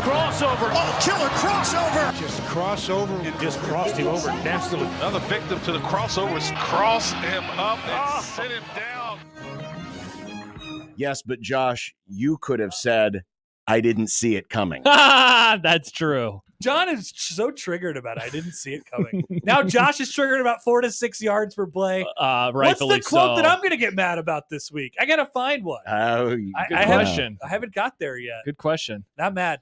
Crossover. Oh, killer crossover. Just crossover. It just crossed him over nastily. Another victim to the crossovers. Cross him up and sit him down. Yes, but Josh, you could have said, I didn't see it coming. That's true. John is so triggered about it. I didn't see it coming. Now Josh is triggered about 4 to 6 yards per play. What's the quote that I'm going to get mad about this week? I got to find one. Good question. I haven't got there yet. Good question. Not mad.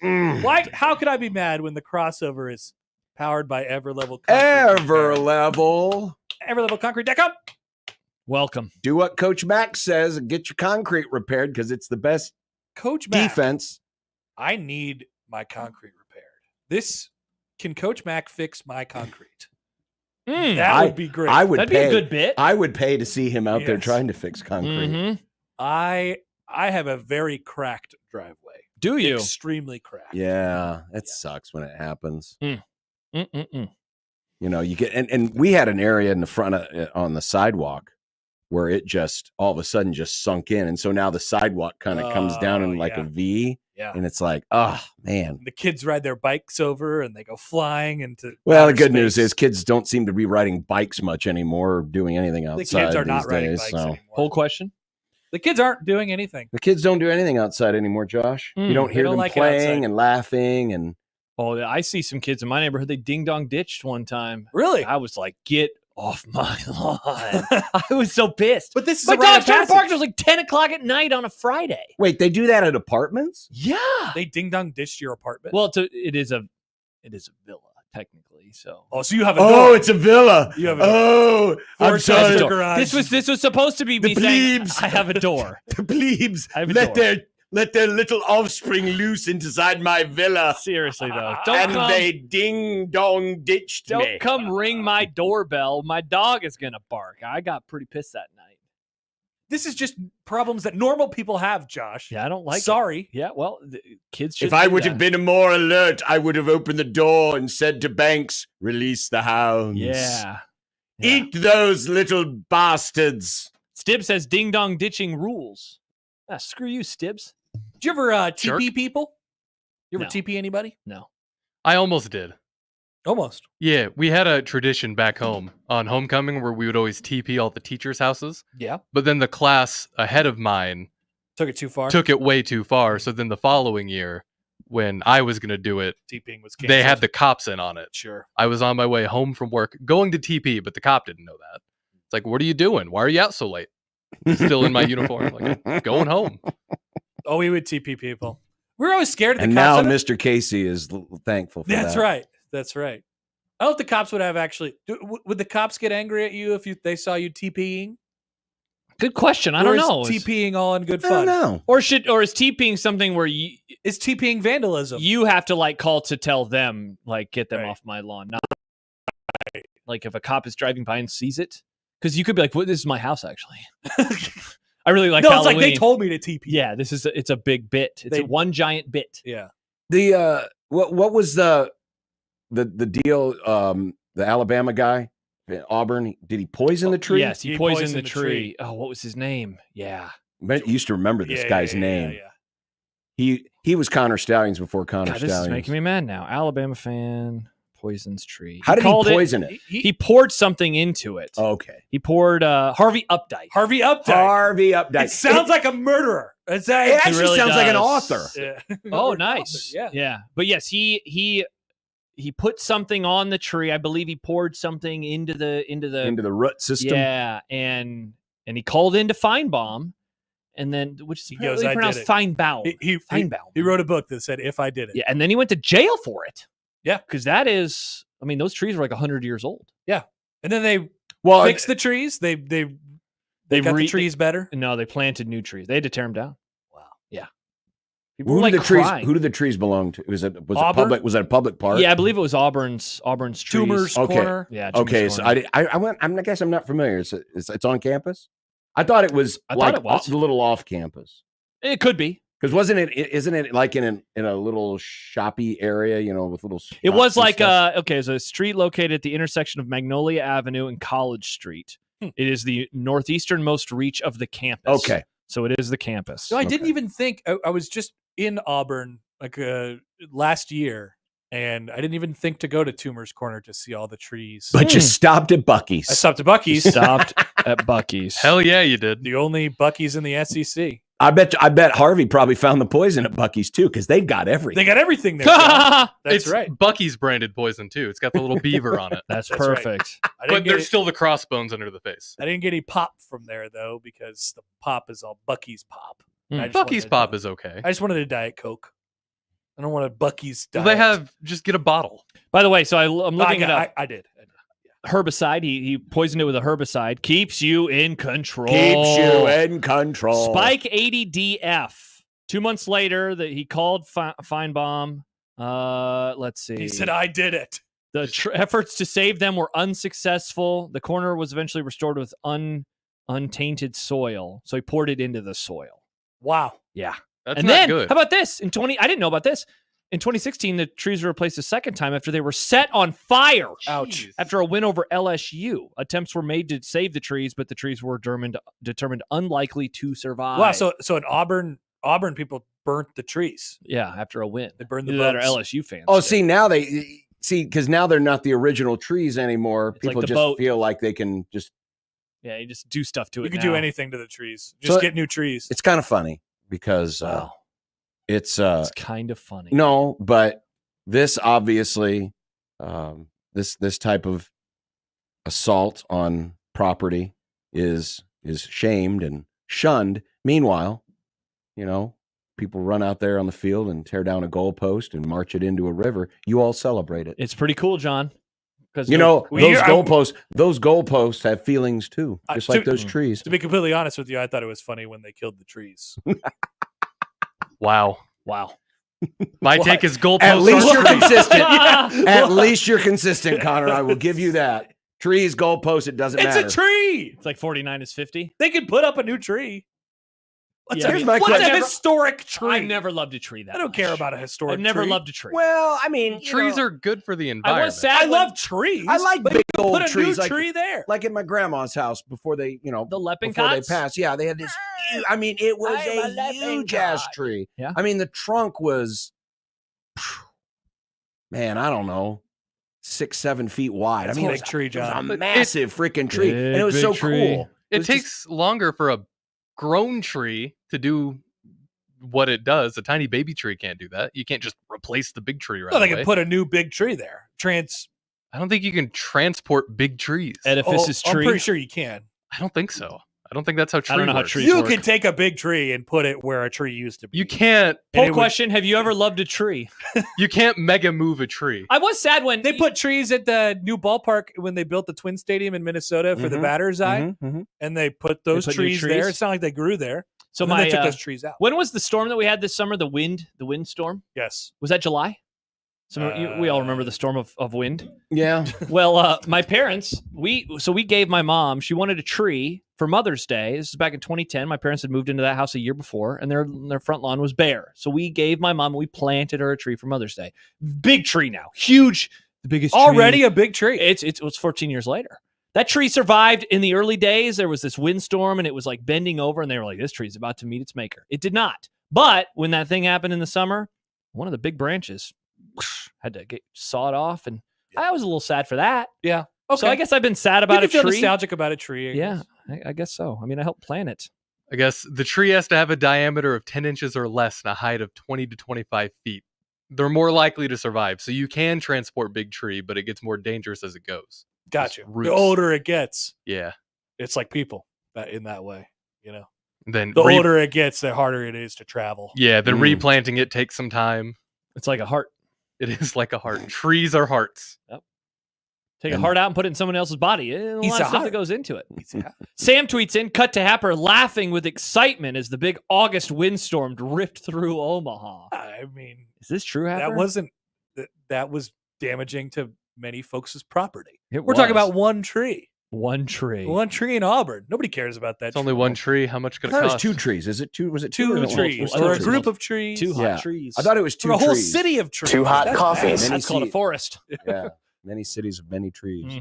Why? How could I be mad when the crossover is powered by Everlevel Concrete? Everlevel. Concrete.com. Welcome. Do what Coach Max says and get your concrete repaired because it's the best Coach Mac, defense. I need my concrete repaired. Can Coach Mac fix my concrete? That would be great. That'd be a good bit. I would pay to see him out there trying to fix concrete. Mm-hmm. I have a very cracked driveway. Do you? Extremely cracked. Yeah, that sucks when it happens. Mm-mm-mm. You know, you get and we had an area in the front on the sidewalk where it just all of a sudden just sunk in, and so now the sidewalk kind of comes down in like a V. Yeah. And it's like, oh man. The kids ride their bikes over and they go flying into. Well, the good news is kids don't seem to be riding bikes much anymore or doing anything outside. The kids are not these riding days, bikes so. anymore. Whole question. The kids aren't doing anything. The kids don't do anything outside anymore, Josh. You don't hear them playing and laughing and. Oh, I see some kids in my neighborhood. They ding dong ditched one time. Really? I was like, get off my lawn. I was so pissed. But this is my a rite dog of started passage. barking. It was like 10 o'clock at night on a Friday. Wait, they do that at apartments? Yeah. They ding dong ditched your apartment. Well, it is a villa technically. So. Oh, so you have a door. door. It's a villa. You have a door. I'm sorry. Garage. This was supposed to be me saying I have a door. The plebes I have a let their little offspring loose inside my villa. Seriously though, they ding dong ditched me. Don't come ring my doorbell. My dog is gonna bark. I got pretty pissed that night. This is just problems that normal people have, Josh. Yeah, I don't like Sorry. it. Yeah, well, the kids should. If I would have been more alert, I would have opened the door and said to Banks, release the hounds. Yeah. Eat those little bastards. Stibbs says ding dong ditching rules. Ah, screw you, Stibbs. Did you ever TP Jerk. people? You ever No. TP anybody? No. I almost did. Almost. Yeah, we had a tradition back home on homecoming where we would always TP all the teachers' houses. Yeah. But then the class ahead of mine Took it too far. took it way too far. So then the following year, when I was going to do it, TPing was canceled. they had the cops in on it. Sure. I was on my way home from work going to TP, but the cop didn't know that. It's like, what are you doing? Why are you out so late? Still in my uniform. Like, I'm going home. Oh, we would TP people. We were always scared of the And cops. now Mr. Casey is thankful for that. That's right. That's right. I don't know if the cops would have actually. Would the cops get angry at you if they saw you TPing? Good question. I don't know. TPing all in good I don't fun. know. Or is TPing something where Is TPing vandalism? you have to like call to tell them, like, get them Right. off my lawn? Not like if a cop is driving by and sees it, because you could be like, "Well, this is my house, actually." I really like no, Halloween. it's like they told me to TP. Yeah, it's a big bit. It's one giant bit. Yeah. The what was the deal? The Alabama guy in Auburn, did he poison the tree? Yes, he poisoned the tree. Oh, what was his name? Yeah. I used to remember this guy's name. Yeah. He was Connor Stallions before Connor God, Stallions. this is making me mad now. Alabama fan poisons tree. How did he called poison it? He poured something into it. Okay. He poured Harvey Updike. Harvey Updike. Harvey Updike. It sounds like a murderer. It actually really sounds like an does. author. Yeah. Oh, Or an nice. author, Yeah. But yes, he put something on the tree. I believe he poured something into the root system. Yeah, and he called into Feinbaum, and then which is apparently pronounced Feinbaum. Feinbaum. He wrote a book that said, "If I did it." Yeah, and then he went to jail for it. Yeah, because that is, I mean, those trees were like 100 years old. Yeah, and then they fixed the trees. They got the trees better. No, they planted new trees. They had to tear them down. Wow. Yeah. Who did the trees belong to? Was it public? Was it a public park? Yeah, I believe it was Auburn's trees. Toomer's Corner. Yeah. Okay, so I guess I'm not familiar. It's on campus. I thought it was a little off campus. It could be. Because isn't it like in a little shoppy area, with little. It was like it's a street located at the intersection of Magnolia Avenue and College Street. It is the northeasternmost reach of the campus. Okay. So it is the campus. No, I didn't even think. I was just in Auburn like last year, and I didn't even think to go to Toomer's Corner to see all the trees. But you stopped at Buc-ee's. I stopped at Buc-ee's. Stopped at Buc-ee's. Hell yeah, you did. The only Buc-ee's in the SEC. I bet Harvey probably found the poison at Buc-ee's too, because they've got everything. They got everything there. That's It's right. Bucky's branded poison too. It's got the little beaver on it. That's That's perfect. But there's still the crossbones under the face. I didn't get any pop from there though, because the pop is all Buc-ee's pop. Mm. I just Bucky's wanted pop a- is okay. I just wanted a Diet Coke. I don't want a Buc-ee's Well, Diet. just get a bottle. By the way, so I'm looking it up. I did. Herbicide. He poisoned it with a herbicide. Keeps you in control. Keeps you in control. Spike 80DF. 2 months later, that he called Feinbaum. Let's see. He said, "I did it." The efforts to save them were unsuccessful. The corner was eventually restored with untainted soil. So he poured it into the soil. Wow. Yeah. That's And not then, good. how about this? I didn't know about this. In 2016, the trees were replaced a second time after they were set on fire. Ouch. After a win over LSU, attempts were made to save the trees, but the trees were determined unlikely to survive. Wow. So in Auburn people burnt the trees. yeah, after a win, They burned the either that or boats. LSU fans. Oh, did. see, now because now they're not the original trees anymore. It's like People the just boat. feel like they can just. Yeah, you just do stuff to it. You could now. do anything to the trees. Just So get new trees. It's kind of funny because Wow, it's it's kind of funny. no, but this obviously this type of assault on property is shamed and shunned. Meanwhile, people run out there on the field and tear down a goalpost and march it into a river. You all celebrate it. It's pretty cool, John. Because Those goalposts have feelings too, just like those trees. To be completely honest with you, I thought it was funny when they killed the trees. Wow. My What? take is goalposts. At least are you're trees. consistent. At least you're consistent, Connor. I will give you that. Trees, goalposts, it doesn't matter. It's a tree. it's like 49 is 50. They could put up a new tree. What's, Yeah. a, Here's my what's question. a historic tree? I never loved a tree that I don't much. care about a historic I've never tree. loved a tree. Well, I mean, Trees are good for the I environment. was sad. I when- love trees. I like but big you old put a trees, new like- tree there. like in my grandma's house before they, the before they Leppincots. passed. Yeah, they had this. I mean, it was I'm a a huge ass Leppincott. tree. Yeah. I mean, the trunk was, man, I don't know, 6-7 feet wide. That's I mean, a big tree, it was John. a massive freaking tree, and it was Big so tree. cool. It was just- takes longer for a grown tree to do what it does. A tiny baby tree can't do that. You can't just replace the big tree right Well, they away. could put a new big tree there. I don't think you can transport big trees. Edifice's I'm tree. pretty sure you can. I don't think so. I don't think that's how trees I don't know how works. trees You work. could take a big tree and put it where a tree used to be. You can't. And it Poll would- question: have you ever loved a tree? You can't mega move a tree. I was sad when They put trees at the new ballpark when they built the Twin Stadium in Minnesota for the Mhm. batter's eye, Mhm, mhm. and they put those put new trees there. trees? It's not like they grew there. So And then my they took those trees out. when was the storm that we had this summer? The wind storm. Yes. Was that July? So we all remember the storm of wind. Yeah, Well, my parents, we gave my mom. She wanted a tree for Mother's Day. This is back in 2010. My parents had moved into that house a year before, and their front lawn was bare. So we gave my mom. We planted her a tree for Mother's Day. Big tree now, huge, the biggest tree. Already a big tree. It was 14 years later. That tree survived in the early days. There was this windstorm, and it was like bending over, and they were like, "This tree's about to meet its maker." It did not. But when that thing happened in the summer, one of the big branches had to get sawed off, and I was a little sad for that. Yeah. Okay. So I guess I've been sad you about can a feel tree. nostalgic about a tree. I Yeah, guess. I guess so. I mean, I helped plant it. I guess the tree has to have a diameter of 10 inches or less and a height of 20 to 25 feet. They're more likely to survive. So you can transport big tree, but it gets more dangerous as it goes. Got you. Roots. The older it gets, Yeah. it's like people in that way. Then The older it gets, the harder it is to travel. Yeah, then Mm. replanting it takes some time. It's like a heart. It is like a heart. Trees are hearts. Take a And- heart out and put it in someone else's body. A He's lot a of stuff that heart. goes into it. Sam tweets in, cut to Happer laughing with excitement as the big August windstorm ripped through Omaha. I mean, Is this true, Happer? that was damaging to many folks' property. It We're talking was. about one tree. one tree. One tree in Auburn. Nobody cares about that. It's only one tree. How much I could it thought it was cost? 2 trees. Is it 2? Was it two or trees multiple or a trees. group of trees. Two hot Yeah. trees. I thought it was 2 or a whole trees. city of trees. Two hot That's coffees. bad. That's called a forest. Yeah, many cities of many trees.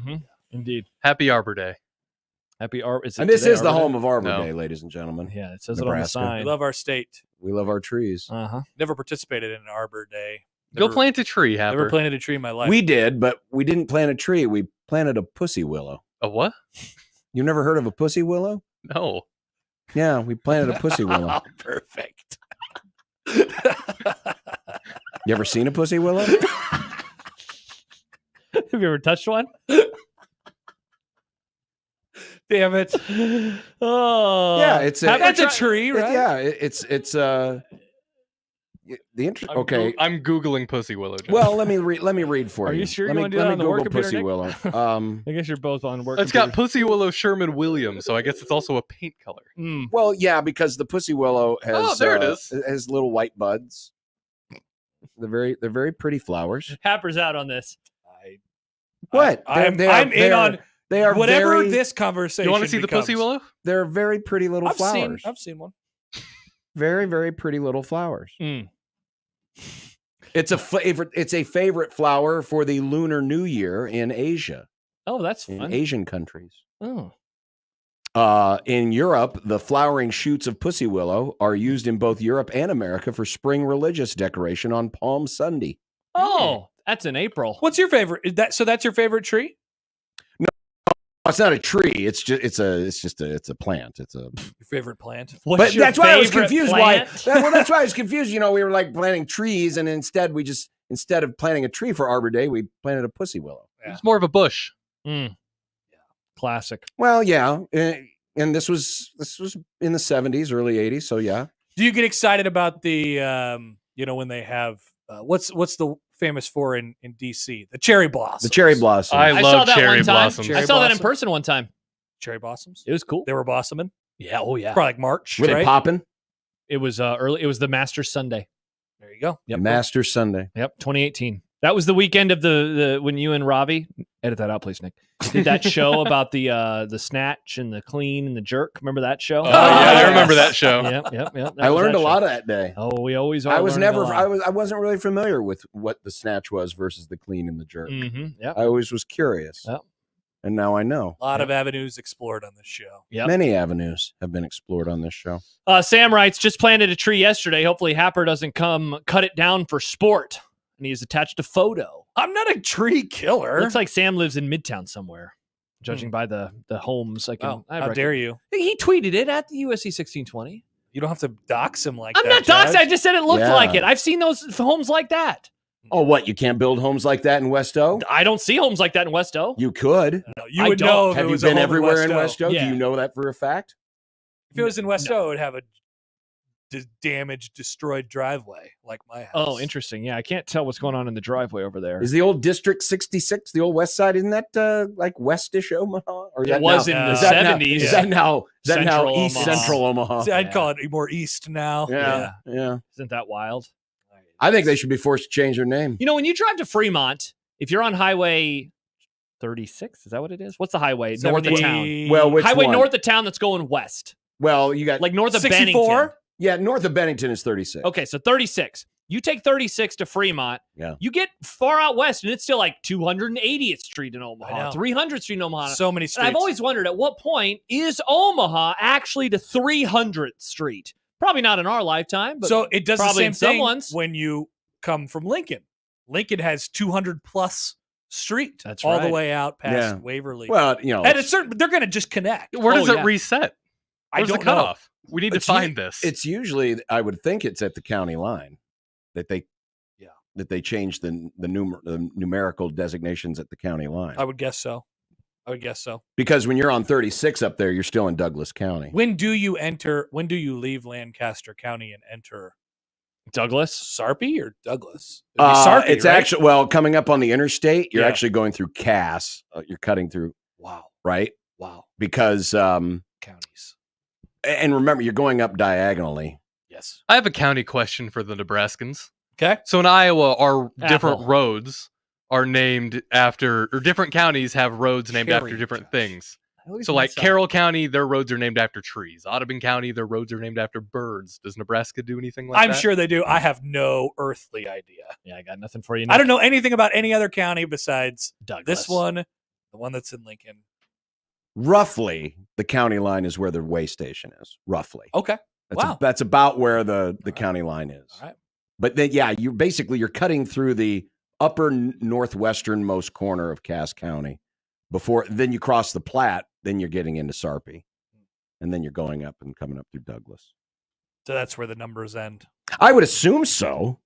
Indeed. Happy Arbor Day. Happy Arbor. And this is the home of Arbor Day, ladies and gentlemen. Yeah, it says Nebraska. it on the We sign. love our state. We love our trees. Never participated in an Arbor Day. Go plant a tree, Happer. Never planted a tree in my life. We did, but we didn't plant a tree. We planted a pussy willow. A what? You never heard of a pussy willow? No. Yeah, we planted a pussy willow. Perfect. You ever seen a pussy willow? Have you ever touched one? Damn it. Oh. Yeah, that's a tree, right? It's the interest. I'm Okay, I'm googling pussy willow. John. well, let me read for you. Are you sure let you me, wanna do let that me on the work Google computer, pussy Nick? willow. I guess you're both on work. it's got pussy willow Sherman Williams, so I guess it's also a paint color. Well, yeah, because the pussy willow has Oh, there it is. It has little white buds. They're very pretty flowers. Happer's out on this. What? I'm in on They are whatever very, this conversation. You want to see the becomes. pussy willow? They're very pretty little flowers. I've seen one. Very, very pretty little flowers. Mm. It's a favorite. It's a favorite flower for the Lunar New Year in Asia, Oh, that's in fun. Asian countries. Oh. In Europe, the flowering shoots of pussy willow are used in both Europe and America for spring religious decoration on Palm Sunday. Oh, that's in April. What's your favorite? That's your favorite tree? It's not a tree. It's a plant. It's a. Your favorite plant? What's But your that's why I was favorite confused. plant? That's why I was confused. You know, we were like planting trees, and instead of planting a tree for Arbor Day, we planted a pussy willow. It's more of a bush. Classic. Well, yeah, and this was in the 70s, early 80s. So yeah. Do you get excited about the when they have what's the famous for in DC? The cherry blossoms. The cherry blossom. I saw love that cherry one time. blossoms. Cherry I saw that in blossom? person one time. Cherry blossoms. It was cool. They were blossoming. Yeah. Oh, yeah. Probably like March. Were they right? popping? It was early. It was the Masters Sunday. There you go. Yep. Master Sunday. Yep. 2018. That was the weekend of the when you and Ravi edit that out, please, Nick. Did that show about the snatch and the clean and the jerk? Remember that show? Oh, yeah, I remember that show. Yep. I learned a lot of that day. Oh, we always are. I was learning a never. lot. I wasn't really familiar with what the snatch was versus the clean and the jerk. Yep. I always was curious. Yep. And now I know. A lot of avenues explored on this show. Yep. Many avenues have been explored on this show. Sam writes, just planted a tree yesterday. Hopefully Happer doesn't come cut it down for sport. And he has attached a photo. I'm not a tree killer. Looks like Sam lives in Midtown somewhere, judging by the homes. How dare you? He tweeted it at the USC 1620. You don't have to dox him like I'm that. not doxing. Judge. I just said it looked Yeah. like it. I've seen those homes like that. Oh, what? You can't build homes like that in West O? I don't see homes like that in West O. You could. No, you I would don't. know if Have it you was a been home everywhere in O. West O? Yeah. Do you know that for a fact? If it was in West O, it'd have a damaged, destroyed driveway like my house. Oh, interesting. Yeah, I can't tell what's going on in the driveway over there. Is the old District 66, the old West Side, isn't that like Westish Omaha? Or is It that was now- in the is that now- 70s. Is that now Central East Omaha. Central Omaha? See, I'd Yeah. call it more east now. Yeah. Isn't that wild? I think they should be forced to change their name. You know, when you drive to Fremont, if you're on Highway 36, is that what it is? What's the highway? North of town. Well, which Highway one? north of town that's going west. Well, you got Like north of 64? Bennington. yeah, north of Bennington is 36. Okay, so 36. You take 36 to Fremont. Yeah. You get far out west, and it's still like 280th Street in I Omaha, know. 300th Street in Omaha. So many and streets. I've always wondered, at what point is Omaha actually to 300th Street? Probably not in our lifetime, but so it does the probably same in thing someone's. when you come from Lincoln. Lincoln has 200 plus street. That's all the right. way out past Yeah. Waverly. Well, you know, At a certain, they're going to just connect. Where does Oh, it yeah. reset? I Where's the don't know. cutoff? We need to It's find this. it's usually, I would think it's at the county line that they change the numerical designations at the county line. I would guess so. Because when you're on 36 up there, you're still in Douglas County. When do you leave Lancaster County and enter Douglas. Sarpy or Douglas? It'd be Sarpy, It's right? actually, well, coming up on the interstate, you're Yeah. actually going through Cass. You're cutting through, Wow. right? Wow. Because, Counties. and remember, you're going up diagonally. Yes. I have a county question for the Nebraskans. Okay. So in Iowa, our different Apple. roads are named after, or different counties have roads named after Cherry, different Josh. things. So like Carroll County, their roads are named after trees. Audubon County, their roads are named after birds. Does Nebraska do anything like that? I'm sure they do. I have no earthly idea. Yeah, I got nothing for you. I don't know anything about any other county besides Douglas. this one, the one that's in Lincoln, roughly the county line is where the way station is. Roughly. Okay. That's about where the county line is. All right. But then, yeah, you're cutting through the upper northwesternmost corner of Cass County then you cross the Platte, then you're getting into Sarpy, and then you're going up and coming up through Douglas. So that's where the numbers end. I would assume so,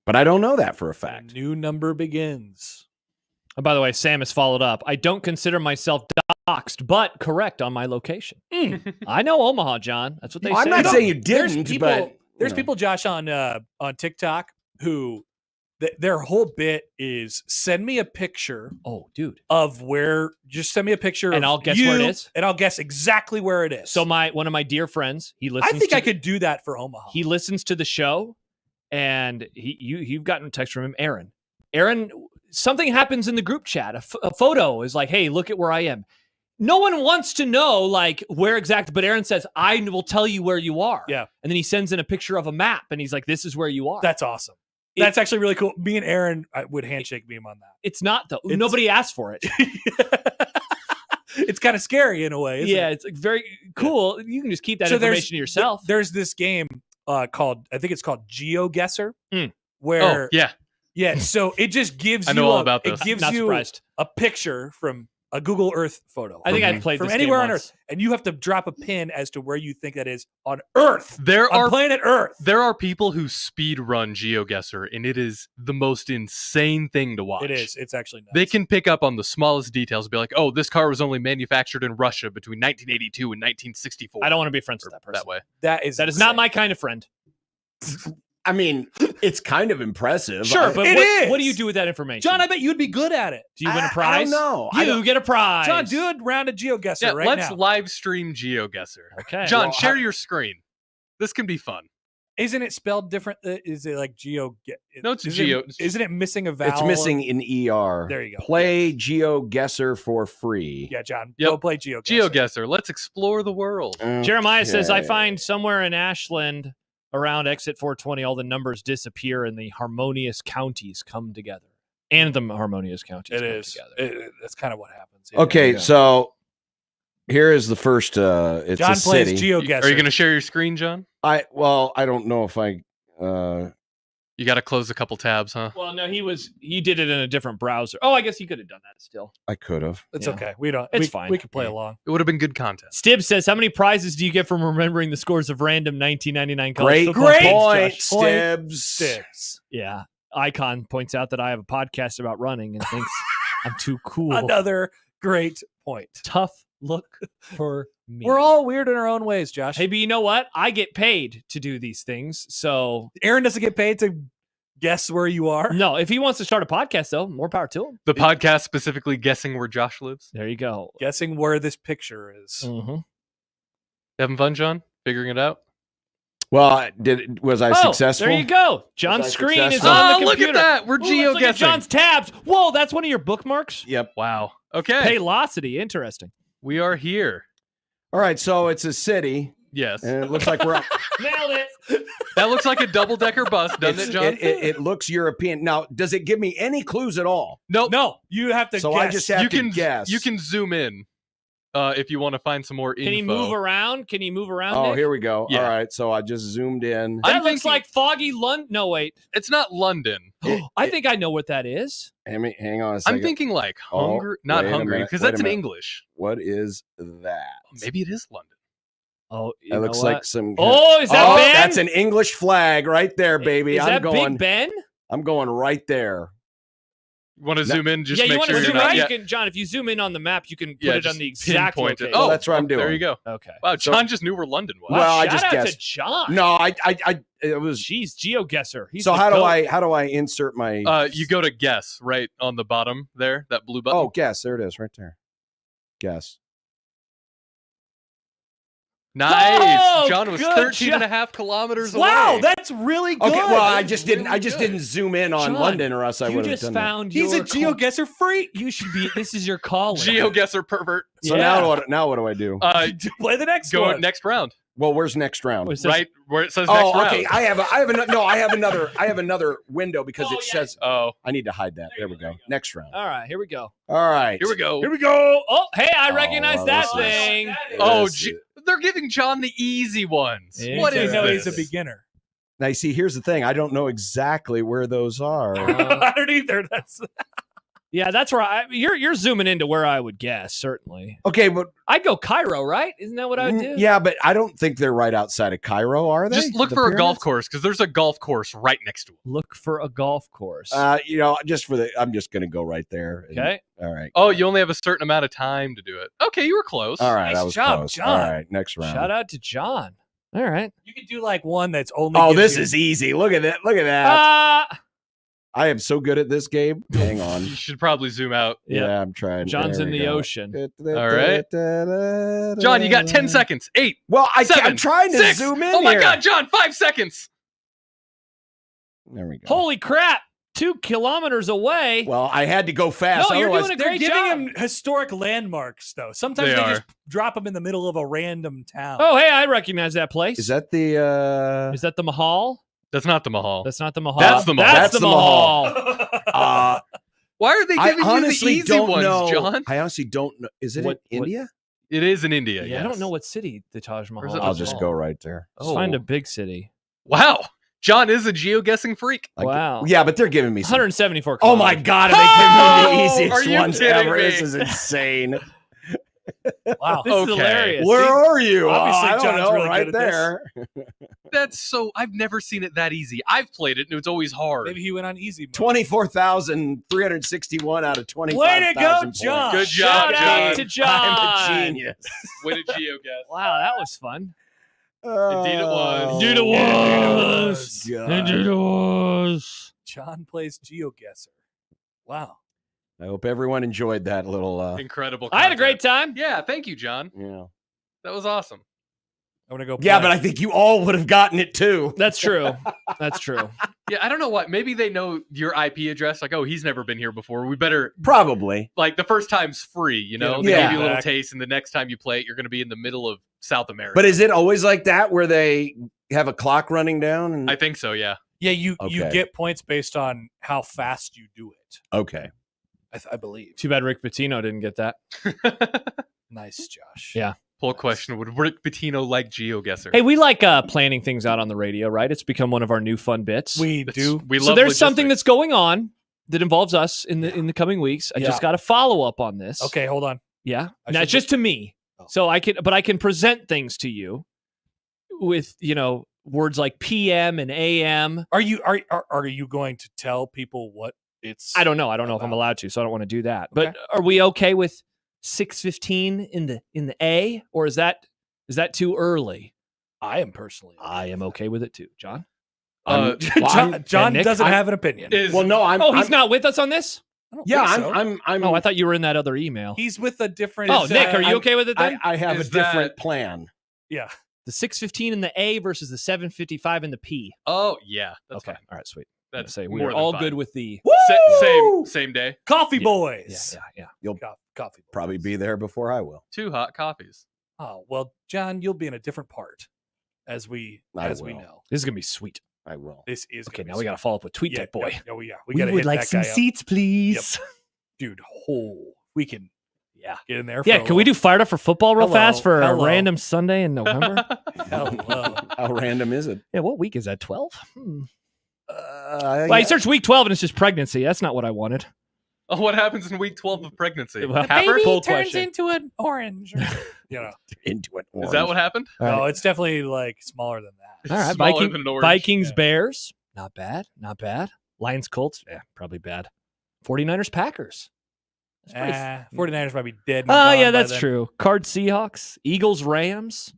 but I don't know that for a fact. A new number begins. And by the way, Sam has followed up. I don't consider myself doxxed, but correct on my location. I know Omaha, John. That's what they say. I'm not saying you didn't, there's people, Josh, on TikTok who their whole bit is send me a picture. Oh, dude. Of where, just send me a picture and of I'll guess you, where it is. And I'll guess exactly where it is. So one of my dear friends, he listens. I think I could do that for Omaha. He listens to the show, and you've gotten a text from him, Aaron. Aaron, something happens in the group chat. A photo is like, hey, look at where I am. No one wants to know like where exactly, but Aaron says, I will tell you where you are. Yeah. And then he sends in a picture of a map, and he's like, this is where you are. That's awesome. That's actually really cool. Me and Aaron would handshake beam on that. It's not, though. Nobody asked for it. It's kind of scary in a way, isn't it? It's like very cool. You can just keep that information to yourself. There's this game called, I think it's called GeoGuessr, Oh, where yeah. So it just gives I know all about this. It gives Not you surprised. a picture from a Google Earth photo. I think I've played from this anywhere game on once. Earth, and you have to drop a pin as to where you think that is on Earth. On planet Earth. There are people who speed run GeoGuessr, and it is the most insane thing to watch. It is. It's actually nuts. They can pick up on the smallest details and be like, oh, this car was only manufactured in Russia between 1982 and 1964. I don't want to be friends with that person. That way. That is not insane. my kind of friend. I mean, it's kind of impressive. Sure, but It what is. do you do with that information? John, I bet you'd be good at it. Do you win a prize? I don't know. You get a prize. John, do a round of GeoGuessr Yeah, right let's now. live stream GeoGuessr. Okay. John, Well, share your screen. This can be fun. Isn't it spelled different? Is it like Geo? No, it's Geo. Isn't it missing a vowel? It's missing an ER. There you go. Play GeoGuessr for free. Yeah, John. Yep. Go play GeoGuessr. GeoGuessr. Let's explore the world. Jeremiah says, I Okay. find somewhere in Ashland around exit 420, all the numbers disappear and the harmonious counties come together. And the harmonious counties It come is. together. That's kind of what happens. Yeah. Okay, so here is the first. It's John a plays city. GeoGuessr. Are you going to share your screen, John? I don't know if I. You got to close a couple tabs, huh? Well, no, he did it in a different browser. Oh, I guess he could have done that still. I could have. It's Yeah. okay. We don't. It's we, fine. We can play along. It would have been good content. Stibb says, how many prizes do you get from remembering the scores of random 1999 college Great football games, point, Josh? Point Stibbs. Six. Yeah. Icon points out that I have a podcast about running and thinks I'm too cool. Another great point. Tough look for me. We're all weird in our own ways, Josh. Hey, but you know what? I get paid to do these things. So, Aaron doesn't get paid to guess where you are. no, if he wants to start a podcast, though, more power to him. The podcast specifically guessing where Josh lives. There you go. Guessing where this picture is. Mm-hmm. Having fun, John? Figuring it out? Well, was I successful? There you go. John's I screen is successful? on the look computer. at that. We're Ooh, let's look at geoguessing. John's tabs. Whoa, that's one of your bookmarks? Yep. Wow. Okay. Paylocity. Interesting. We are here. All right, so it's a city, Yes. and it looks like we're. Nailed it. That looks like a double-decker bus, doesn't it, John? It looks European. Now, does it give me any clues at all? Nope. No, you have to So guess. I just have You to can guess. You can zoom in if you want to find some more info. Can he move around? Can he move around? Oh, Nick? here we go. Yeah. All right, so I just zoomed in. That I'm looks thinking- like foggy London. No, wait. It's not London. I think I know what that is. Hang on a second. I'm thinking like Oh, Hungary, not wait a Hungary, minute, because wait a that's in minute. English. What is that? Maybe it is London. Oh, you That know looks what? like some. Oh, is that Oh, Ben? that's an English flag right there, baby. Is I'm that going. Big Ben? I'm going right there. You want to No. zoom in? Just yeah, you make want sure to you're zoom not. in? Yeah, You can, John, if you zoom in on the map, you can put yeah, it on just the exact pinpoint location. it. Oh, that's what I'm There doing. you go. Okay. Wow, So- John just knew where London was. Wow, Well, I shout just out guessed. to John. No, it was. Jeez, GeoGuessr. He's So the how do goat. I insert my? You go to guess right on the bottom there, that blue button. Oh, guess. There it is, right there. Guess. Nice. Oh, John was good 13 and a job. half kilometers Wow, away. that's really good. Okay, well, I just didn't. really I just good. didn't zoom in on John, London, or else I You would have just done that. found He's a your call- GeoGuessr freak. You should be. This is your calling. GeoGuessr pervert. So Yeah. now what do I do? Play the next Go one. next round. Well, where's next round? Right where it says next round. Okay. I have another window because it says. Oh, I need to hide that. There we go. Next round. All right, here we go. All right. here we go. Here we go. Oh, hey, I recognize well, that this is- thing. Oh, This is- they're giving John the easy ones. Yeah, What I is know this? he's a beginner. Now, you see, here's the thing. I don't know exactly where those are. I don't either. That's Yeah, that's where you're zooming into where I would guess, certainly. Okay, but I'd go Cairo, right? Isn't that what I would do? yeah, but I don't think they're right outside of Cairo, are they? Just look The for a golf pyramids? course because there's a golf course right next to it. Look for a golf course. I'm just going to go right there. and- Okay. All right. Oh, you only have a certain amount of time to do it. Okay, you were close. All right. Nice I was job, close. John. All right. Next round. Shout out to John. All right. you could do like one that's only. Oh, gives this you- is easy. Look at that. Look at that. Ah, I am so good at this game. Hang on. You should probably zoom out. Yeah, I'm trying. John's There in we the go. ocean. All right. John, you got 10 seconds. 8. Well, I'm 7, trying to 6. zoom in. Oh my here. God, John, 5 seconds. There we go. Holy crap. 2 kilometers away. Well, I had to go fast. No, you're otherwise- doing a They're great giving job. him historic landmarks, though. Sometimes They they are. just drop them in the middle of a random town. Oh, hey, I recognize that place. Is that the? Is that the Mahal? That's not the Mahal. That's not the Mahal. That's the Mahal. That's the Mahal. Why are they I giving you the honestly easy don't ones, know. John? I honestly don't know. Is it What- in India? It is in India. Yeah, I yes. don't know what city the Taj Mahal Where's is. it? I'll just Mahal. go right there. Let's find a Oh. big city. Wow. John is a geoguessing freak. Like, Wow. Yeah, but they're giving me some. 174 Oh my kilometers. God! Are they giving me Oh, the are easiest you ones kidding ever? me? This is insane. Wow. This is Okay. hilarious. Where are you? Obviously, I don't John's know. really Right good at this. there. That's so. I've never seen it that easy. I've played it and it's always hard. Maybe he went on easy mode. 24,361 out of 25,000. Way to go, points. John. Good job, Shout out John. to John. I'm a genius. Way to geoguess. Wow, that was fun. Indeed it was. Indeed it was. God. Indeed it was. John plays GeoGuessr. Wow. I hope everyone enjoyed that little. Incredible. I had a great content. time. Yeah, thank you, John. Yeah. That was awesome. I'm gonna go. Yeah, play. but I think you all would have gotten it too. That's true. That's true. Yeah, I don't know what. Maybe they know your IP address. Like, oh, he's never been here before. We better. Probably. Like the first time's free, you know. They Yeah. give you a little Back. taste, and the next time you play it, you're going to be in the middle of South America. But is it always like that where they have a clock running down? And I think so. Yeah. yeah, you Okay. get points based on how fast you do it. okay. I believe. Too bad Rick Pitino didn't get that. Nice, Josh. Yeah. Poll question: would Rick Pitino like GeoGuessr? Hey, we like planning things out on the radio, right? It's become one of our new fun bits. We That's- do. We So love there's something logistics. that's going on that involves us in the coming weeks. I Yeah. just got to follow up on this. Okay, hold on. Yeah. I Now should it's just to me. Oh. So I can present things to you with, words like PM and AM. Are you going to tell people what it's? I don't know. I don't know if I'm About. allowed to, so I don't want to do that. But Okay. are we okay with 6:15 in the A, or is that too early? I am personally. I am okay with it too, John. John Nick, doesn't I'm- have an opinion. Is- Well, no, I'm. Oh, he's I'm- not with us on this? I don't Yeah, think so. I'm. Oh, I thought you were in that other email. He's with a different. Oh, Nick, are you I'm- okay with it then? I have a Is different that- plan. Yeah. The 6:15 in the A versus the 7:55 in the P. Oh yeah, that's Okay, fine. all right, sweet. That's Say more we're than all fine. good with the Same day. Coffee Yeah, boys. yeah. Coffee. Boys. Probably be there before I will. 2 hot coffees. Oh well, John, you'll be in a different part, as we I we will. know. This is gonna be sweet. I will. This is Okay, gonna now be we gotta follow up with Tweet yeah, Deck Boy. yeah, we gotta hit that guy up. please. Dude. We can Yeah. get in there. Yeah, can we do fired up for football real Hello, fast for hello. a random Sunday in November? Hello. How random is it? Yeah, what week is that? 12? Well, Well, I searched week 12 and it's just pregnancy. That's not what I wanted. Oh, what happens in week 12 of pregnancy? Well, Haber? Poll question. into an orange. You know. into it. Is that what happened? All No, right. it's definitely like smaller than that. All right, Smaller than an orange. Vikings, Yeah. Bears. Not bad. Not bad. Lions, Colts. Yeah, probably bad. 49ers, Packers. That's pretty 49ers might be dead. and Oh, gone yeah, by that's then. true. Cards, Seahawks, Eagles, Rams.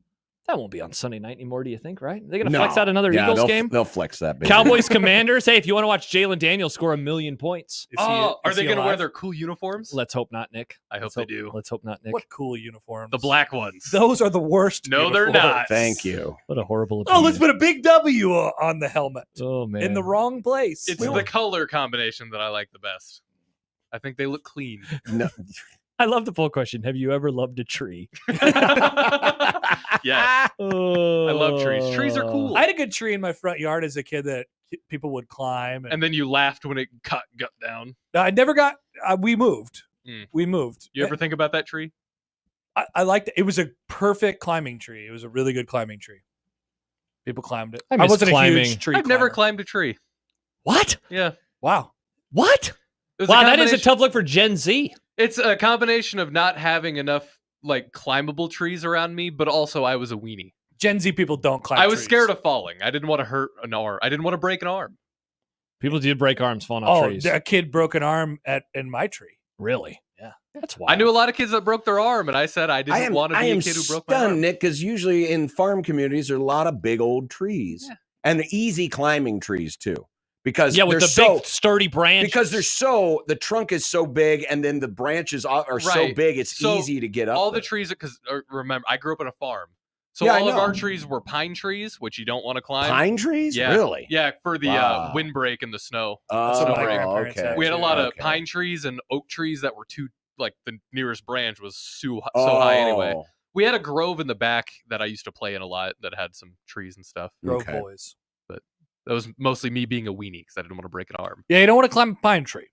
That won't be on Sunday night anymore, do you think, right? They're going to flex out another Eagles game? They'll flex that. Baby. Cowboys, Commanders. Hey, if you want to watch Jalen Daniels score 1,000,000 points, Is he- Oh, are is they he going to wear alive? their cool uniforms? let's hope not, Nick. I hope Let's they do. Let's hope not, Nick. What cool uniforms? The black ones. Those are the worst. No, they're uniforms. not. Thank you. What a horrible Oh, opinion. let's put a big W on the helmet Oh, man. in the wrong place. It's the color combination that I like the best. I think they look clean. No, I love the poll question. Have you ever loved a tree? Yes. Oh, I love trees. Trees are cool. I had a good tree in my front yard as a kid that people would climb. And then you laughed when it got down. I never got. We moved. We moved. You ever think about that tree? I liked it. It was a perfect climbing tree. It was a really good climbing tree. People climbed it. I miss wasn't climbing. a huge tree. I've never climber. climbed a tree. What? Yeah. Wow. What? It was Wow, that is a combination- tough look for Gen Z. It's a combination of not having enough like climbable trees around me, but also I was a weenie. Gen Z people don't climb. I was trees. scared of falling. I didn't want to hurt an arm. I didn't want to break an arm. People did break arms falling off trees. A kid broke an arm in my tree. Really? Yeah. That's wild. I knew a lot of kids that broke their arm, and I said I didn't want to be a kid who broke my arm. stunned, Nick, because usually in farm communities there are a lot of big old trees and easy climbing trees too. Because with the big sturdy branches. Because the trunk is so big, and then the branches are so big, it's easy to get up. All there. the trees, because remember, I grew up on a farm, so Yeah, I all of know. our trees were pine trees, which you don't want to climb. Pine trees, Yeah, really? Yeah, for the Wow. windbreak and the snow. Oh, what my grandparents okay. had. We had a lot of Okay. pine trees and oak trees that were too like the nearest branch was so high anyway. Oh, We had a grove in the back that I used to play in a lot that had some trees and stuff. Grove Okay. boys. That was mostly me being a weenie because I didn't want to break an arm. Yeah, you don't want to climb a pine tree.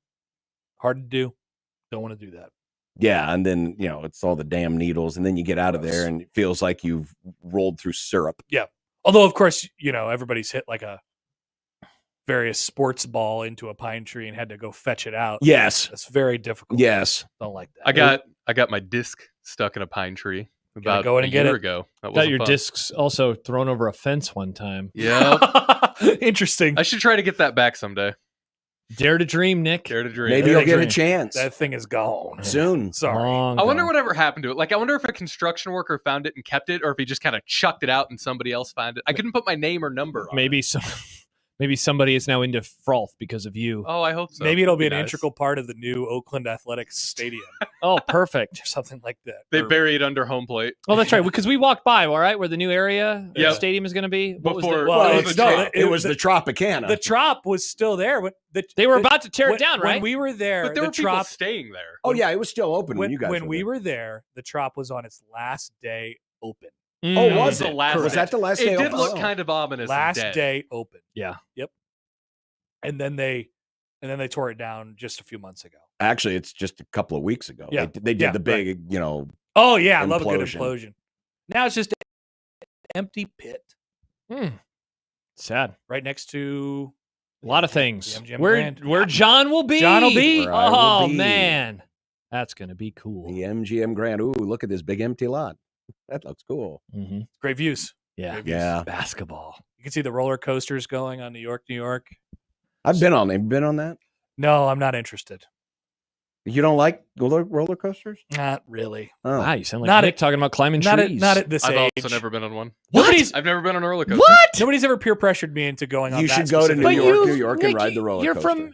Hard to do. Don't want to do that. Yeah, and then it's all the damn needles, and then you get out of Gross. there, and it feels like you've rolled through syrup. Although, of course, everybody's hit like a various sports ball into a pine tree and had to go fetch it out. Yes, That's very difficult. yes. Don't like that. I got my disc stuck in a pine tree about go in a and get year it. ago. That Got wasn't your fun. discs also thrown over a fence one time. Yeah, Interesting. I should try to get that back someday. Dare to dream, Nick. Dare to dream. Maybe Dare you'll to get a dream. chance That thing is gone. soon. Sorry. Long I wonder gone. whatever happened to it. Like, I wonder if a construction worker found it and kept it, or if he just kind of chucked it out and somebody else found it. I couldn't put my name or number on Maybe it. some. Maybe somebody is now into froth because of you. Oh, I hope so. Maybe it'll be an nice. integral part of the new Oakland Athletics Stadium Oh, perfect. or something like that. They Or- bury it under home plate. Oh, that's right. Because we walked by, all right, where the new area, the Yep. stadium is going to be. What was Before- the- Well, Well, it's- the no, Trop. It was the Tropicana. The Trop was still there. They were about to tear it down, right? When we were there, But there the were people Trop, staying there. oh yeah, it was still open when you guys. when we there. were there, the Trop was on its last day open. Mm. Oh, That was the it? last Was day. that the last day? It did open? look Oh. kind of ominous. Last and dead. day open. Yeah. Yep. And then they tore it down just a few months ago. Actually, it's just a couple of weeks ago. Yeah. They did Yeah, the big, Oh yeah, I love a good Implosion. implosion. Now it's just an empty pit Sad. right next to A lot of things. The MGM Where Grand. John will be. John will be. Where I will Oh, be. man. That's going to be cool. the MGM Grand. Ooh, look at this big empty lot. That looks cool. Mm-hmm. great views. Yeah. Great views. Yeah, Basketball. You can see the roller coasters going on New York. I've been on. Have you been on that? No, I'm not interested. You don't like roller coasters? Not really. Oh, Wow, you sound like Not Nick talking about climbing Not trees. at this I've age. also never been on one. Nobody's I've never been on a roller coaster. What? nobody's ever peer pressured me into going on. You that should go to specific New one. York, New York, and Nick, ride the roller you're coaster. from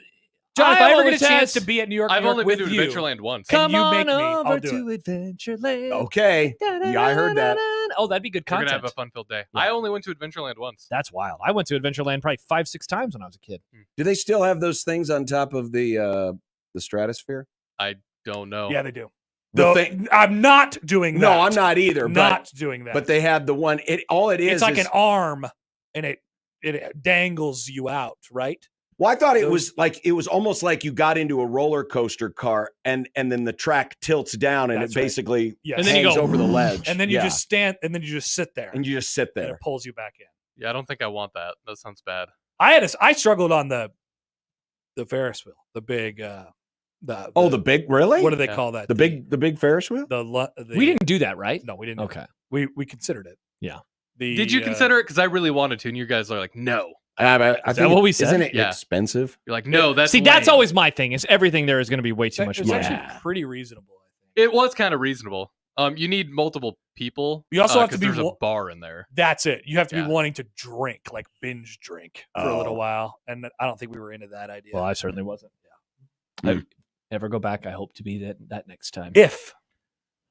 John, if I ever get a always chance has- to be at New York, I've only with been to you, Adventureland once. Come Come you on make me, I'll over do to Adventureland. Okay. Yeah, I heard that. Oh, that'd be good We're gonna content. have a fun-filled day. Yeah. I only went to Adventureland once. That's wild. I went to Adventureland probably 5-6 times when I was a kid. Do they still have those things on top of the stratosphere? Don't know. Yeah, they do. The Though, thing- I'm not doing that. No, I'm not either. Not doing that. But they have the one. All it is. it's like is, an arm, and it dangles you out, right? Well, I thought it those- was like it was almost like you got into a roller coaster car, and then the track tilts down, and That's it right. basically Yes. And then you hangs go, over the ledge, And then you Yeah. just stand, and then you just sit there, and you just sit and there. it pulls you back in. Yeah, I don't think I want that. That sounds bad. I struggled on the Ferris wheel, the big The big really? what do they Yeah. call that? the big Ferris wheel? the we didn't do that, right? no, we didn't. do Okay. that. We considered it. Yeah. Did you consider it? Because I really wanted to, and you guys are like, no. I that think what we said? Isn't it Yeah. expensive? You're like, no. That's See, that's lame. always my thing. Is everything there is going to be way too It much was money. actually pretty reasonable. I think. It was kind of reasonable. You need multiple people. You also have to 'cause be there's a wa- bar in there. That's it. You have to Yeah. be wanting to drink, like binge drink, for a Oh. little while, and I don't think we were into that idea. Well, I certainly wasn't. Hmm. I ever go back. I hope to be that next time. if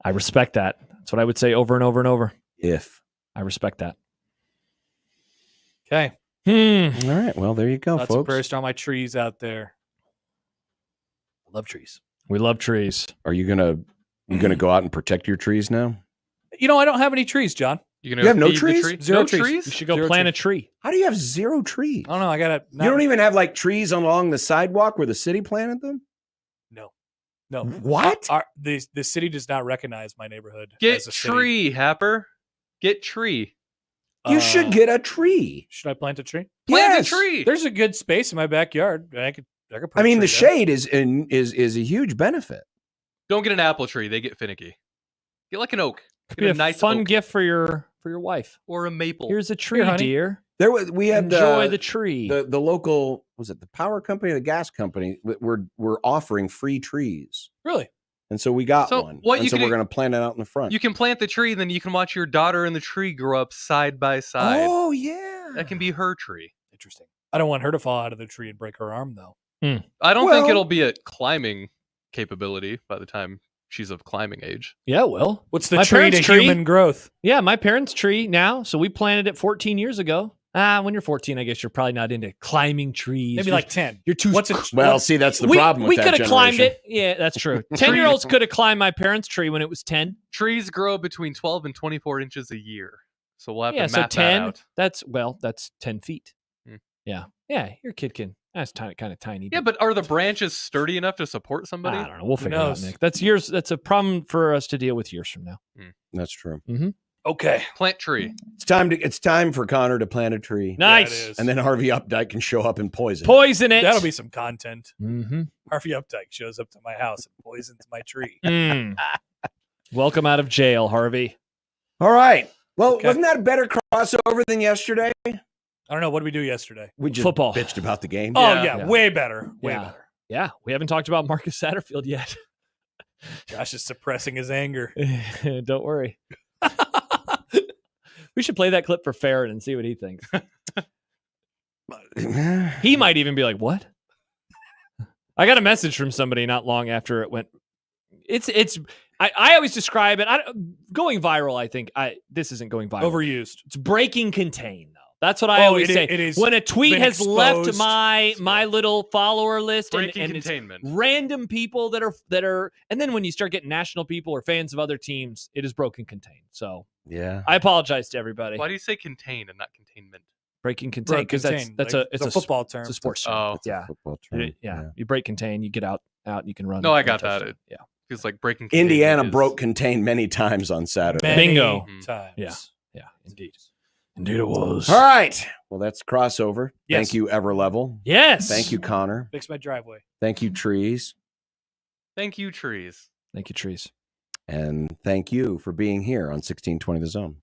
I respect that. That's what I would say over and over and over. If I respect that. okay, Hmm. all right, well there you go, lots of folks. prayers to all my trees out there. I love trees. We love trees. Are you gonna You going to go out and protect your trees now? You know, I don't have any trees, John. You have no feed the trees? tree? Zero No trees. You should go Zero plant trees. a tree. How do you have 0 trees? I don't know. I got to. You don't even have like trees along the sidewalk where the city planted them? No. What? The city does not recognize my neighborhood Get as a city. tree, Happer. Get tree. You should get a tree. Should I plant a tree? Plant Yes. a tree. There's a good space in my backyard. I could put I mean, a the tree there. shade is a huge benefit. Don't get an apple tree. They get finicky. Get like an oak. Could Get be a a nice fun oak. gift for your wife. Or a maple. Here's a tree, Here, honey. dear. We had Enjoy the tree. the local, was it the power company or the gas company? We're offering free trees. Really? And so we got So one. what and you so can we're do- going to plant it out in the front. You can plant the tree, then you can watch your daughter and the tree grow up side by side. Oh, yeah. That can be her tree. Interesting. I don't want her to fall out of the tree and break her arm, though. I don't think Well- it'll be a climbing capability by the time she's of climbing age. Yeah, well. What's the My tree parents' to tree? human growth? Yeah, my parents' tree now. So we planted it 14 years ago. When you're 14, I guess you're probably not into climbing trees. Maybe You're- like 10. You're too. What's a Well, see, that's the we problem with we that could have climbed generation. it. Yeah, that's true. 10-year-olds could have climbed my parents' tree when it was 10. Trees grow between 12 and 24 inches a year. So we'll have Yeah, to so map 10. that out. That's 10 feet. Hmm. Yeah, your kid can. That's kind of tiny. Yeah, but are the branches sturdy enough to support somebody? I don't know. We'll figure it out, knows? Nick. That's years. That's a problem for us to deal with years from now. That's true. Okay. Plant tree. It's time for Connor to plant a tree. Nice. Yeah, it is. And then Harvey Updike can show up and poison. Poison it. That'll be some content. Mm-hmm. Harvey Updike shows up to my house and poisons my tree. Welcome out of jail, Harvey. All right. Well, Okay. wasn't that a better crossover than yesterday? I don't know. What did we do yesterday? We just Football. bitched about the game. Oh, Yeah. yeah. Way better. Way Yeah. better. Yeah, we haven't talked about Marcus Satterfield yet. Josh is suppressing his anger. Don't worry. We should play that clip for Farron and see what he thinks. He might even be like, "What?" I got a message from somebody not long after it went. I always describe it. Going viral. I think this isn't going viral. Overused. It's breaking contain though. That's what I always say. It is when a tweet been has left exposed. my little follower list and Breaking it's containment. random people that are, and then when you start getting national people or fans of other teams, it is broken contain. So Yeah. I apologize to everybody. Why do you say contain and not containment? Breaking contain because Contain, that's like, it's a football term. It's a sports term. Oh. It's a yeah. football Yeah. term. yeah, You break contain, you get out, and you can run. No, I run got that. touchdown. It- Yeah. Feels like breaking Indiana containment is- broke contain many times on Saturday. Many Bingo. times. Yeah. Yeah. Indeed. Indeed, it was. All right. Well, that's crossover. Yes. Thank you, Everlevel. Yes. Thank you, Connor. Fix my driveway. Thank you, Trees. Thank you, trees. Thank you, trees. And thank you for being here on 1620 The Zone.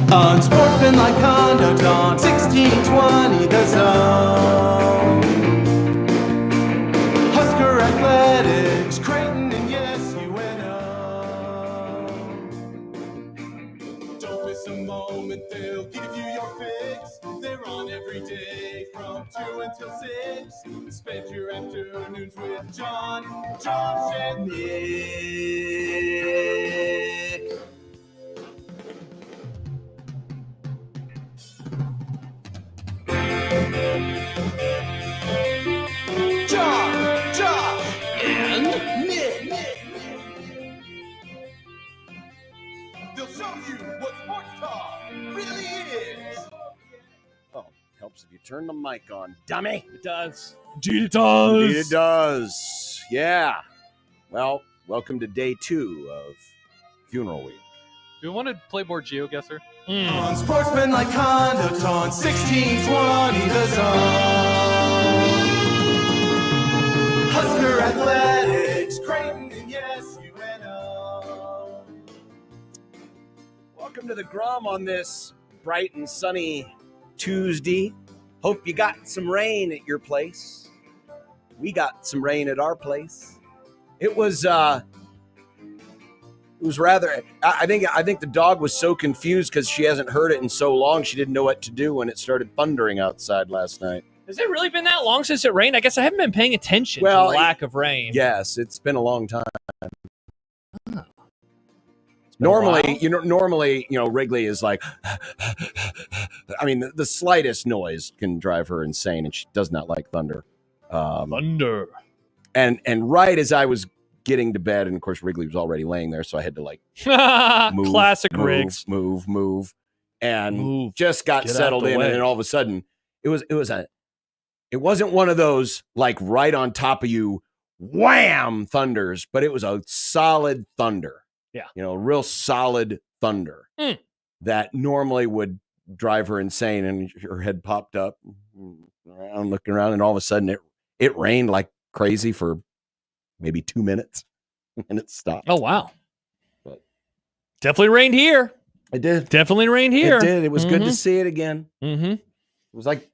Unsportsmanlike conduct on 1620 The Zone. Husker Athletics, Creighton, and yes, UNO. Don't miss a moment, they'll give you your fix. They're on every day from 2 until 6. Spend your afternoons with John, Josh, and Nick. John, Josh, and Nick. They'll show you what sports talk really is. Oh, helps if you turn the mic on, dummy. It does. Indeed it does. Indeed it does. Yeah. Well, welcome to day 2 of Funeral Week. Do you want to play more GeoGuessr? Unsportsmanlike conduct on 1620 The Zone. Husker Athletics, Creighton, and yes, UNO. Welcome to the Grum on this bright and sunny Tuesday. Hope you got some rain at your place. We got some rain at our place. It was rather. I think the dog was so confused because she hasn't heard it in so long. She didn't know what to do when it started thundering outside last night. Has it really been that long since it rained? I guess I haven't been paying attention to the lack of rain. Yes, it's been a long time. Normally, Wrigley is like, I mean, the slightest noise can drive her insane, and she does not like thunder. Thunder. And right as I was getting to bed, and of course Wrigley was already laying there, so I had to like move, Classic move, Riggs. move, and Move. just got Get out settled the in, way. and then all of a sudden, it wasn't one of those like right on top of you, wham thunders, but it was a solid thunder. Yeah. Real solid thunder that normally would drive her insane, and her head popped up, looking around, and all of a sudden it rained like crazy for maybe 2 minutes, and it stopped. Oh, wow. But definitely rained here. It did. Definitely rained here. It did. It was good to see it again. Mm-hmm. It was like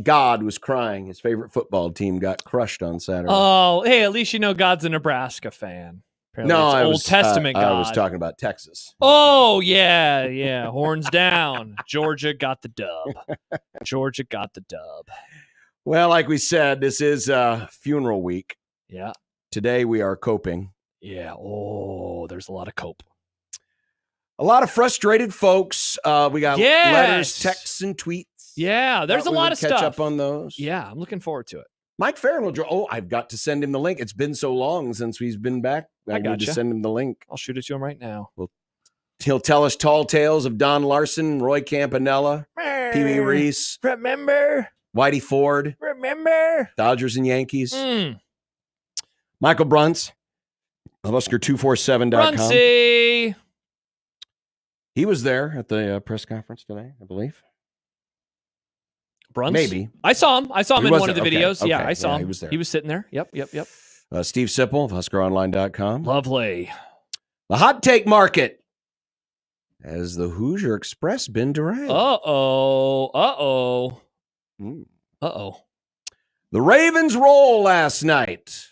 God was crying. His favorite football team got crushed on Saturday. Oh, hey, at least you know God's a Nebraska fan. Apparently no, it's I Old was, Testament God. I was talking about Texas. Oh, yeah. Horns down. Georgia got the dub. Georgia got the dub. Well, like we said, this is funeral week. Yeah. Today we are coping. Yeah. Oh, there's a lot of cope. A lot of frustrated folks. We got letters, texts, and tweets. Yeah, there's a lot of catch stuff. up on those. Yeah, I'm looking forward to it. Mike Farron will draw. Oh, I've got to send him the link. It's been so long since he's been back. I need to send him the link. I'll shoot it to him right now. He'll tell us tall tales of Don Larson, Roy Campanella, Pee Wee Reese. Remember? Whitey Ford. Remember? Dodgers and Yankees. Michael Bruns of Husker247.com. Brunsy. He was there at the press conference today, I believe. Bruns? Maybe. I saw him. I saw him in one of the videos. Okay. Yeah, I saw him. He was there. He was sitting there. Yep. Steve Sipple of HuskerOnline.com. Lovely. The hot take market. Has the Hoosier Express been derailed? Uh-oh. The Ravens roll last night,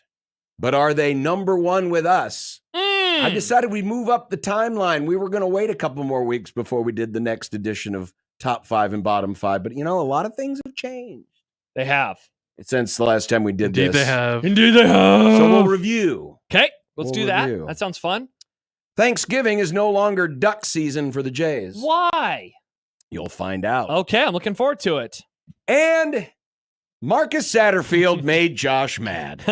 but are they number one with us? I decided we'd move up the timeline. We were going to wait a couple more weeks before we did the next edition of Top 5 and Bottom 5, but a lot of things have changed. They have. Since the last time we did this. Indeed they have. So we'll review. Okay, let's do that. review. That sounds fun. Thanksgiving is no longer duck season for the Jays. Why? You'll find out. Okay, I'm looking forward to it. And Marcus Satterfield made Josh mad.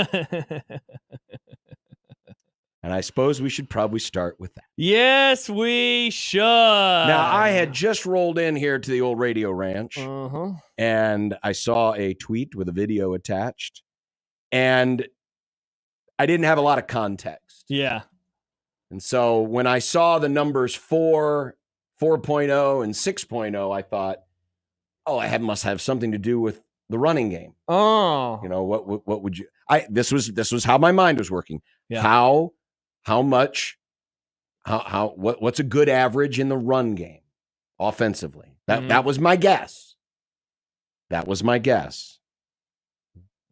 And I suppose we should probably start with that. Yes, we should. Now, I had just rolled in here to the old radio ranch, and I saw a tweet with a video attached, and I didn't have a lot of context. Yeah. And so when I saw the numbers 4, 4.0, and 6.0, I thought, I must have something to do with the running game. Oh. What would you... This was how my mind was working. Yeah. How much, what's a good average in the run game? offensively. That was my guess. That was my guess.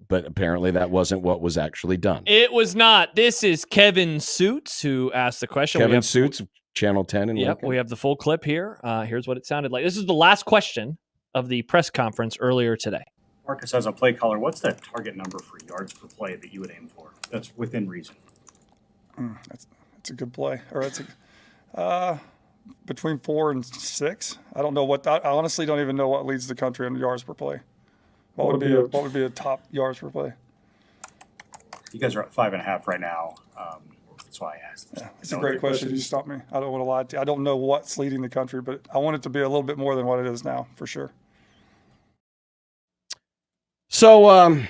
But apparently that wasn't what was actually done. It was not. This is Kevin Suits who asked the question. Kevin Suits, Channel 10 in Lincoln. We have the full clip here. Here's what it sounded like. This is the last question of the press conference earlier today. Marcus, as a play caller, what's that target number for yards per play that you would aim for? That's within reason. That's a good play. Or it's between 4 and 6. I don't know what. I honestly don't even know what leads the country in yards per play. What would be a top yards per play? You guys are at 5.5 right now. That's why I asked. Yeah, it's a great question. You stopped me. I don't want to lie to you. I don't know what's leading the country, but I want it to be a little bit more than what it is now, for sure. So,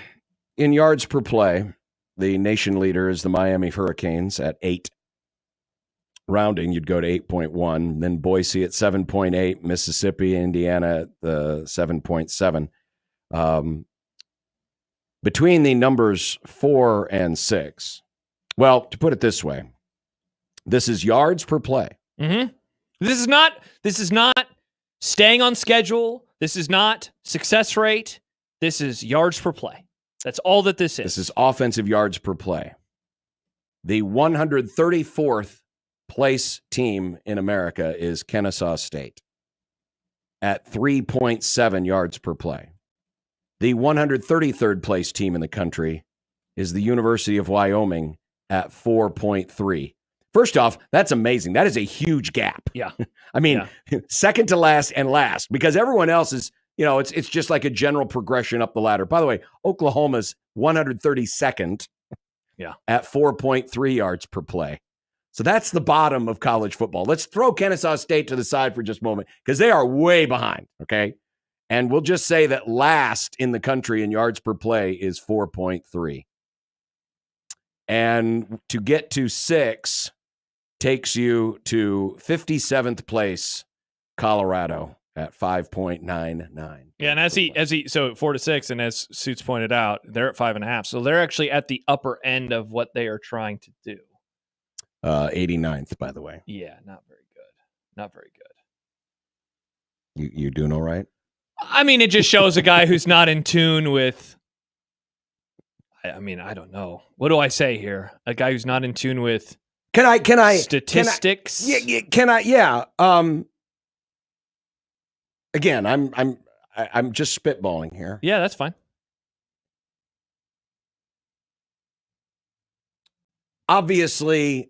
in yards per play, the nation leader is the Miami Hurricanes at 8. Rounding, you'd go to 8.1. Then Boise at 7.8. Mississippi, Indiana at 7.7. Between the numbers 4 and 6, well, to put it this way, this is yards per play. Mm-hmm. This is not staying on schedule. This is not success rate. This is yards per play. That's all that this is. This is offensive yards per play. The 134th place team in America is Kennesaw State at 3.7 yards per play. The 133rd place team in the country is the University of Wyoming at 4.3. First off, that's amazing. That is a huge gap. Yeah. I mean, second to last and last, because everyone else is, it's just like a general progression up the ladder. By the way, Oklahoma's 132nd at 4.3 yards per play. So that's the bottom of college football. Let's throw Kennesaw State to the side for just a moment because they are way behind, okay? And we'll just say that last in the country in yards per play is 4.3. And to get to 6 takes you to 57th place, Colorado at 5.99. Yeah, and so 4 to 6, and as Suits pointed out, they're at 5.5. So they're actually at the upper end of what they are trying to do. 89th, by the way. Yeah, not very good. Not very good. You doing all right? I mean, it just shows a guy who's not in tune with. I mean, I don't know. What do I say here? A guy who's not in tune with. Can I statistics? Yeah. Again, I'm just spitballing here. Yeah, that's fine. Obviously,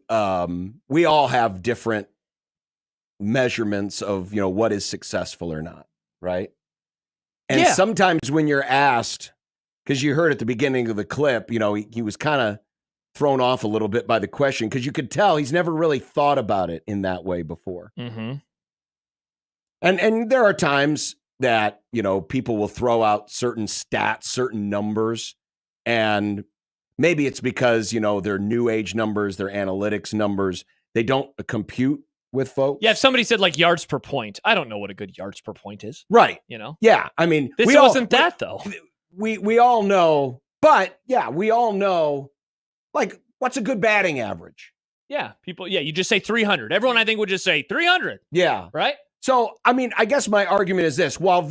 we all have different measurements of, what is successful or not, right? And sometimes when you're asked, because you heard at the beginning of the clip, he was kind of thrown off a little bit by the question because you could tell he's never really thought about it in that way before. Mm-hmm. And there are times that, people will throw out certain stats, certain numbers, and maybe it's because, they're new age numbers, they're analytics numbers. They don't compute with folks. Yeah, if somebody said like yards per point, I don't know what a good yards per point is. Right. Yeah, I mean. This wasn't that, though. We all know, but yeah, we all know, like, what's a good batting average? Yeah, you just say 300. Everyone, I think, would just say 300. Yeah. Right? So, I mean, I guess my argument is this. While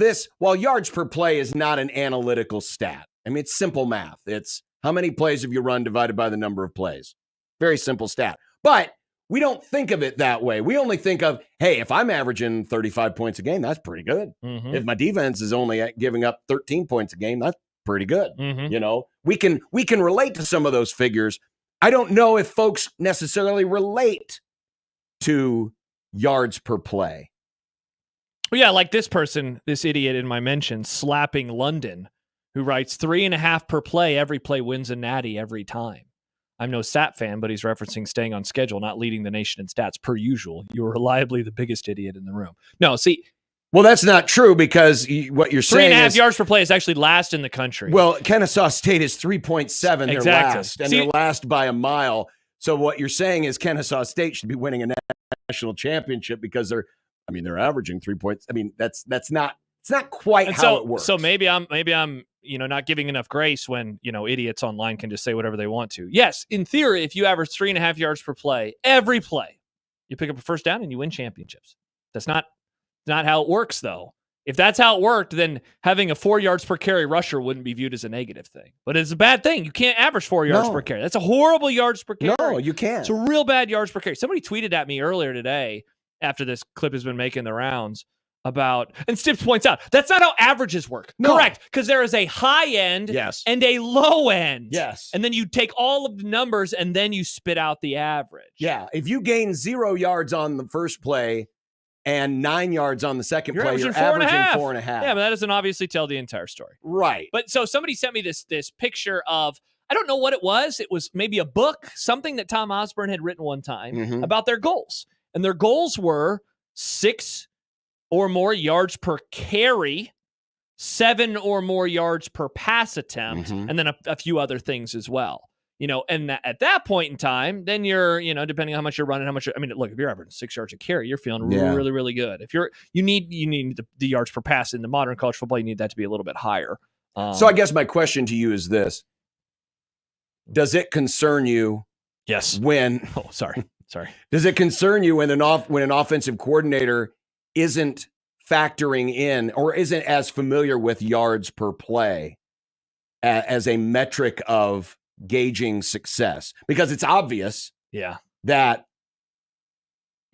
yards per play is not an analytical stat, I mean, it's simple math. It's how many plays have you run divided by the number of plays. Very simple stat. But we don't think of it that way. We only think of, hey, if I'm averaging 35 points a game, that's pretty good. Mm-hmm. If my defense is only giving up 13 points a game, that's pretty good. Mm-hmm. We can relate to some of those figures. I don't know if folks necessarily relate to yards per play. Well, yeah, like this idiot in my mention, Slapping London, who writes 3.5 per play. Every play wins a natty every time. I'm no Sat fan, but he's referencing staying on schedule, not leading the nation in stats per usual. You're reliably the biggest idiot in the room. No, see. Well, that's not true because what you're saying is 3.5 yards per play is actually last in the country. Well, Kennesaw State is 3.7. Exactly. They're last, and they're last by a mile. So what you're saying is Kennesaw State should be winning a national championship because they're averaging 3 points. I mean, it's not quite how it works. So maybe I'm not giving enough grace when, idiots online can just say whatever they want to. Yes, in theory, if you average 3.5 yards per play, every play, you pick up a first down and you win championships. That's not Not how it works, though. If that's how it worked, then having a 4 yards per carry rusher wouldn't be viewed as a negative thing. But it's a bad thing. You can't average 4 yards per carry. That's a horrible yards per carry. No, you can't. It's a real bad yards per carry. Somebody tweeted at me earlier today after this clip has been making the rounds about, and Stips points out, that's not how averages work. No. Correct. Because there is a high end and a low end. Yes. And then you take all of the numbers and then you spit out the average. Yeah. If you gain 0 yards on the first play and 9 yards on the second play, you're averaging 4.5. Yeah, but that doesn't obviously tell the entire story. Right. But so somebody sent me this picture of, I don't know what it was. It was maybe a book, something that Tom Osborne had written one time about their goals. And their goals were 6 or more yards per carry, 7 or more yards per pass attempt, and then a few other things as well. And at that point in time, then you're, depending on how much you're running, look, if you're averaging 6 yards a carry, you're feeling really, really good. If you need the yards per pass in the modern college football, you need that to be a little bit higher. So I guess my question to you is this: does it concern you? Yes. When? Oh, sorry. Does it concern you when an offensive coordinator isn't factoring in or isn't as familiar with yards per play as a metric of gauging success? Because it's obvious that,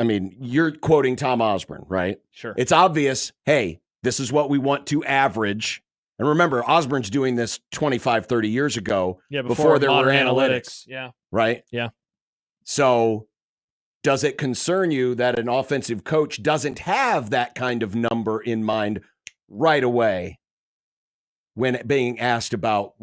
you're quoting Tom Osborne, right? Sure. It's obvious, hey, this is what we want to average. And remember, Osborne's doing this 25, 30 years ago before there were analytics. Yeah. Right? Yeah. So does it concern you that an offensive coach doesn't have that kind of number in mind right away when being asked about,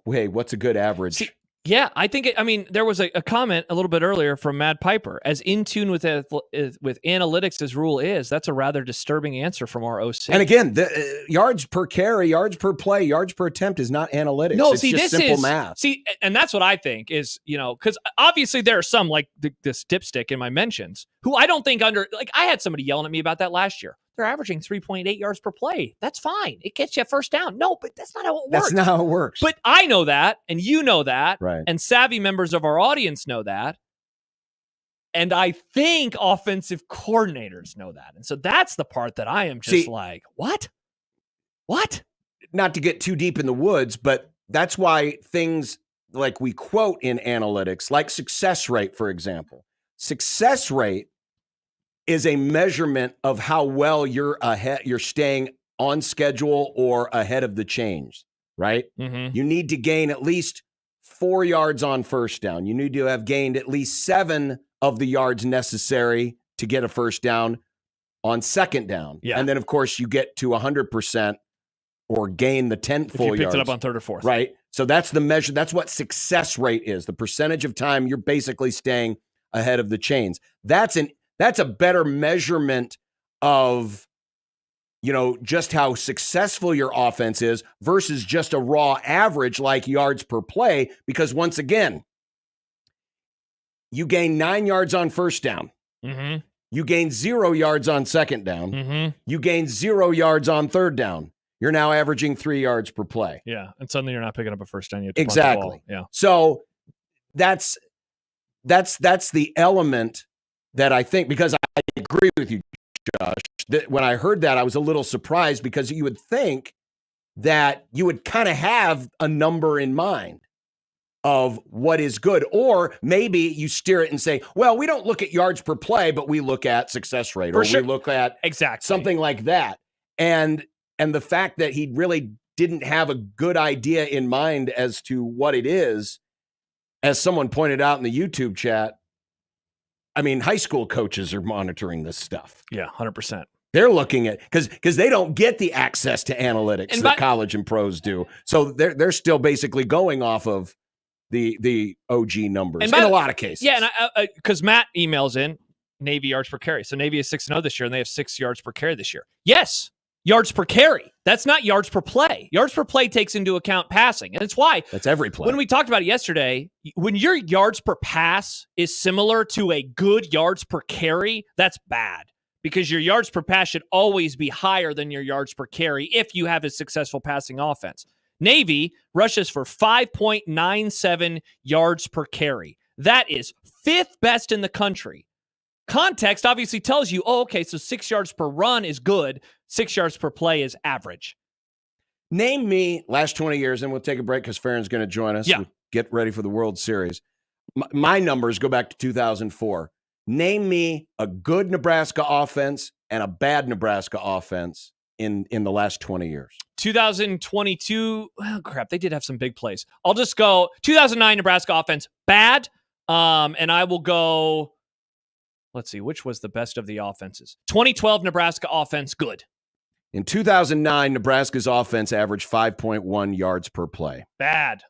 hey, what's a good average? Yeah, I think there was a comment a little bit earlier from Matt Piper. As in tune with analytics as Rule is, that's a rather disturbing answer from our OC. And again, the yards per carry, yards per play, yards per attempt is not analytics. No, it's just simple math. And that's what I think is, because obviously there are some like this dipstick in my mentions who I don't think I had somebody yelling at me about that last year. They're averaging 3.8 yards per play. That's fine. It gets you a first down. No, but that's not how it works. That's not how it works. But I know that, and you know that, right? And savvy members of our audience know that. And I think offensive coordinators know that. And so that's the part that I am just like, what? What? Not to get too deep in the woods, but that's why things like we quote in analytics, like success rate, for example. Success rate is a measurement of how well you're staying on schedule or ahead of the change, right? You need to gain at least 4 yards on first down. You need to have gained at least 7 of the yards necessary to get a first down on second down. Yeah. And then, of course, you get to 100% or gain the 10 full yards. If you picked it up on third or fourth. Right. So that's the measure. That's what success rate is. The percentage of time you're basically staying ahead of the chains. That's a better measurement of, just how successful your offense is versus just a raw average like yards per play. Because once again, you gain 9 yards on first down. You gain 0 yards on second down. You gain 0 yards on third down. You're now averaging 3 yards per play. Yeah. And suddenly you're not picking up a first down. You have to exactly. punt the ball. Yeah. So that's the element that I think, because I agree with you, Josh, that when I heard that, I was a little surprised because you would think that you would kind of have a number in mind of what is good. Or maybe you steer it and say, well, we don't look at yards per play, but we look at success rate, or we look at something like that. And the fact that he really didn't have a good idea in mind as to what it is, as someone pointed out in the YouTube chat, high school coaches are monitoring this stuff. Yeah, 100%. They're looking at because they don't get the access to analytics that college and pros do. So they're still basically going off of the OG numbers in a lot of cases. Yeah, and because Matt emails in Navy yards per carry. So Navy is 6-0 this year, and they have 6 yards per carry this year. Yes, yards per carry. That's not yards per play. Yards per play takes into account passing. And it's why that's every play. When we talked about it yesterday, when your yards per pass is similar to a good yards per carry, that's bad. Because your yards per pass should always be higher than your yards per carry if you have a successful passing offense. Navy rushes for 5.97 yards per carry. That is 5th best in the country. context obviously tells you, oh, okay, so 6 yards per run is good. 6 yards per play is average. Name me last 20 years, and we'll take a break because Farron's going to join us. Yeah. We'll get ready for the World Series. My numbers go back to 2004. Name me a good Nebraska offense and a bad Nebraska offense in the last 20 years. 2022, well, crap, they did have some big plays. I'll just go 2009 Nebraska offense, bad. And I will go, let's see, which was the best of the offenses? 2012 Nebraska offense, good. In 2009, Nebraska's offense averaged 5.1 yards per play. Bad.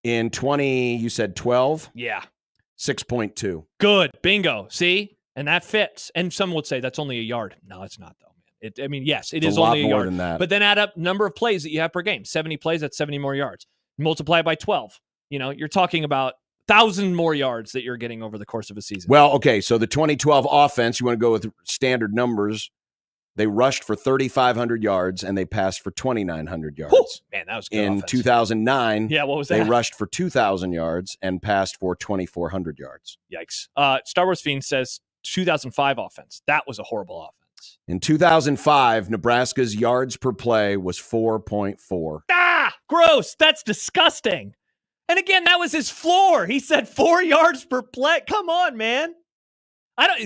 In 12? Yeah. 6.2. Good. Bingo. See? And that fits. And some would say that's only a yard. No, it's not, though, man. Yes, it is only a yard. Than that. But then add up number of plays that you have per game. 70 plays, that's 70 more yards. Multiply it by 12. You're talking about 1,000 more yards that you're getting over the course of a season. Well, okay, so the 2012 offense, you want to go with standard numbers. They rushed for 3,500 yards, and they passed for 2,900 yards. Whew, man, that was good In offense. 2009, yeah, what was that? They rushed for 2,000 yards and passed for 2,400 yards. Yikes. Star Wars Fiend says 2005 offense. That was a horrible offense. In 2005, Nebraska's yards per play was 4.4. Ah, gross. That's disgusting. And again, that was his floor. He said 4 yards per play. Come on, man.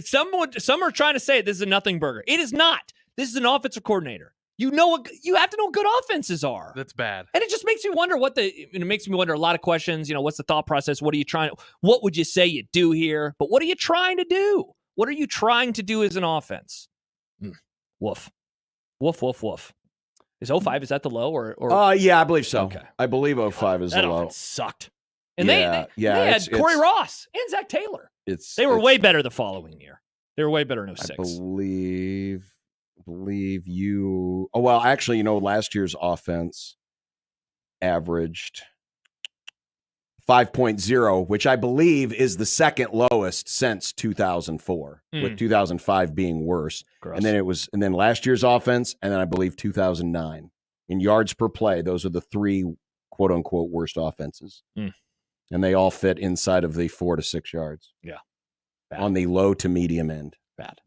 Some are trying to say this is a nothing burger. It is not. This is an offensive coordinator. You have to know what good offenses are. That's bad. And it just makes me wonder it makes me wonder a lot of questions. What's the thought process? What would you say you do here? But what are you trying to do? What are you trying to do as an offense? Woof. Woof, woof, woof. Is 05, is that the low or? Yeah, I believe so. Okay. I believe 05 is the that low. offense sucked. And Yeah, they yeah, had Corey Ross and Zach Taylor. They were way better the following year. They were way better in 06. I believe you. Oh, well, actually, last year's offense averaged 5.0, which I believe is the second lowest since 2004, with 2005 being worse. Gross. And then last year's offense, and then I believe 2009 in yards per play. Those are the three quote unquote worst offenses. And they all fit inside of the 4 to 6 yards. Yeah. Bad. On the low to medium end. Bad.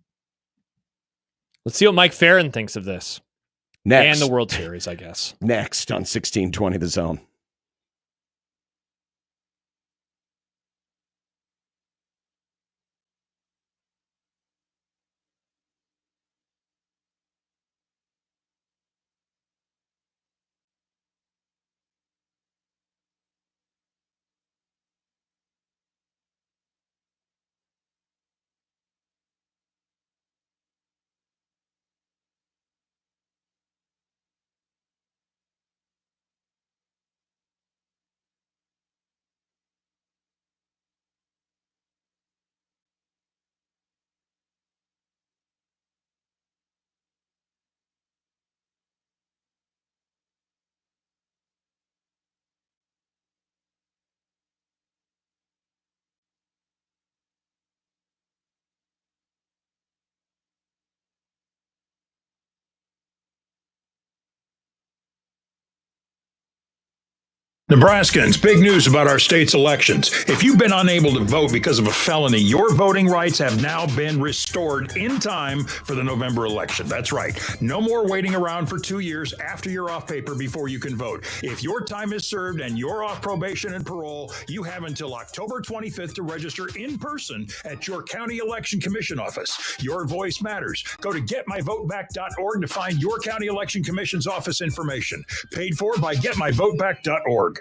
Let's see what Mike Farron thinks of this. Next. And the World Series, I guess. Next on 1620 The Zone. Nebraskans, big news about our state's elections. If you've been unable to vote because of a felony, your voting rights have now been restored in time for the November election. That's right. No more waiting around for 2 years after you're off paper before you can vote. If your time is served and you're off probation and parole, you have until October 25th to register in person at your county election commission office. Your voice matters. Go to getmyvoteback.org to find your county election commission's office information. Paid for by getmyvoteback.org.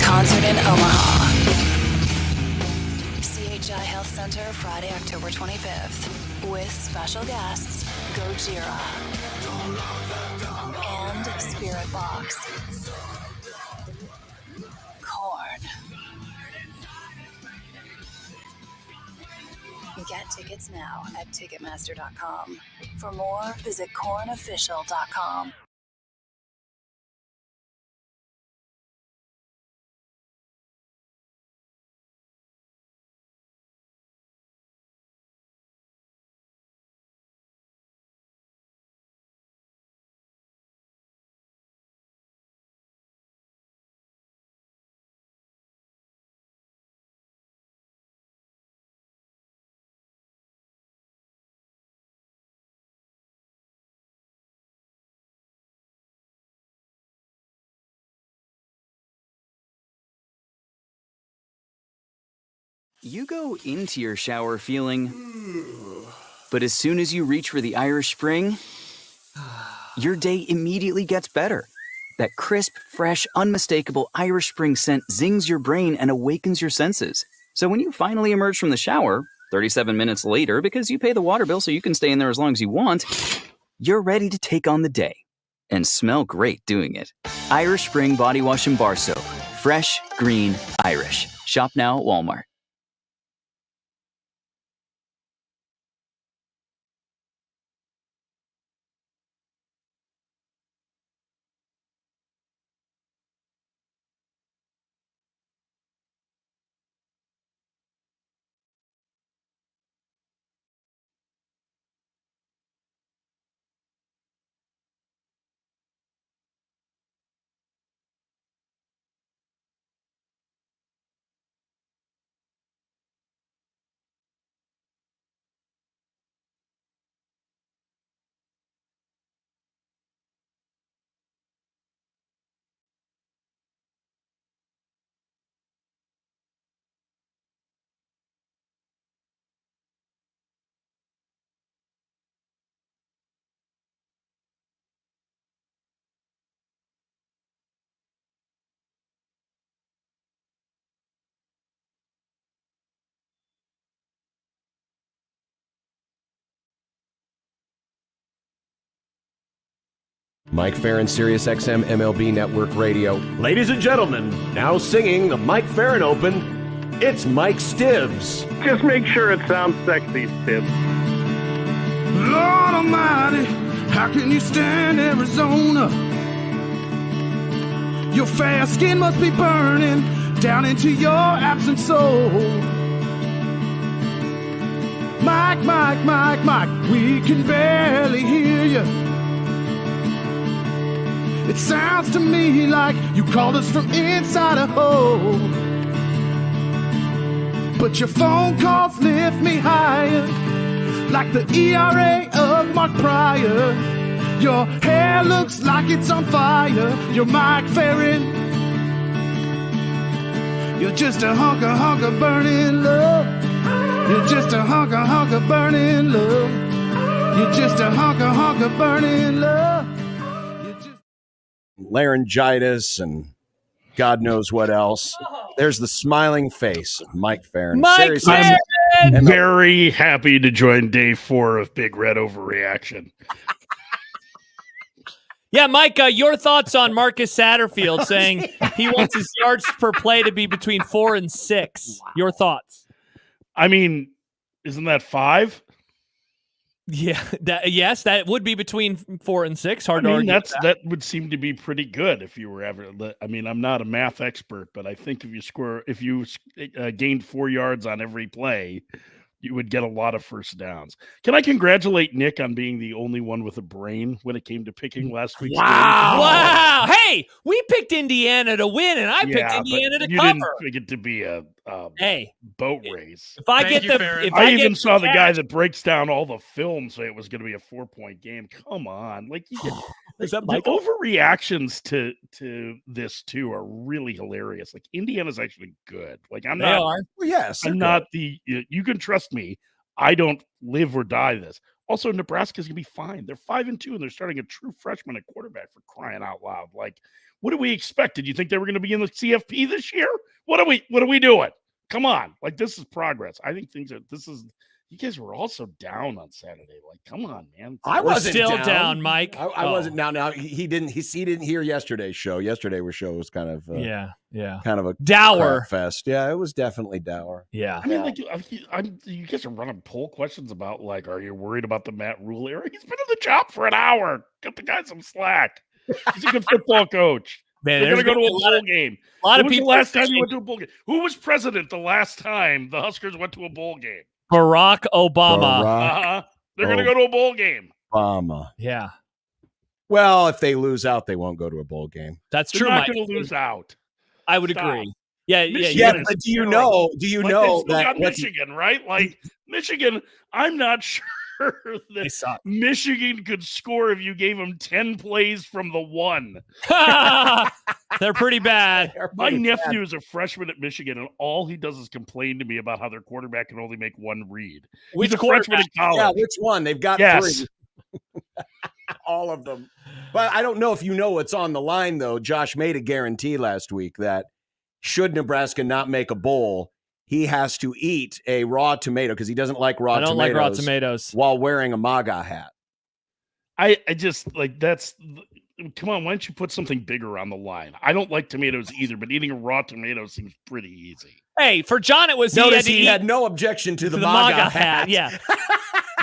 Concert in Omaha. CHI Health Center, Friday, October 25th, with special guests Gojira and Spirit Box. Korn. Get tickets now at Ticketmaster.com. For more, visit KornOfficial.com. You go into your shower feeling, but as soon as you reach for the Irish Spring, your day immediately gets better. That crisp, fresh, unmistakable Irish Spring scent zings your brain and awakens your senses. So when you finally emerge from the shower, 37 minutes later, because you pay the water bill so you can stay in there as long as you want, you're ready to take on the day and smell great doing it. Irish Spring Body Wash and Bar Soap. Fresh, green, Irish. Shop now at Walmart. Mike Farron, Sirius XM MLB Network Radio. Ladies and gentlemen, now singing the Mike Farron Open, it's Mike Stibbs. Just make sure it sounds sexy, Stibbs. Lord Almighty, how can you stand Arizona? Your fair skin must be burning down into your absent soul. Mike, Mike, Mike, Mike, we can barely hear you. It sounds to me like you called us from inside a hole. But your phone calls lift me higher, like the ERA of Mark Pryor. Your hair looks like it's on fire. You're Mike Farron. You're just a hunk of burning love. You're just a hunk of burning love. You're just a hunk of burning love. Laryngitis and God knows what else. There's the smiling face of Mike Farron. Mike Farron! I'm very happy to join day 4 of Big Red Overreaction. Yeah, Mike, your thoughts on Marcus Satterfield saying he wants his yards per play to be between 4 and 6. Your thoughts? I mean, isn't that 5? Yeah, yes, that would be between 4 and 6. Hard to argue. That would seem to be pretty good if you were ever. I mean, I'm not a math expert, but I think if you gained 4 yards on every play, you would get a lot of first downs. Can I congratulate Nick on being the only one with a brain when it came to picking last week's game? Wow! Hey, we picked Indiana to win, and I picked Indiana to you cover. Didn't pick it to be a boat race. If I I even saw the guy that breaks down all the film say it was going to be a 4-point game. Come on, is that the overreactions to this too are really hilarious. Like Indiana's actually good. Like I'm not. Well, yes, I'm not the. You can trust me. I don't live or die this. Also, Nebraska's gonna be fine. They're 5-2, and they're starting a true freshman at quarterback, for crying out loud. Like, What do we expect? Did you think they were going to be in the CFP this year? What are we doing? Come on. Like, this is progress. I think you guys were also down on Saturday. Like, come on, man. I wasn't still down, Mike. I wasn't down. Now he didn't hear yesterday's show. Yesterday's show was kind of kind of a dour crap fest. Yeah, it was definitely dour. Yeah, I mean, like, you guys are running poll questions about, like, are you worried about the Matt Rule era? He's been in the job for an hour. Cut the guy some slack. He's a good football coach. Man, they're going to go to a bowl game. A lot of people. people. The last time you went to a bowl game? Who was president the last time the Huskers went to a bowl game? Barack Obama. They're going to go to a bowl game. Obama. Yeah. Well, if they lose out, they won't go to a bowl game. That's They're true. not Mike. going to lose out. I would Stop. agree. Yeah. But do you know that Michigan, right? Like, Michigan, I'm not sure that Michigan could score if you gave them 10 plays from the 1. They're pretty bad. My nephew is a freshman at Michigan, and all he does is complain to me about how their quarterback can only make one read. Which He's a freshman in college. Yeah, which one? They've got 3. All of them. But I don't know if you know what's on the line, though. Josh made a guarantee last week that should Nebraska not make a bowl, he has to eat a raw tomato because he doesn't like raw tomatoes. I don't like raw tomatoes. While wearing a MAGA hat. I just, like, come on, why don't you put something bigger on the line? I don't like tomatoes either, but eating a raw tomato seems pretty easy. Hey, for John, it was he had no objection to the MAGA hat. Yeah.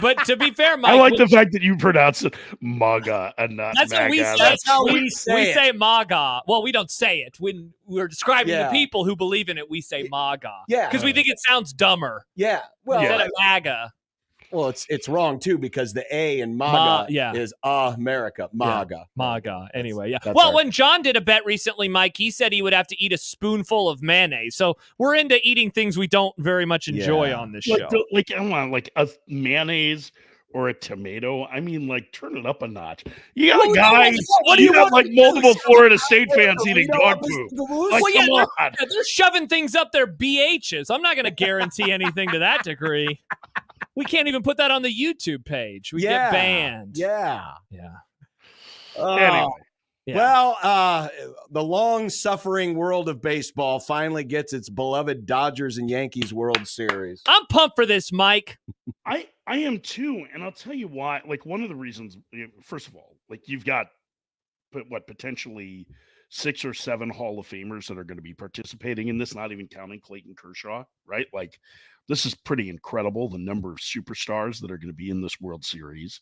But to be fair, Mike, I like the fact that you pronounce it MAGA and not that's MAGA. What we say. That's how we say we it. say MAGA. Well, we don't say it. When we're describing the people who believe in it, we say MAGA. Yeah. Because we think it sounds dumber. Yeah. Well, instead of MAGA. Well, it's wrong, too, because the A in MAGA is America. MAGA. Yeah. MAGA. Anyway, yeah. That's Well, when John did a bet recently, Mike, he said he would have to eat a spoonful of mayonnaise. So we're into eating things we don't very much enjoy on this show. I want, like, a mayonnaise or a tomato. I mean, like, turn it up a notch. You got a guy, you got like multiple Florida State fans eating dog poop. Like, come on. They're shoving things up their BHs. I'm not going to guarantee anything to that degree. We can't even put that on the YouTube page. We get banned. Yeah. Anyway. Yeah. Well, the long-suffering world of baseball finally gets its beloved Dodgers and Yankees World Series. I'm pumped for this, Mike. I am too, and I'll tell you why. Like, one of the reasons, first of all, like, you've got potentially 6 or 7 Hall of Famers that are going to be participating in this, not even counting Clayton Kershaw, right? Like, this is pretty incredible, the number of superstars that are going to be in this World Series.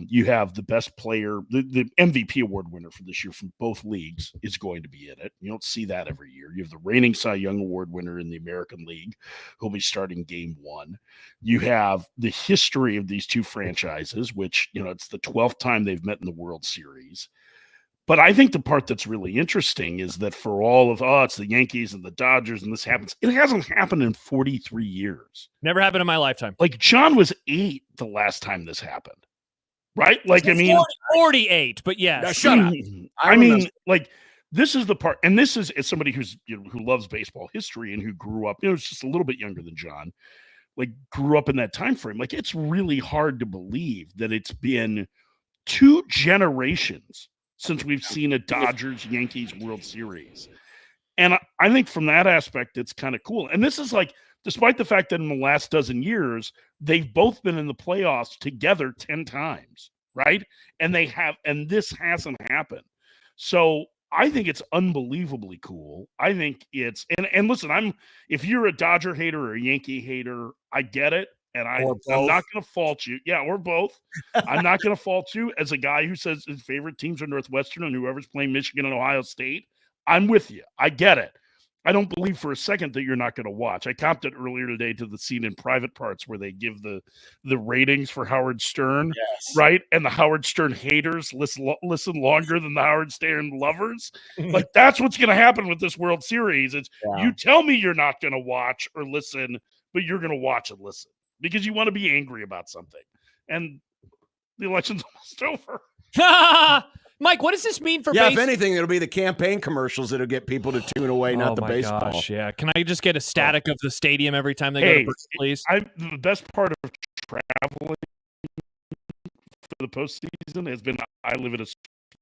You have the best player, the MVP award winner for this year from both leagues is going to be in it. You don't see that every year. You have the reigning Cy Young Award winner in the American League who'll be starting game 1. You have the history of these two franchises, which, it's the 12th time they've met in the World Series. But I think the part that's really interesting is that for all of, it's the Yankees and the Dodgers and this happens, it hasn't happened in 43 years. Never happened in my lifetime. Like, John was 8 the last time this happened, right? Like, I mean, 48, but yes. Now, shut up. I mean, like, this is the part, and this is as somebody who's who loves baseball history and who grew up, it's just a little bit younger than John, like, grew up in that time frame. Like, it's really hard to believe that it's been 2 generations since we've seen a Dodgers-Yankees World Series. And I think from that aspect, it's kind of cool. And this is like, despite the fact that in the last dozen years, they've both been in the playoffs together 10 times, right? And this hasn't happened. So I think it's unbelievably cool. I think it's, and listen, if you're a Dodger hater or a Yankee hater, I get it. And I'm not going to fault you. Yeah, or both. I'm not going to fault you as a guy who says his favorite teams are Northwestern and whoever's playing Michigan and Ohio State. I'm with you. I get it. I don't believe for a second that you're not going to watch. I copped it earlier today to the scene in Private Parts where they give the ratings for Howard Stern, right? And the Howard Stern haters listen longer than the Howard Stern lovers. Like, that's what's going to happen with this World Series. It's you tell me you're not going to watch or listen, but you're going to watch and listen. Because you want to be angry about something. And the election's almost over. Mike, what does this mean for baseball? If anything, it'll be the campaign commercials that'll get people to tune away, not the baseball. Gosh, yeah. Can I just get a static of the stadium every time they go to Berkeley, please? The best part of traveling for the postseason has been I live in a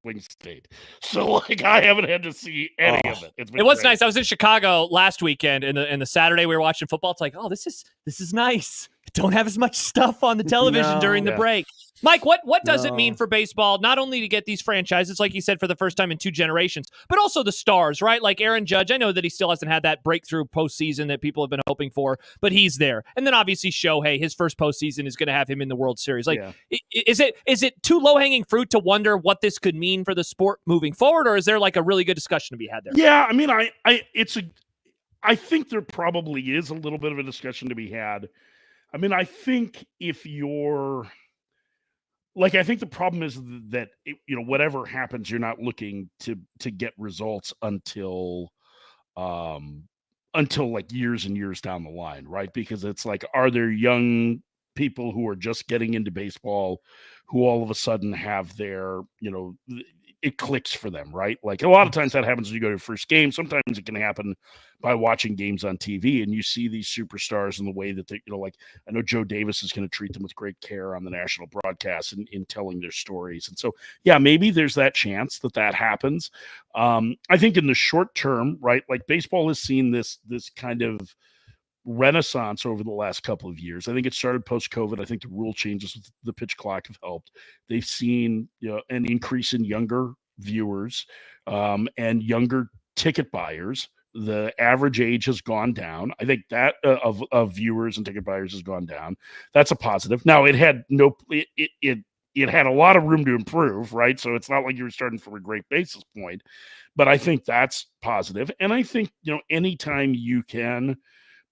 swing state. So like I haven't had to see any of it. It was nice. I was in Chicago last weekend, and the Saturday we were watching football. It's like, oh, this is nice. Don't have as much stuff on the television during the break. Mike, what does it mean for baseball, not only to get these franchises, like you said, for the first time in 2 generations, but also the stars, right? Like Aaron Judge, I know that he still hasn't had that breakthrough postseason that people have been hoping for, but he's there. And then obviously Shohei, his first postseason is going to have him in the World Series. Like, is it too low-hanging fruit to wonder what this could mean for the sport moving forward, or is there like a really good discussion to be had there? Yeah, I mean, I think there probably is a little bit of a discussion to be had. I mean, I think if you're like, I think the problem is that whatever happens, you're not looking to get results until like years and years down the line, right? Because it's like, are there young people who are just getting into baseball who all of a sudden have their, it clicks for them, right? Like a lot of times that happens when you go to your first game. Sometimes it can happen by watching games on TV and you see these superstars in the way that they, like I know Joe Davis is going to treat them with great care on the national broadcast in telling their stories. And so, yeah, maybe there's that chance that happens. I think in the short term, right, like baseball has seen this kind of renaissance over the last couple of years. I think it started post-COVID. I think the rule changes with the pitch clock have helped. They've seen an increase in younger viewers and younger ticket buyers. The average age has gone down. I think that of viewers and ticket buyers has gone down. That's a positive. Now it had it had a lot of room to improve, right? So it's not like you were starting from a great basis point, but I think that's positive. And I think anytime you can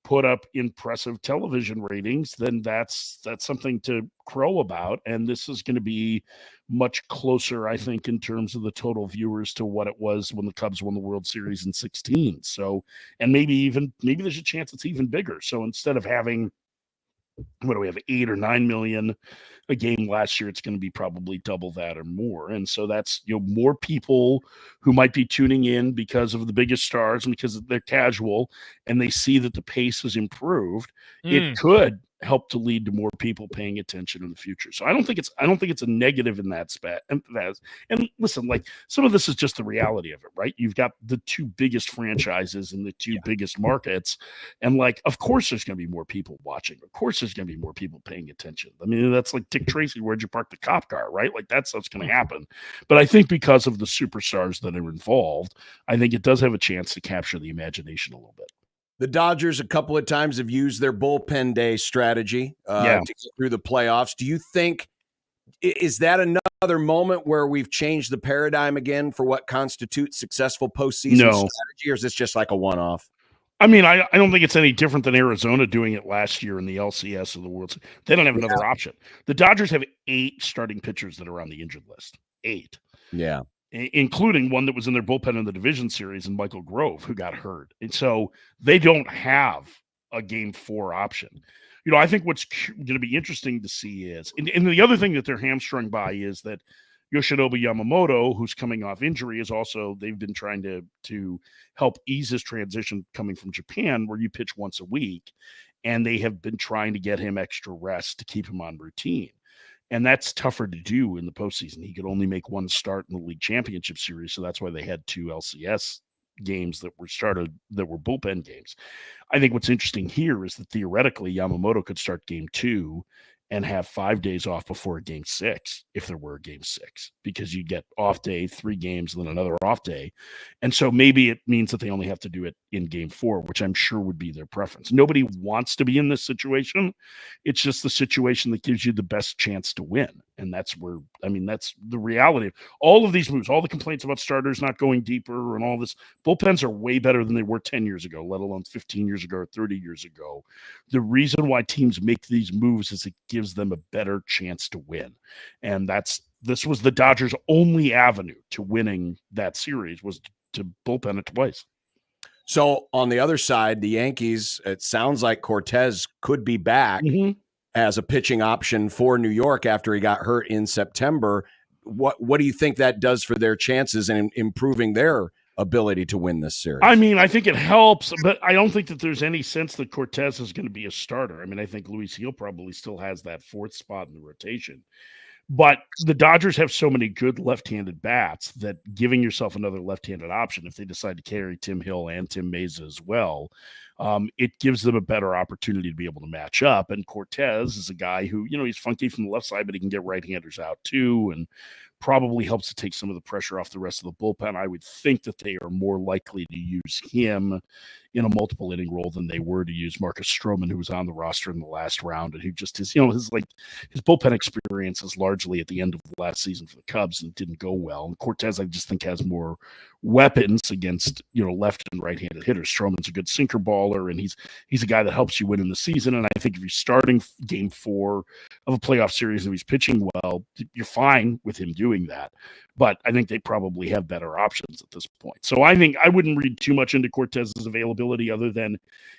put up impressive television ratings, then that's something to crow about. And this is going to be much closer, I think, in terms of the total viewers to what it was when the Cubs won the World Series in 2016. So, and maybe there's a chance it's even bigger. So instead of having, what do we have, 8 or 9 million a game last year, it's going to be probably double that or more. And so that's, more people who might be tuning in because of the biggest stars and because they're casual and they see that the pace has improved. It could help to lead to more people paying attention in the future. So I don't think it's a negative in that spot. And listen, like some of this is just the reality of it, right? You've got the 2 biggest franchises in the 2 biggest markets. And like, of course there's going to be more people watching. Of course there's going to be more people paying attention. I mean, that's like Dick Tracy, where'd you park the cop car, right? Like that stuff's going to happen. But I think because of the superstars that are involved, I think it does have a chance to capture the imagination a little bit. The Dodgers a couple of times have used their bullpen day strategy to get through the playoffs. Do you think, is that another moment where we've changed the paradigm again for what constitutes successful postseason strategy, or is this just like a one-off? I mean, I don't think it's any different than Arizona doing it last year in the LCS of the World Series. They don't have another option. The Dodgers have 8 starting pitchers that are on the injured list. 8. Yeah. Including one that was in their bullpen in the division series and Michael Grove, who got hurt. And so they don't have a game 4 option. I think what's going to be interesting to see is, and the other thing that they're hamstrung by is that Yoshinobu Yamamoto, who's coming off injury, is also, they've been trying to help ease his transition coming from Japan, where you pitch once a week. And they have been trying to get him extra rest to keep him on routine. And that's tougher to do in the postseason. He could only make 1 start in the league championship series. So that's why they had 2 LCS games that were bullpen games. I think what's interesting here is that theoretically Yamamoto could start game 2 and have 5 days off before game 6, if there were a game 6, because you get off day, 3 games, and then another off day. And so maybe it means that they only have to do it in game 4, which I'm sure would be their preference. Nobody wants to be in this situation. It's just the situation that gives you the best chance to win. And that's the reality of all of these moves, all the complaints about starters not going deeper and all this. Bullpens are way better than they were 10 years ago, let alone 15 years ago or 30 years ago. The reason why teams make these moves is it gives them a better chance to win. And this was the Dodgers' only avenue to winning that series, was to bullpen it twice. So on the other side, the Yankees, it sounds like Cortez could be back as a pitching option for New York after he got hurt in September. What do you think that does for their chances in improving their ability to win this series? I mean, I think it helps, but I don't think that there's any sense that Cortez is going to be a starter. I mean, I think Luis Gil probably still has that 4th spot in the rotation. But the Dodgers have so many good left-handed bats that giving yourself another left-handed option, if they decide to carry Tim Hill and Tim Mesa as well, it gives them a better opportunity to be able to match up. And Cortez is a guy who, he's funky from the left side, but he can get right-handers out too, and probably helps to take some of the pressure off the rest of the bullpen. I would think that they are more likely to use him in a multiple inning role than they were to use Marcus Stroman, who was on the roster in the last round, and who just is, his bullpen experience is largely at the end of the last season for the Cubs and didn't go well. And Cortez, I just think, has more weapons against, left and right-handed hitters. Stroman's a good sinker baller, and he's a guy that helps you win in the season. And I think if you're starting game 4 of a playoff series and he's pitching well, you're fine with him doing that. But I think they probably have better options at this point. So I think I wouldn't read too much into Cortez's availability other than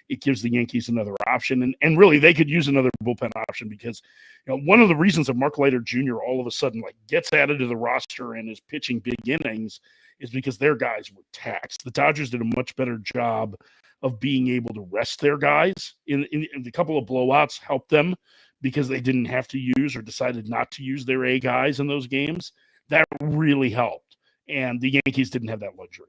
it gives the Yankees another option. And really, they could use another bullpen option because, one of the reasons that Mark Leiter Jr. all of a sudden gets added to the roster and is pitching big innings is because their guys were taxed. The Dodgers did a much better job of being able to rest their guys. In the couple of blowouts helped them because they didn't have to use or decided not to use their A guys in those games. That really helped. And the Yankees didn't have that luxury.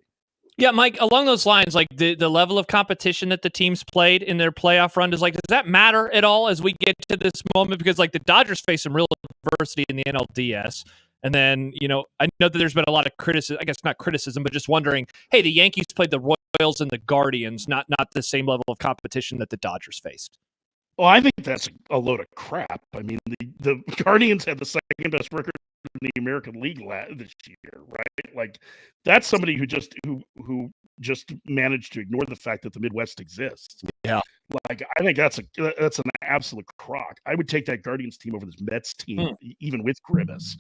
Yeah, Mike, along those lines, the level of competition that the teams played in their playoff run does that matter at all as we get to this moment? Because the Dodgers face some real adversity in the NLDS. And then, I know that there's been a lot of criticism, I guess not criticism, but just wondering, hey, the Yankees played the Royals and the Guardians, not the same level of competition that the Dodgers faced. Well, I think that's a load of crap. I mean, the Guardians had the second best record in the American League this year, right? That's somebody who just managed to ignore the fact that the Midwest exists. Yeah. I think that's an absolute crock. I would take that Guardians team over this Mets team, even with Grimace.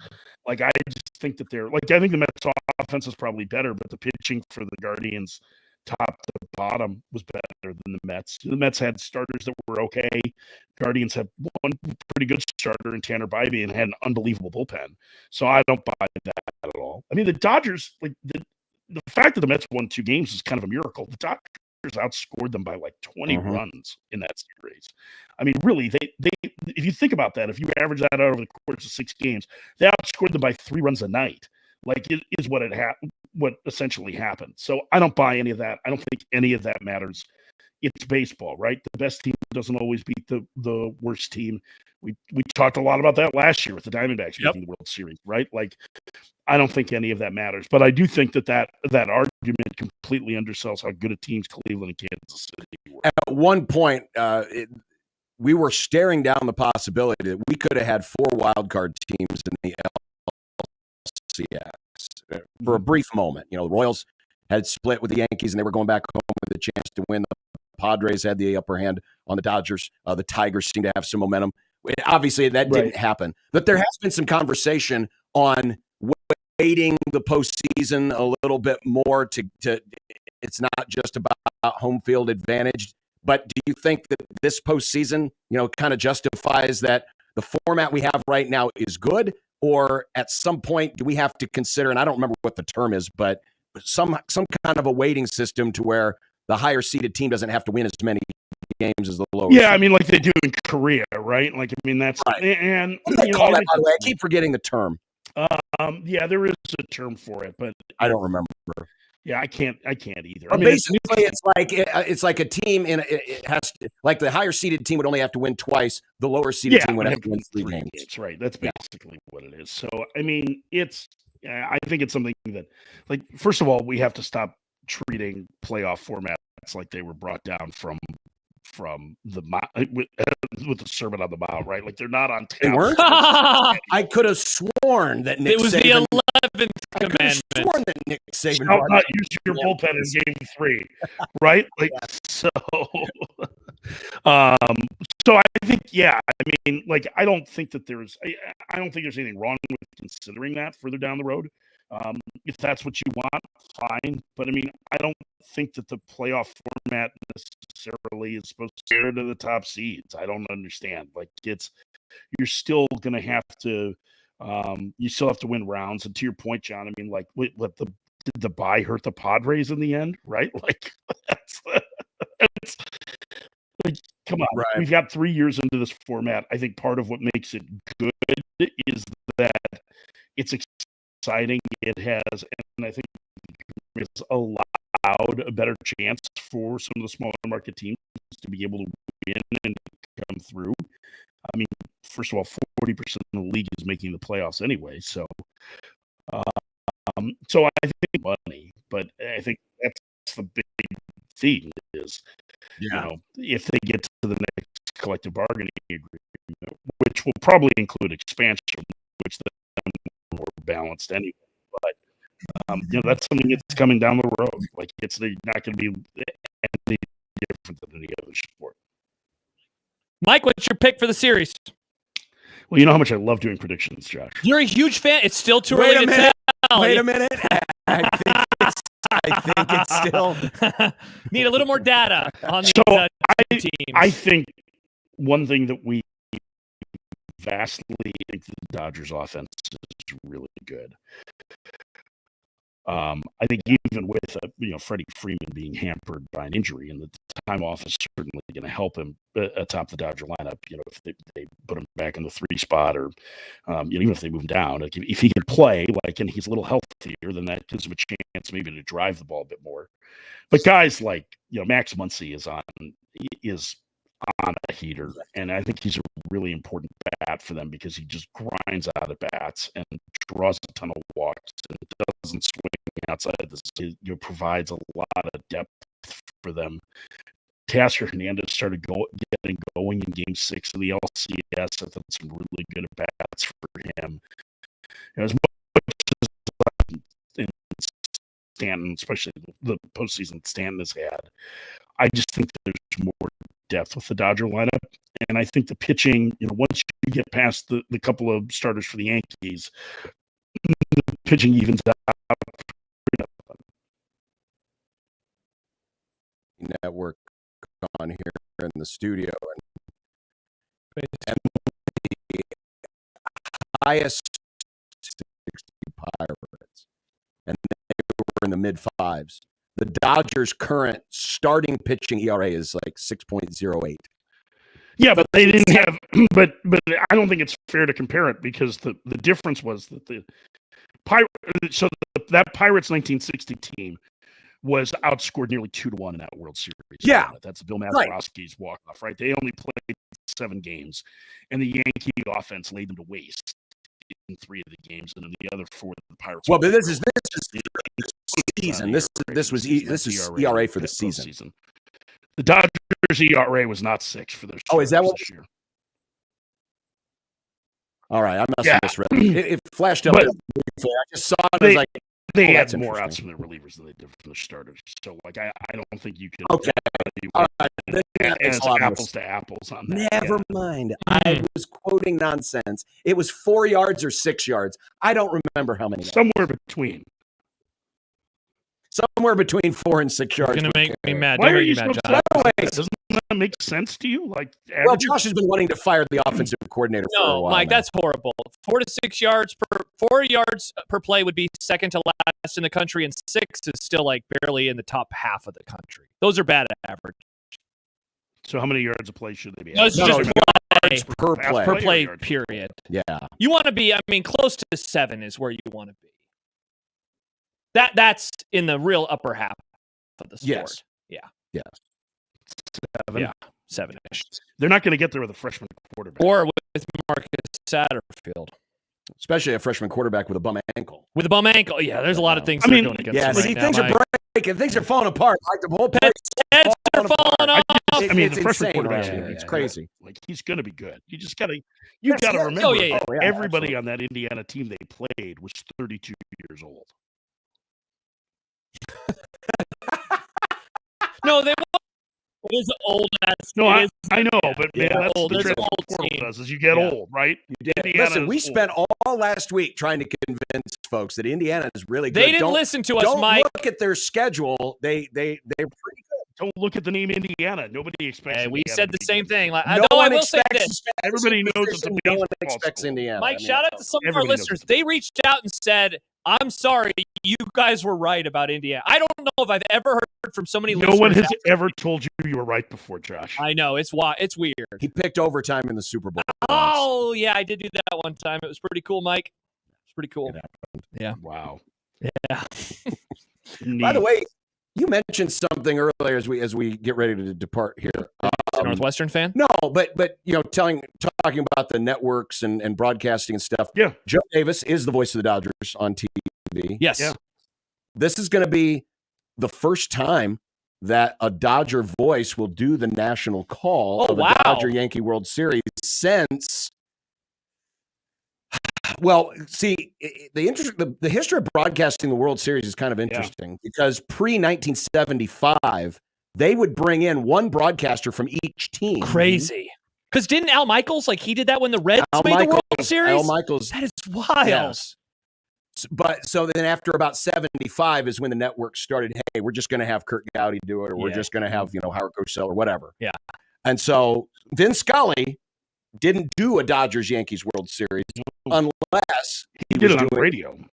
I just think that I think the Mets offense is probably better, but the pitching for the Guardians top to bottom was better than the Mets. The Mets had starters that were okay. Guardians had one pretty good starter in Tanner Bybee and had an unbelievable bullpen. So I don't buy that at all. I mean, the Dodgers, the fact that the Mets won 2 games is kind of a miracle. The Dodgers outscored them by 20 runs in that series. I mean, really, they if you think about that, if you average that out over the course of 6 games, they outscored them by 3 runs a night. It is what essentially happened. So I don't buy any of that. I don't think any of that matters. It's baseball, right? The best team doesn't always beat the worst team. We talked a lot about that last year with the Diamondbacks making the World Series, right? I don't think any of that matters. But I do think that argument completely undersells how good a teams Cleveland and Kansas City were. At one point, we were staring down the possibility that we could have had 4 wild card teams in the LCS for a brief moment. The Royals had split with the Yankees and they were going back home with a chance to win. The Padres had the upper hand on the Dodgers. The Tigers seem to have some momentum. Obviously, that didn't happen. But there has been some conversation on waiting the postseason a little bit more to it's not just about home field advantage. But do you think that this postseason, kind of justifies that the format we have right now is good? Or at some point, do we have to consider, and I don't remember what the term is, but some kind of a weighting system to where the higher seeded team doesn't have to win as many games as the lower. Yeah, I mean, like they do in Korea, right? That's right. And what do they call that, by the way? I keep forgetting the term. Yeah, there is a term for it, but I don't remember. Yeah, I can't either. But basically, it's like a team it has to, the higher seeded team would only have to win twice. The lower seeded team would have to win 3 games. That's right. That's basically what it is. So I mean, I think it's something that, first of all, we have to stop treating playoff formats like they were brought down from the with the Sermon on the Mount, right? They're not on tap. They weren't? I could have sworn that Nick It was Saban, the 11th commandment. Sworn that Nick Saban shall not use your bullpen in game 3, right? So I think, I don't think that I don't think there's anything wrong with considering that further down the road. If that's what you want, fine. But I mean, I don't think that the playoff format necessarily is supposed to go to the top seeds. I don't understand. You're still going to have to, you still have to win rounds. And to your point, John, I mean, did the bye hurt the Padres in the end? Right? Come on. Right. We've got 3 years into this format. I think part of what makes it good is that exciting. It has, and I think it's allowed a better chance for some of the smaller market teams to be able to win and come through. I mean, first of all, 40% of the league is making the playoffs anyway. So I think money, but I think that's the big thing is, you know, if they get to the next collective bargaining agreement, which will probably include expansion, which then more balanced anyway. But you know, that's something that's coming down the road. Like it's not going to be any different than any other sport. Mike, what's your pick for the series? Well, you know how much I love doing predictions, Josh. You're a huge fan. It's still too early to tell. Wait a minute. I think it's still need a little more data on these teams. I think one thing that we vastly think the Dodgers offense is really good. I think even with Freddie Freeman being hampered by an injury, and the time off is certainly going to help him atop the Dodger lineup. You know, if they put him back in the 3 spot, or even if they move him down, like if he can play, and he's a little healthier, then that gives him a chance maybe to drive the ball a bit more. But guys like Max Muncy is on a heater, and I think he's a really important bat for them because he just grinds out at bats and draws a ton of walks and doesn't swing outside this. Provides a lot of depth for them. Tasker Hernandez started getting going in Game 6 of the LCS. I thought some really good at bats for him. As much as Stanton, especially the postseason Stanton has had, I just think there's more depth with the Dodger lineup. And I think the pitching, once you get past the couple of starters for the Yankees, the pitching evens out. Network on here in the studio, and the highest 60 Pirates, and they were in the mid 5s. The Dodgers' current starting pitching ERA is like 6.08. Yeah, but they didn't have. But I don't think it's fair to compare it because the difference was that that Pirates 1960 team was outscored nearly 2-1 in that World Series. Yeah, that's Bill Mazeroski's walk-off, right? They only played 7 games, and the Yankee offense laid them to waste in 3 of the games, and in the other 4 the Pirates. Well, but this is season. This is ERA for the season. The Dodgers ERA was not 6 for their. Oh, is that what this year? All right, I must have misread. It flashed up. I just saw it. I was like, they had more outs from their relievers than they did from the starters. So, I don't think you can. Okay. All right. It's apples to apples on that. Never mind. I was quoting nonsense. It was 4 yards or 6 yards. I don't remember how many. Somewhere between. Somewhere between 4 and 6 yards. You're gonna make me mad. Why are you so upset? Doesn't that make sense to you? Well, Josh has been wanting to fire the offensive coordinator for a while. Mike, that's horrible. 4 to 6 yards 4 yards per play would be second to last in the country, and 6 is still barely in the top half of the country. Those are bad average. So how many yards a play should they be? No, it's just per play. Per play, period. Yeah. You want to be, close to 7 is where you want to be. That's in the real upper half of the sport. Yes. Yeah. Yes. 7. Yeah. 7-ish. They're not going to get there with a freshman quarterback. Or with Marcus Satterfield. Especially a freshman quarterback with a bum ankle. With a bum ankle. Yeah, there's a lot of things that are going against him right now, things are breaking. Things are falling apart. The whole place heads are falling off. The freshman quarterback, it's crazy. He's going to be good. You just got to remember, everybody on that Indiana team they played was 32 years old. No, they was old ass. No, I know, but man, that's old. the old does is you get old, right? You did. Listen, we spent all last week trying to convince folks that Indiana is really good. They didn't listen to us, Mike. Don't look at their schedule. They're pretty good. Don't look at the name Indiana. Nobody expects. We said the same thing. I will say this: everybody knows it's a no one expects Indiana. Mike, shout out to some of our listeners. They reached out and said, "I'm sorry, you guys were right about Indiana." I don't know if I've ever heard from so many listeners. No one has ever told you were right before, Josh. I know it's weird. He picked overtime in the Super Bowl. Oh yeah, I did do that one time. It was pretty cool, Mike. pretty cool. Yeah. Wow. Yeah. By the way, you mentioned something earlier as we get ready to depart here. Northwestern fan? No, but talking about the networks and broadcasting and stuff. Yeah. Joe Davis is the voice of the Dodgers on TV. Yes. Yeah. This is going to be the first time that a Dodger voice will do the national call of a Dodger Yankee World Series since. Well, see, the history of broadcasting the World Series is kind of interesting because pre-1975, they would bring in one broadcaster from each team. Crazy. Because didn't Al Michaels, he did that when the Reds made the World Series? Al Michaels. That is wild. Yes. But so then after about 75 is when the network started, hey, we're just going to have Kurt Gowdy do it, or we're just going to have, Howard Cosell or whatever. Yeah. And so Vin Scully didn't do a Dodgers-Yankees World Series unless he did it on radio. He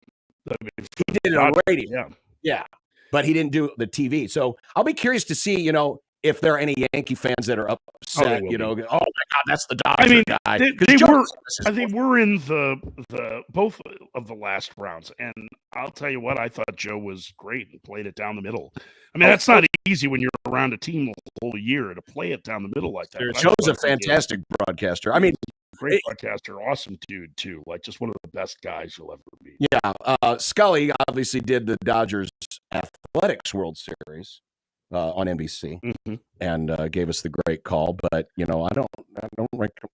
did it on radio. Yeah. But he didn't do the TV. So I'll be curious to see, if there are any Yankee fans that are upset, oh my God, that's the Dodger guy. They were in the both of the last rounds, and I'll tell you what, I thought Joe was great and played it down the middle. I mean, that's not easy when you're around a team the whole year to play it down the middle like that. Joe's a fantastic broadcaster. I mean, great broadcaster, awesome dude too, just one of the best guys you'll ever meet. Yeah, Scully obviously did the Dodgers Athletics World Series on NBC and gave us the great call. But I don't recall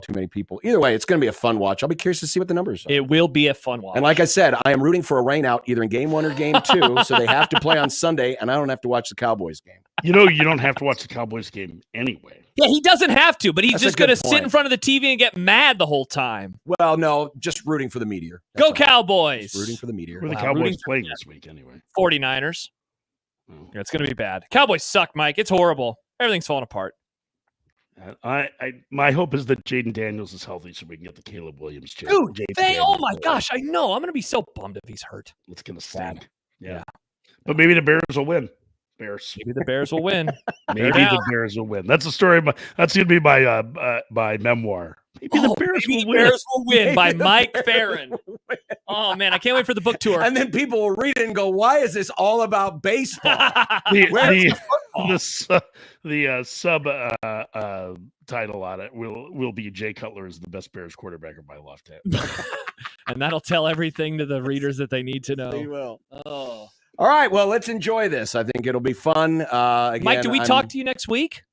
too many people. Either way, it's going to be a fun watch. I'll be curious to see what the numbers are. It will be a fun watch. And like I said, I am rooting for a rain out either in game 1 or game 2, so they have to play on Sunday, and I don't have to watch the Cowboys game. You don't have to watch the Cowboys game anyway. Yeah, he doesn't have to, but he's just going to sit in front of the TV and get mad the whole time. Well, no, just rooting for the Meteor. Go Cowboys! Just rooting for the Meteor. Who are the Cowboys playing this week anyway? 49ers. Yeah, it's going to be bad. Cowboys suck, Mike. It's horrible. Everything's falling apart. My hope is that Jaden Daniels is healthy so we can get the Caleb Williams chance. Dude, oh my gosh, I know. I'm going to be so bummed if he's hurt. It's going to stink. Yeah. But maybe the Bears will win. Maybe the Bears will win. Maybe the Bears will win. That's the story. That's going to be my memoir. Maybe the Bears will win by Mike Farron. Oh man, I can't wait for the book tour. And then people will read it and go, "Why is this all about baseball?" the sub title on it will be Jay Cutler is the best Bears quarterback of my lifetime. And that'll tell everything to the readers that they need to know. They will. Oh. All right, well, let's enjoy this. I think it'll be fun. Again, Mike, do we talk to you next week?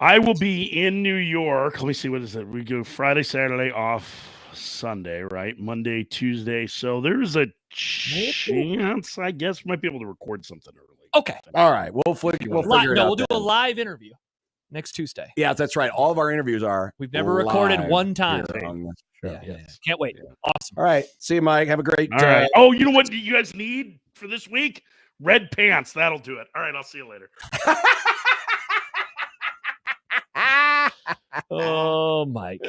I will be in New York. Let me see, what is it? We go Friday, Saturday, off Sunday, right? Monday, Tuesday. So there's a chance, I guess, we might be able to record something early. Okay. All right. We'll figure it out. We'll do a live interview next Tuesday. Yeah, that's right. All of our interviews are. We've never recorded one time. Yeah. Can't wait. Yeah. Awesome. All right. See you, Mike. Have a great day. All right. Oh, you know what you guys need for this week? Red pants. That'll do it. All right. I'll see you later. Oh, Mike.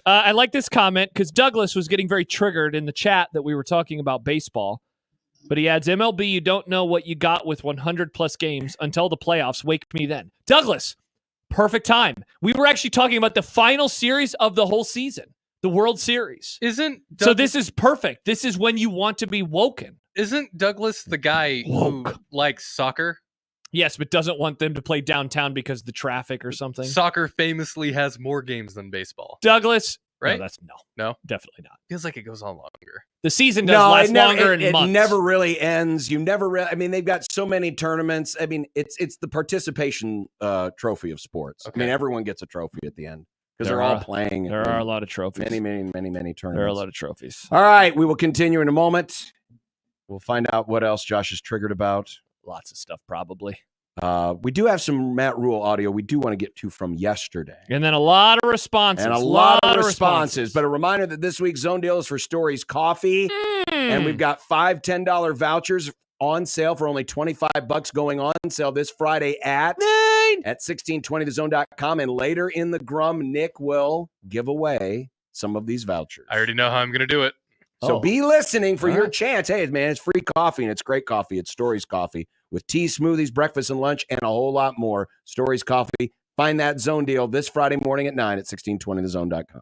I like this comment because Douglas was getting very triggered in the chat that we were talking about baseball. But he adds, MLB, you don't know what you got with 100-plus games until the playoffs. Wake me then. Douglas, perfect time. We were actually talking about the final series of the whole season, the World Series. So this is perfect. This is when you want to be woken. Isn't Douglas the guy who likes soccer? Yes, but doesn't want them to play downtown because of the traffic or something. Soccer famously has more games than baseball. Douglas, right? No, definitely not. Feels like it goes on longer. The season does last longer in months. It never really ends. You never really. I mean, they've got so many tournaments. I mean, it's the participation trophy of sports. Okay. I mean, everyone gets a trophy at the end because they're all playing. There are a lot of trophies. Many tournaments. There are a lot of trophies. All right, we will continue in a moment. We'll find out what else Josh is triggered about. Lots of stuff, probably. We do have some Matt Rule audio we do want to get to from yesterday. And then a lot of responses. And a lot of responses. But a reminder that this week's Zone Deal is for Stories Coffee. And we've got 5 $10 vouchers on sale for only $25 going on sale this Friday at 1620thezone.com. And later in the Grum, Nick will give away some of these vouchers. I already know how I'm going to do it. So be listening for your chance. Hey, man, it's free coffee, and it's great coffee. It's Stories Coffee with tea, smoothies, breakfast, and lunch, and a whole lot more. Stories Coffee. Find that Zone Deal this Friday morning at 9 at 1620thezone.com.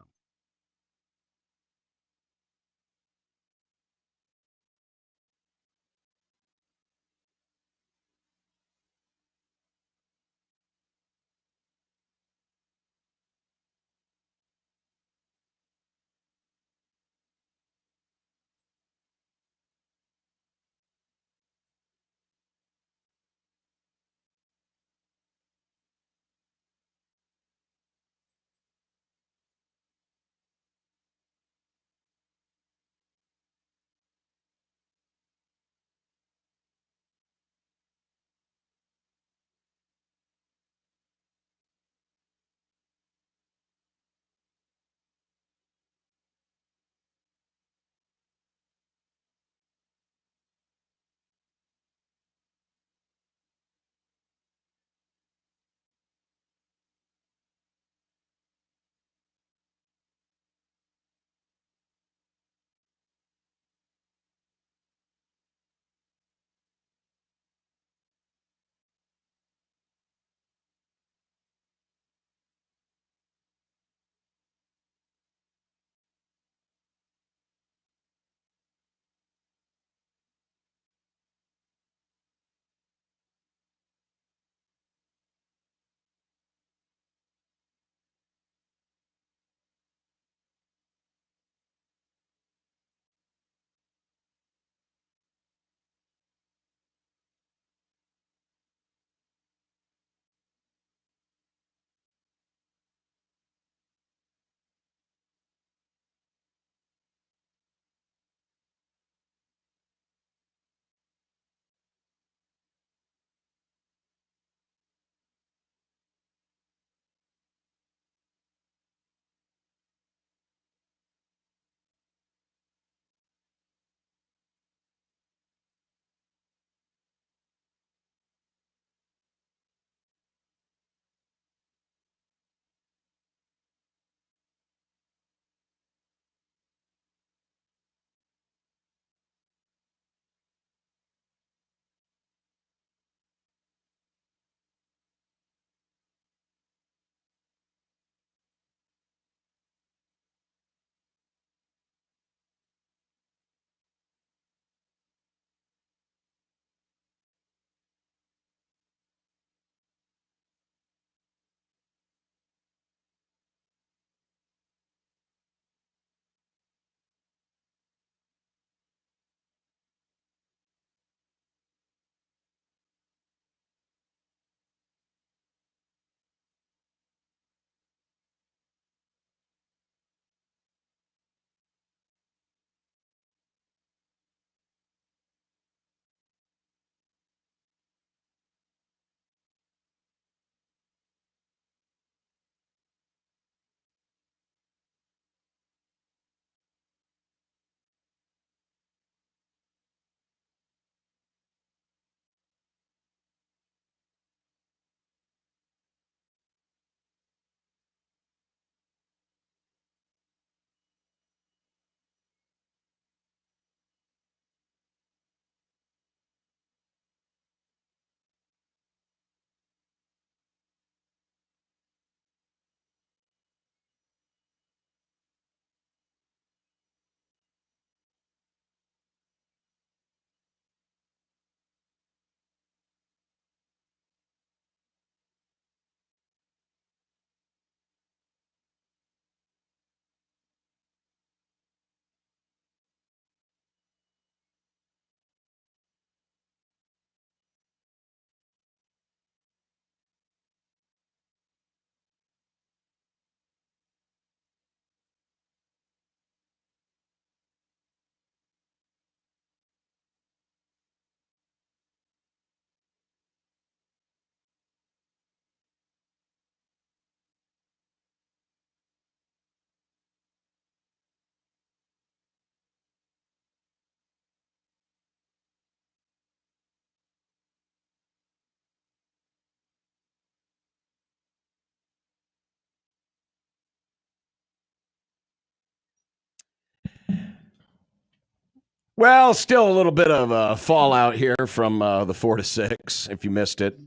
Well, still a little bit of fallout here from the 4 to 6. If you missed it,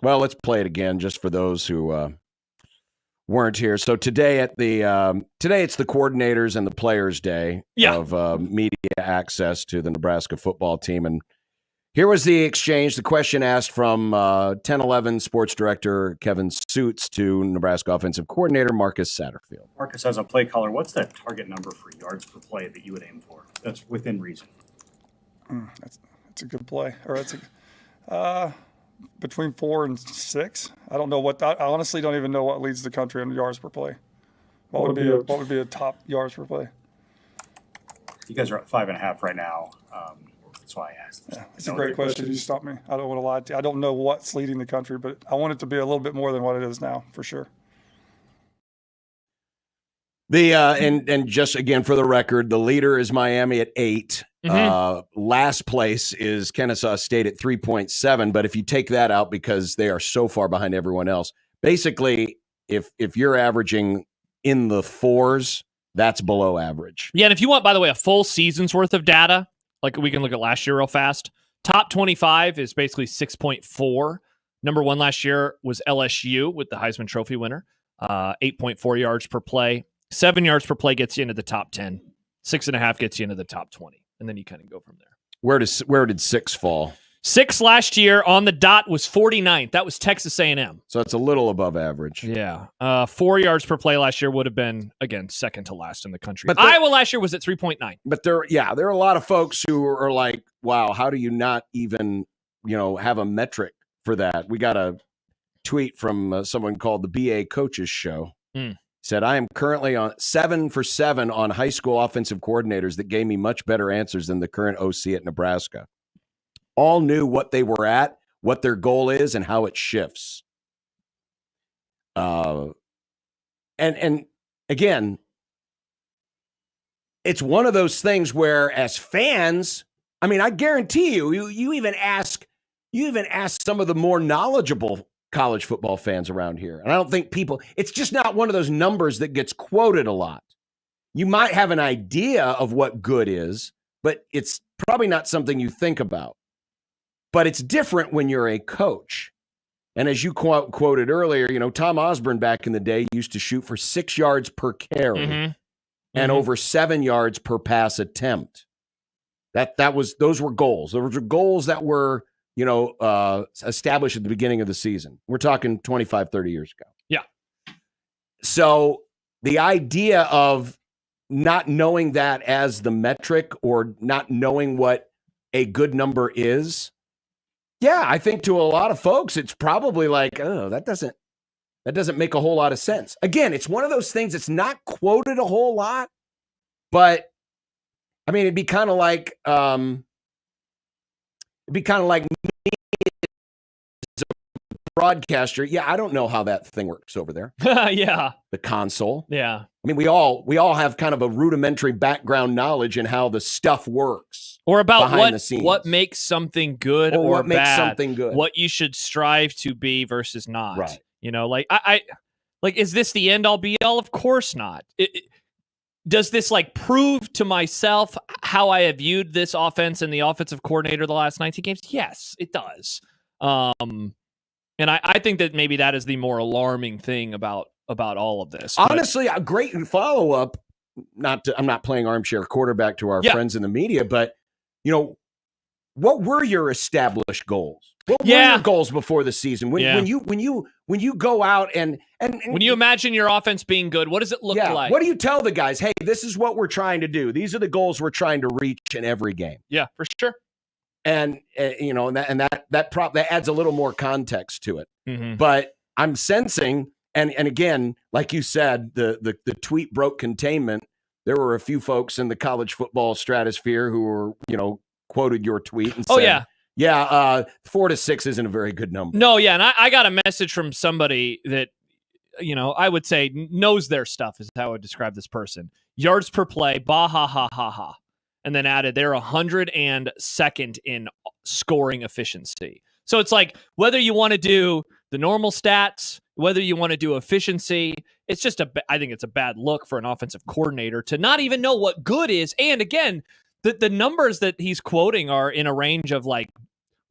well, let's play it again just for those who weren't here. So today it's the coordinators and the players' day of media access to the Nebraska football team, and here was the exchange. The question asked from 10-11 sports director Kevin Suits to Nebraska offensive coordinator Marcus Satterfield. Marcus, as a play caller, what's that target number for yards per play that you would aim for? That's within reason. That's a good play. Or that's between 4 and 6. I don't know what. I honestly don't even know what leads the country in yards per play. What would be a top yards per play? You guys are at 5.5 right now. That's why I asked. Yeah, it's a great question. You stumped me. I don't want to lie to you. I don't know what's leading the country, but I want it to be a little bit more than what it is now, for sure. The and just again for the record, the leader is Miami at 8. Last place is Kennesaw State at 3.7. But if you take that out because they are so far behind everyone else, basically, if you're averaging in the 4s, that's below average. Yeah, and if you want, by the way, a full season's worth of data, like we can look at last year real fast. Top 25 is basically 6.4. Number 1 last year was LSU with the Heisman Trophy winner, 8.4 yards per play. 7 yards per play gets you into the top 10. 6.5 gets you into the top 20. And then you kind of go from there. Where did 6 fall? 6 last year on the dot was 49th. That was Texas A&M. So it's a little above average. Yeah. 4 yards per play last year would have been, again, second to last in the country. But Iowa last year was at 3.9. But there are a lot of folks who are like, wow, how do you not even, have a metric for that? We got a tweet from someone called the BA Coaches Show. Said, I am currently on 7 for 7 on high school offensive coordinators that gave me much better answers than the current OC at Nebraska. All knew what they were at, what their goal is, and how it shifts. And again, it's one of those things where as fans, I mean, I guarantee you even ask some of the more knowledgeable college football fans around here. And I don't think it's just not one of those numbers that gets quoted a lot. You might have an idea of what good is, but it's probably not something you think about. But it's different when you're a coach. And as you quoted earlier, Tom Osborne back in the day used to shoot for 6 yards per carry and over 7 yards per pass attempt. Those were goals. Those were goals that were established at the beginning of the season. We're talking 25, 30 years ago. Yeah. So the idea of not knowing that as the metric or not knowing what a good number is, I think to a lot of folks, it's probably like, oh, that doesn't make a whole lot of sense. Again, it's one of those things that's not quoted a whole lot, but I mean, it'd be kind of like me as a broadcaster. Yeah, I don't know how that thing works over there. Yeah. The console. Yeah. I mean, we all have kind of a rudimentary background knowledge in how the stuff works. Or about what makes something good or what makes bad, something good. what you should strive to be versus not. Right. Is this the end all be all? Of course not. Does this prove to myself how I have viewed this offense and the offensive coordinator the last 19 games? Yes, it does. And I think that maybe that is the more alarming thing about all of this. Honestly, a great follow-up. I'm not playing armchair quarterback to our friends in the media, but what were your established goals? What were your goals before the season? When you go out and when you imagine your offense being good, what does it look like? What do you tell the guys? Hey, this is what we're trying to do. These are the goals we're trying to reach in every game. Yeah, for sure. And that adds a little more context to it. Mm-hmm. But I'm sensing, and again, like you said, the tweet broke containment. There were a few folks in the college football stratosphere who were, quoted your tweet and said, 4 to 6 isn't a very good number. No, yeah, and I got a message from somebody that, I would say knows their stuff is how I would describe this person. Yards per play, bah, ha, ha, ha, ha. And then added they're 102nd in scoring efficiency. So it's like whether you want to do the normal stats, whether you want to do efficiency, it's just I think it's a bad look for an offensive coordinator to not even know what good is. And again, the numbers that he's quoting are in a range of like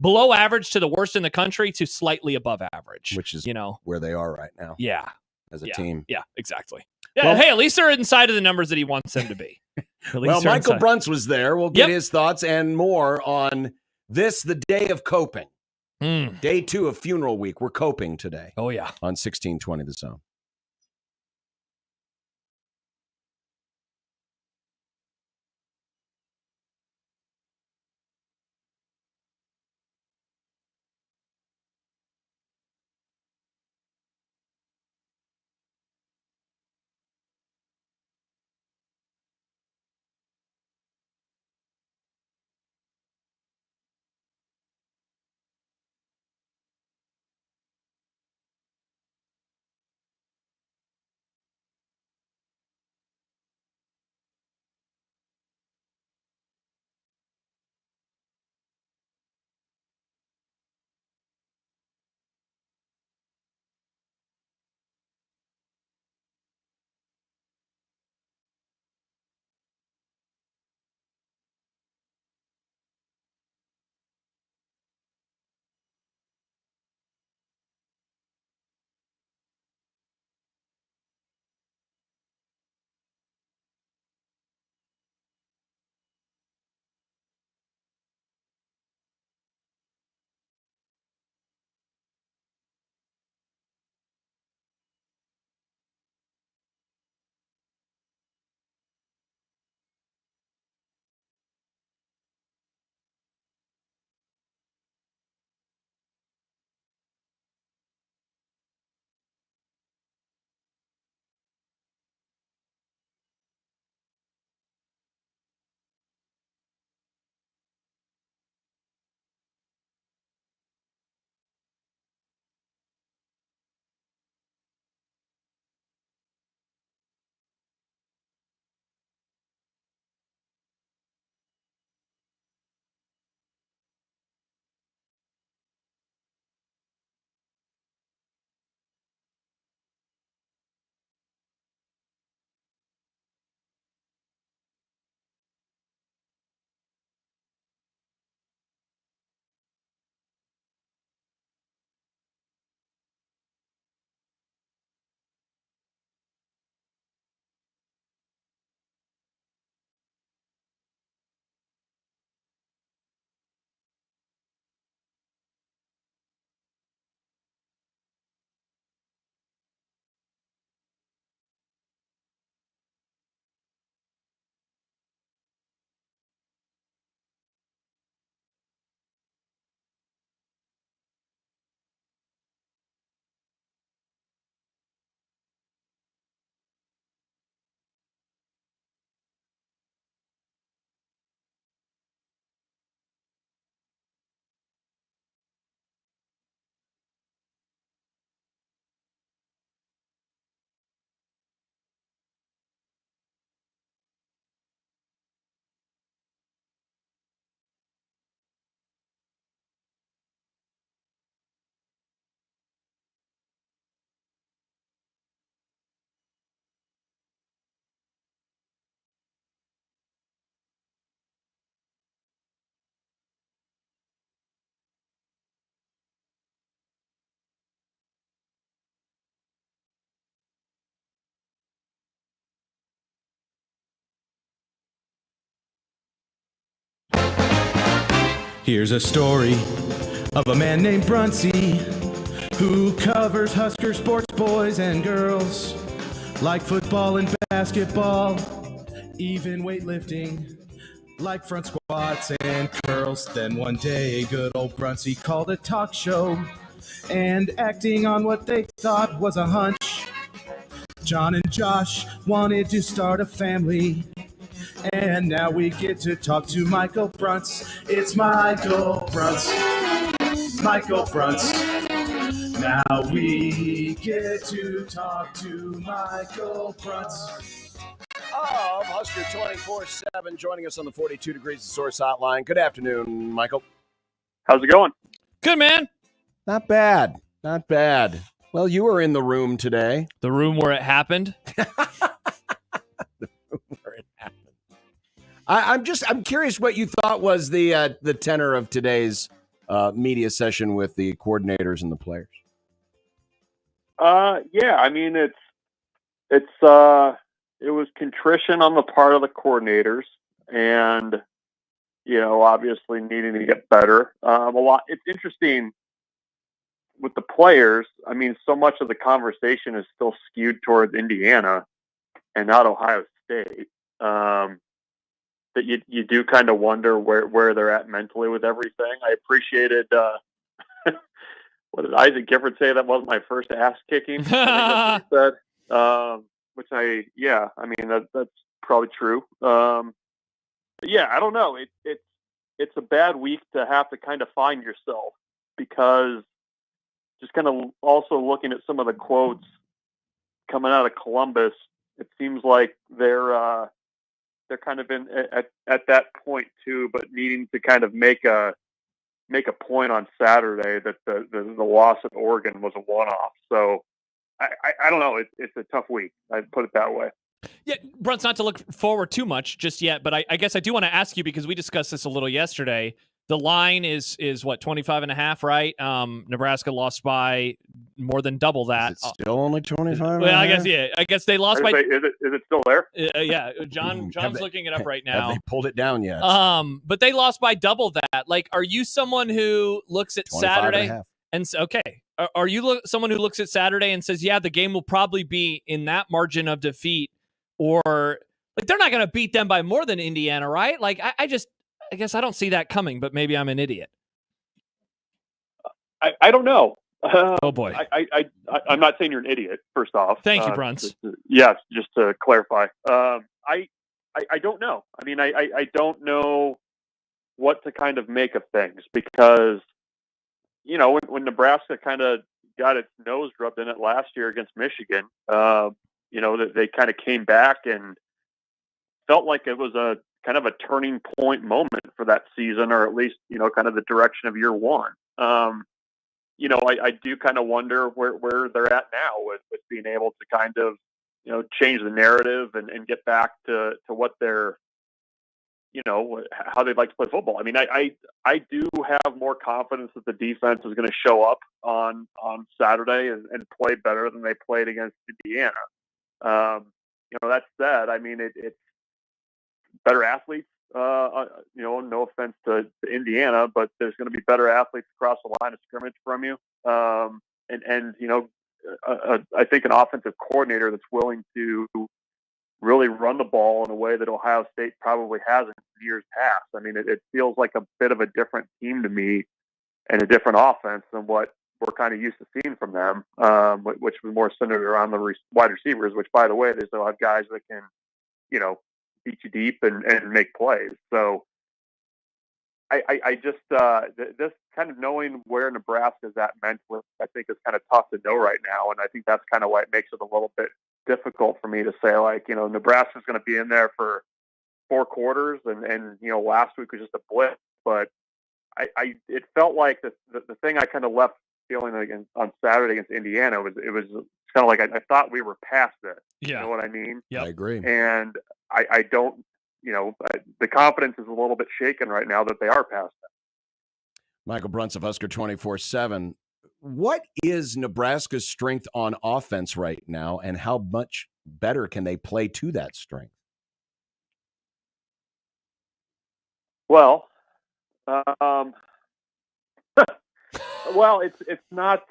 below average to the worst in the country to slightly above average, which is you know where they are right now. Yeah, as a team. Yeah, exactly. Yeah, Well, hey, at least they're inside of the numbers that he wants them to be. Well, Michael Bruntz was there. We'll get his thoughts and more on this, the day of coping. Day 2 of funeral week. We're coping today. Oh, yeah. On 1620 The Zone. Here's a story of a man named Bruntsy who covers Husker sports, boys and girls, like football and basketball, even weightlifting, like front squats and curls. Then one day, good old Bruntsy called a talk show, and acting on what they thought was a hunch, John and Josh wanted to start a family. And now we get to talk to Michael Bruntz. It's Michael Bruntz. Michael Bruntz. Now we get to talk to Michael Bruntz. Of Husker 24/7, joining us on the 42 Degrees of Source hotline. Good afternoon, Michael. How's it going? Good, man. Not bad. Not bad. Well, you were in the room today. The room where it happened? I'm curious what you thought was the tenor of today's media session with the coordinators and the players. Yeah, I mean it was contrition on the part of the coordinators, and obviously needing to get better. It's interesting with the players. I mean, so much of the conversation is still skewed towards Indiana and not Ohio State. That you do kind of wonder where they're at mentally with everything. I appreciated what did Isaac Gifford say? That wasn't my first ass kicking. I think that's what he said. I mean that's probably true. But yeah, I don't know. It's a bad week to have to kind of find yourself, because just kind of also looking at some of the quotes coming out of Columbus, it seems like they're kind of in at that point too, but needing to kind of make a point on Saturday that the loss at Oregon was a one-off. So I don't know. It's a tough week. I'd put it that way. Yeah, Bruns, not to look forward too much just yet, but I guess I do want to ask you, because we discussed this a little yesterday. The line is what, 25.5, right? Nebraska lost by more than double that. Is it still only 25? Well, I guess they lost by. Is it still there? Yeah, John's looking it up right now. Have they pulled it down yet? But they lost by double that. Like, are you someone who looks at Saturday and okay? Are you someone who looks at Saturday and says, yeah, the game will probably be in that margin of defeat, or like they're not going to beat them by more than Indiana, right? Like, I guess I don't see that coming, but maybe I'm an idiot. I don't know. Oh boy. I'm not saying you're an idiot. First off, thank you, Bruns. Yes, just to clarify. I don't know. I mean, I don't know what to kind of make of things, because when Nebraska kind of got its nose rubbed in it last year against Michigan, they kind of came back and felt like it was a kind of a turning point moment for that season, or at least, kind of the direction of year one. I do kind of wonder where they're at now with being able to kind of, change the narrative and get back to what they're, how they'd like to play football. I mean, I do have more confidence that the defense is going to show up on Saturday and play better than they played against Indiana. That said, I mean, it's better athletes. No offense to Indiana, but there's going to be better athletes across the line of scrimmage from you. I think an offensive coordinator that's willing to really run the ball in a way that Ohio State probably hasn't in years past. I mean, it feels like a bit of a different team to me, and a different offense than what we're kind of used to seeing from them, which was more centered around the wide receivers, which, by the way, they still have guys that can, beat you deep and make plays. So I just this kind of knowing where Nebraska is at mentally, I think is kind of tough to know right now, and I think that's kind of why it makes it a little bit difficult for me to say, like, Nebraska's going to be in there for 4 quarters, and last week was just a blip. But it felt like the thing I kind of left feeling like on Saturday against Indiana was kind of like I thought we were past it. Yeah. You know what I mean? I agree. And I don't, the confidence is a little bit shaken right now that they are past it. Michael Bruns of Husker 24/7. What is Nebraska's strength on offense right now, and how much better can they play to that strength? Well, well, it's not.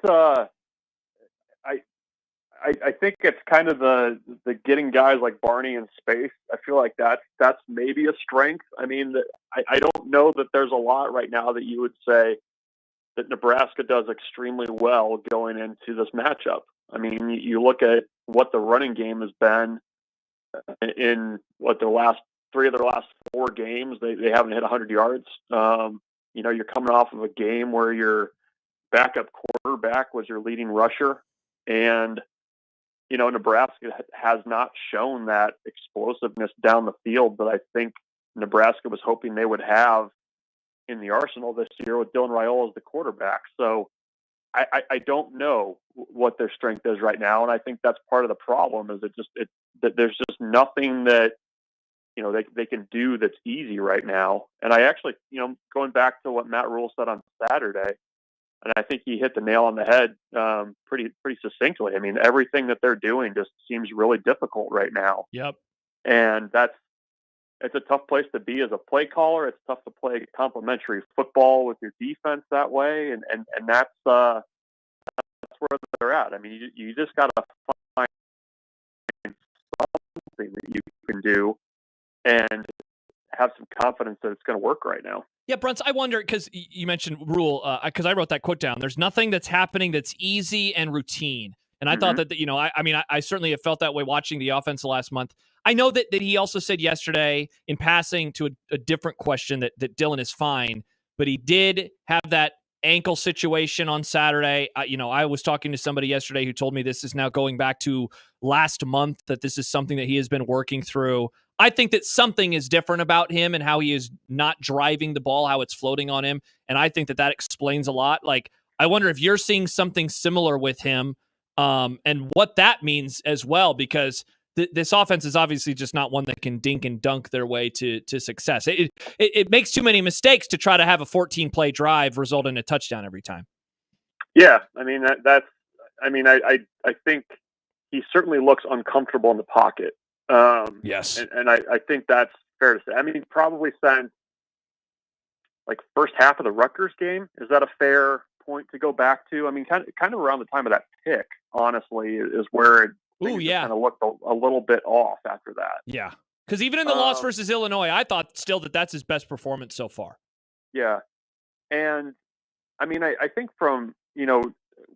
I think it's kind of the getting guys like Barney in space. I feel like that's maybe a strength. I mean, I don't know that there's a lot right now that you would say that Nebraska does extremely well going into this matchup. I mean, you look at what the running game has been in their last 3 of their last 4 games. They haven't hit 100 yards. You're coming off of a game where your backup quarterback was your leading rusher, and Nebraska has not shown that explosiveness down the field that I think Nebraska was hoping they would have in the arsenal this year with Dylan Raiola as the quarterback. So I don't know what their strength is right now, and I think that's part of the problem. Is that there's just nothing that they can do that's easy right now. And I actually, going back to what Matt Rule said on Saturday, and I think he hit the nail on the head pretty succinctly. I mean, everything that they're doing just seems really difficult right now. Yep. And it's a tough place to be as a play caller. It's tough to play complementary football with your defense that way, and that's where they're at. I mean, you just got to find something that you can do and have some confidence that it's going to work right now. Yeah, Bruns, I wonder, because you mentioned Rule, because I wrote that quote down. There's nothing that's happening that's easy and routine. And I thought that, I certainly have felt that way watching the offense the last month. I know that he also said yesterday in passing to a different question that Dylan is fine, but he did have that ankle situation on Saturday. I was talking to somebody yesterday who told me this is now going back to last month, that this is something that he has been working through. I think that something is different about him and how he is not driving the ball, how it's floating on him. And I think that explains a lot. Like, I wonder if you're seeing something similar with him and what that means as well, because this offense is obviously just not one that can dink and dunk their way to success. It makes too many mistakes to try to have a 14-play drive result in a touchdown every time. Yeah, I mean, I think he certainly looks uncomfortable in the pocket. Yes. And I think that's fair to say. I mean, probably since like first half of the Rutgers game, is that a fair point to go back to? I mean, kind of around the time of that pick, honestly, is where things kind of looked a little bit off after that. Yeah. Because even in the loss versus Illinois, I thought still that's his best performance so far. Yeah. And I mean, I think from,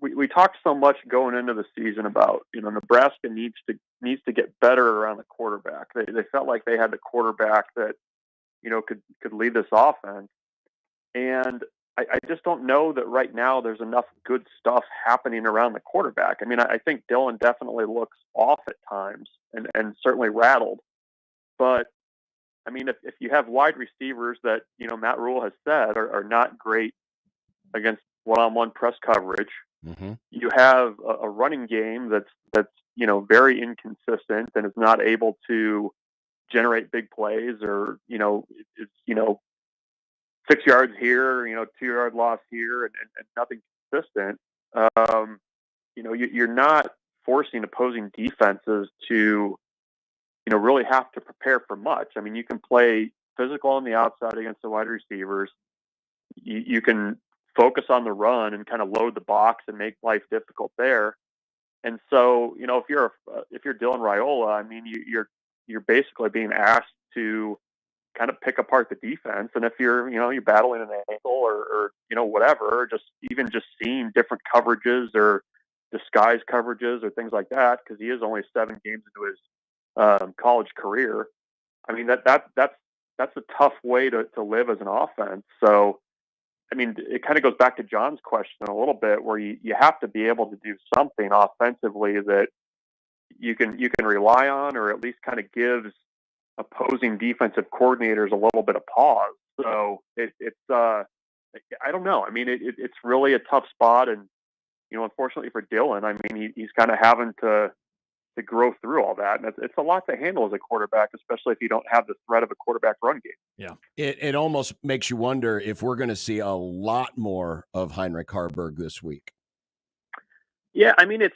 we talked so much going into the season about, Nebraska needs to get better around the quarterback. They felt like they had the quarterback that, could lead this offense. And I just don't know that right now there's enough good stuff happening around the quarterback. I mean, I think Dylan definitely looks off at times and certainly rattled. But I mean, if you have wide receivers that, Matt Rule has said are not great against one-on-one press coverage, you have a running game that's very inconsistent and is not able to generate big plays, or it's 6 yards here, 2-yard loss here, and nothing consistent. You're not forcing opposing defenses to really have to prepare for much. I mean, you can play physical on the outside against the wide receivers. You can focus on the run and kind of load the box and make life difficult there. And so, if you're Dylan Raiola, I mean, you're basically being asked to kind of pick apart the defense. And if you're battling an ankle or whatever, just seeing different coverages or disguise coverages or things like that, because he is only 7 games into his college career. I mean, that's a tough way to live as an offense. So, I mean, it kind of goes back to John's question a little bit, where you have to be able to do something offensively that you can rely on, or at least kind of gives opposing defensive coordinators a little bit of pause. So it's I don't know. I mean, it's really a tough spot, and unfortunately for Dylan, I mean, he's kind of having to grow through all that, and it's a lot to handle as a quarterback, especially if you don't have the threat of a quarterback run game. Yeah, it almost makes you wonder if we're going to see a lot more of Heinrich Harburg this week. Yeah, I mean,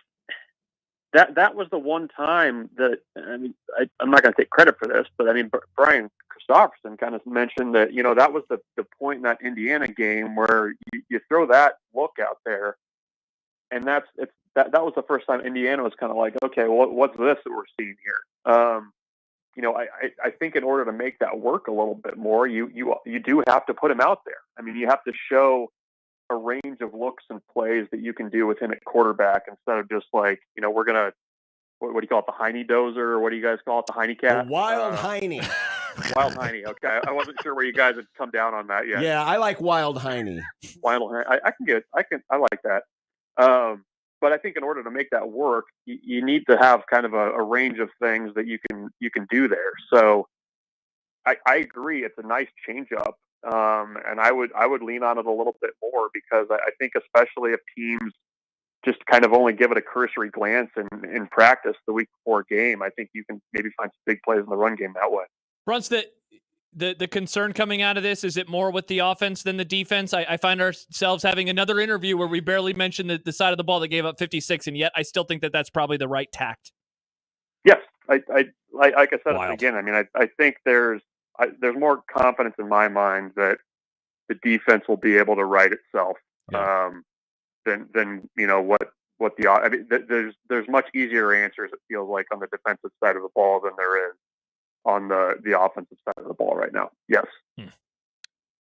that was the one time that, I mean, I'm not going to take credit for this, but I mean, Brian Christopherson kind of mentioned that, that was the point in that Indiana game where you throw that look out there, and that was the first time Indiana was kind of like, okay, well, what's this that we're seeing here? I think in order to make that work a little bit more, you do have to put him out there. I mean, you have to show a range of looks and plays that you can do with him at quarterback, instead of just like, we're going to, what do you call it? The Heine dozer, or what do you guys call it? The Heine cat? The wild Heine. Wild Heine. Okay. I wasn't sure where you guys had come down on that yet. Yeah. I like wild Heine. Wild Heine. I like that. But I think in order to make that work, you need to have kind of a range of things that you can do there. So I agree. It's a nice change up. And I would lean on it a little bit more, because I think, especially if teams just kind of only give it a cursory glance in practice the week before game, I think you can maybe find some big plays in the run game that way. Bruns, the concern coming out of this, is it more with the offense than the defense? I find ourselves having another interview where we barely mentioned the side of the ball that gave up 56, and yet I still think that's probably the right tact. Yes, like I said at the Wild. beginning, I mean, I think there's more confidence in my mind that the defense will be able to right itself than what the. I mean, there's much easier answers, it feels like, on the defensive side of the ball than there is on the offensive side of the ball right now. Yes.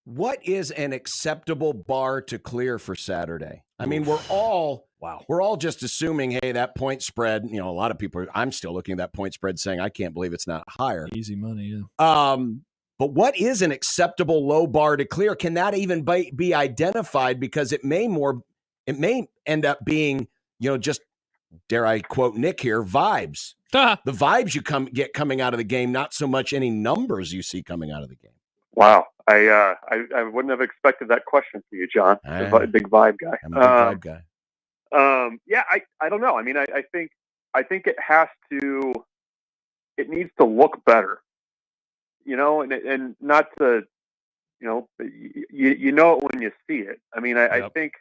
What is an acceptable bar to clear for Saturday? I mean, we're all just assuming, hey, that point spread, a lot of people, I'm still looking at that point spread saying, I can't believe it's not higher. Easy money, yeah. But what is an acceptable low bar to clear? Can that even be identified? Because it may end up being, just, dare I quote Nick here, vibes. The vibes you get coming out of the game, not so much any numbers you see coming out of the game. Wow. I wouldn't have expected that question from you, John. A big vibe guy. I'm a big vibe guy. Yeah, I don't know. I mean, I think it needs to look better, and not to, you know it when you see it. I mean, I think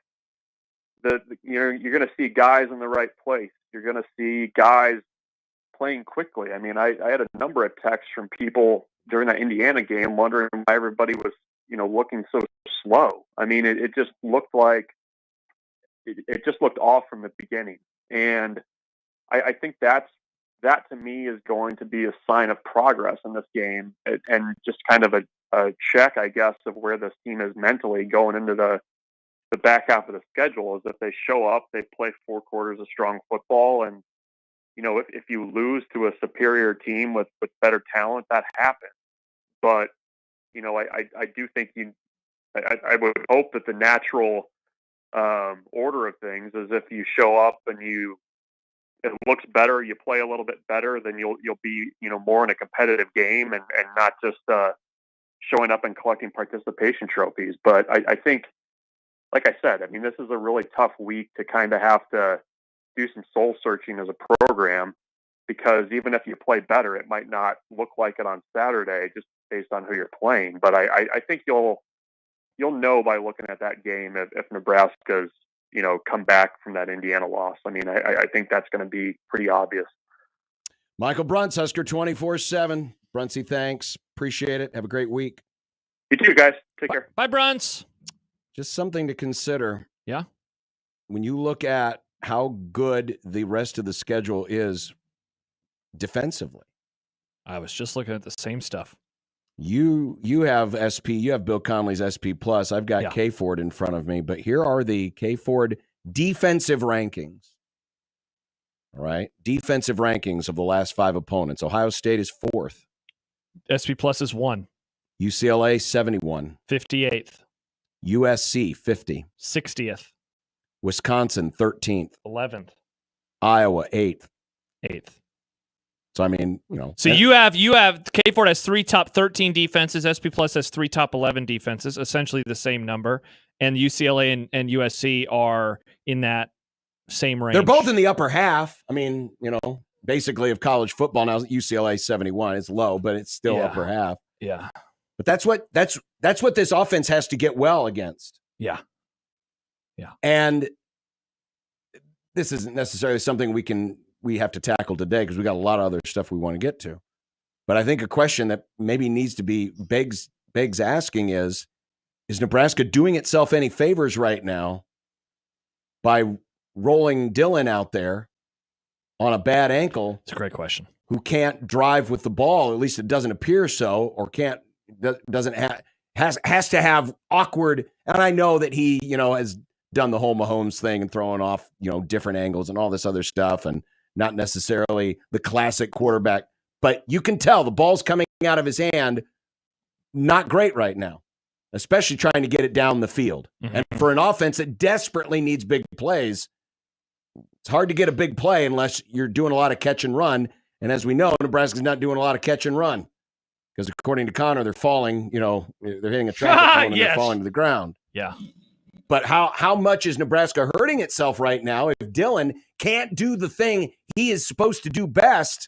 you're going to see guys in the right place. You're going to see guys playing quickly. I mean, I had a number of texts from people during that Indiana game wondering why everybody was, looking so slow. I mean, it just looked like it just looked off from the beginning. And I think that to me is going to be a sign of progress in this game, and just kind of a check, I guess, of where this team is mentally going into the back half of the schedule. Is if they show up, they play 4 quarters of strong football, and if you lose to a superior team with better talent, that happens. But I do think I would hope that the natural order of things is if you show up and it looks better, you play a little bit better, then you'll be more in a competitive game and not just showing up and collecting participation trophies. But I think, like I said, I mean, this is a really tough week to kind of have to do some soul searching as a program, because even if you play better, it might not look like it on Saturday just based on who you're playing. But I think you'll know by looking at that game if Nebraska's come back from that Indiana loss. I mean, I think that's going to be pretty obvious. Michael Bruns, Husker 24/7. Brunsy, thanks. Appreciate it. Have a great week. You too, guys. Take care. Bye, Bruns. Just something to consider. Yeah. When you look at how good the rest of the schedule is defensively. I was just looking at the same stuff. You have SP, you have Bill Conley's SP Plus. I've got K Ford in front of me, but here are the K Ford defensive rankings. All right. Defensive rankings of the last 5 opponents. Ohio State is 4th. SP Plus is 1. UCLA 71. 58th. USC 50. 60th. Wisconsin 13th. 11th. Iowa 8th. 8th. So I mean, So you have K Ford has 3 top 13 defenses. SP Plus has 3 top 11 defenses, essentially the same number. And UCLA and USC are in that same range. They're both in the upper half. I mean, basically of college football now. UCLA 71. It's low, but it's still upper half. Yeah. But that's what this offense has to get well against. Yeah. Yeah. And this isn't necessarily something we have to tackle today because we got a lot of other stuff we want to get to. But I think a question that maybe needs to be begs asking is Nebraska doing itself any favors right now by rolling Dylan out there on a bad ankle? It's a great question. Who can't drive with the ball, at least it doesn't appear so, or has to have awkward. And I know that he, has done the whole Mahomes thing and throwing off, different angles and all this other stuff, and not necessarily the classic quarterback, but you can tell the ball's coming out of his hand not great right now, especially trying to get it down the field. Mm-hmm. And for an offense that desperately needs big plays, it's hard to get a big play unless you're doing a lot of catch and run. And as we know, Nebraska's not doing a lot of catch and run because according to Connor, they're falling, they're hitting a traffic cone and they're falling to the ground. Yeah. But how much is Nebraska hurting itself right now if Dylan can't do the thing he is supposed to do best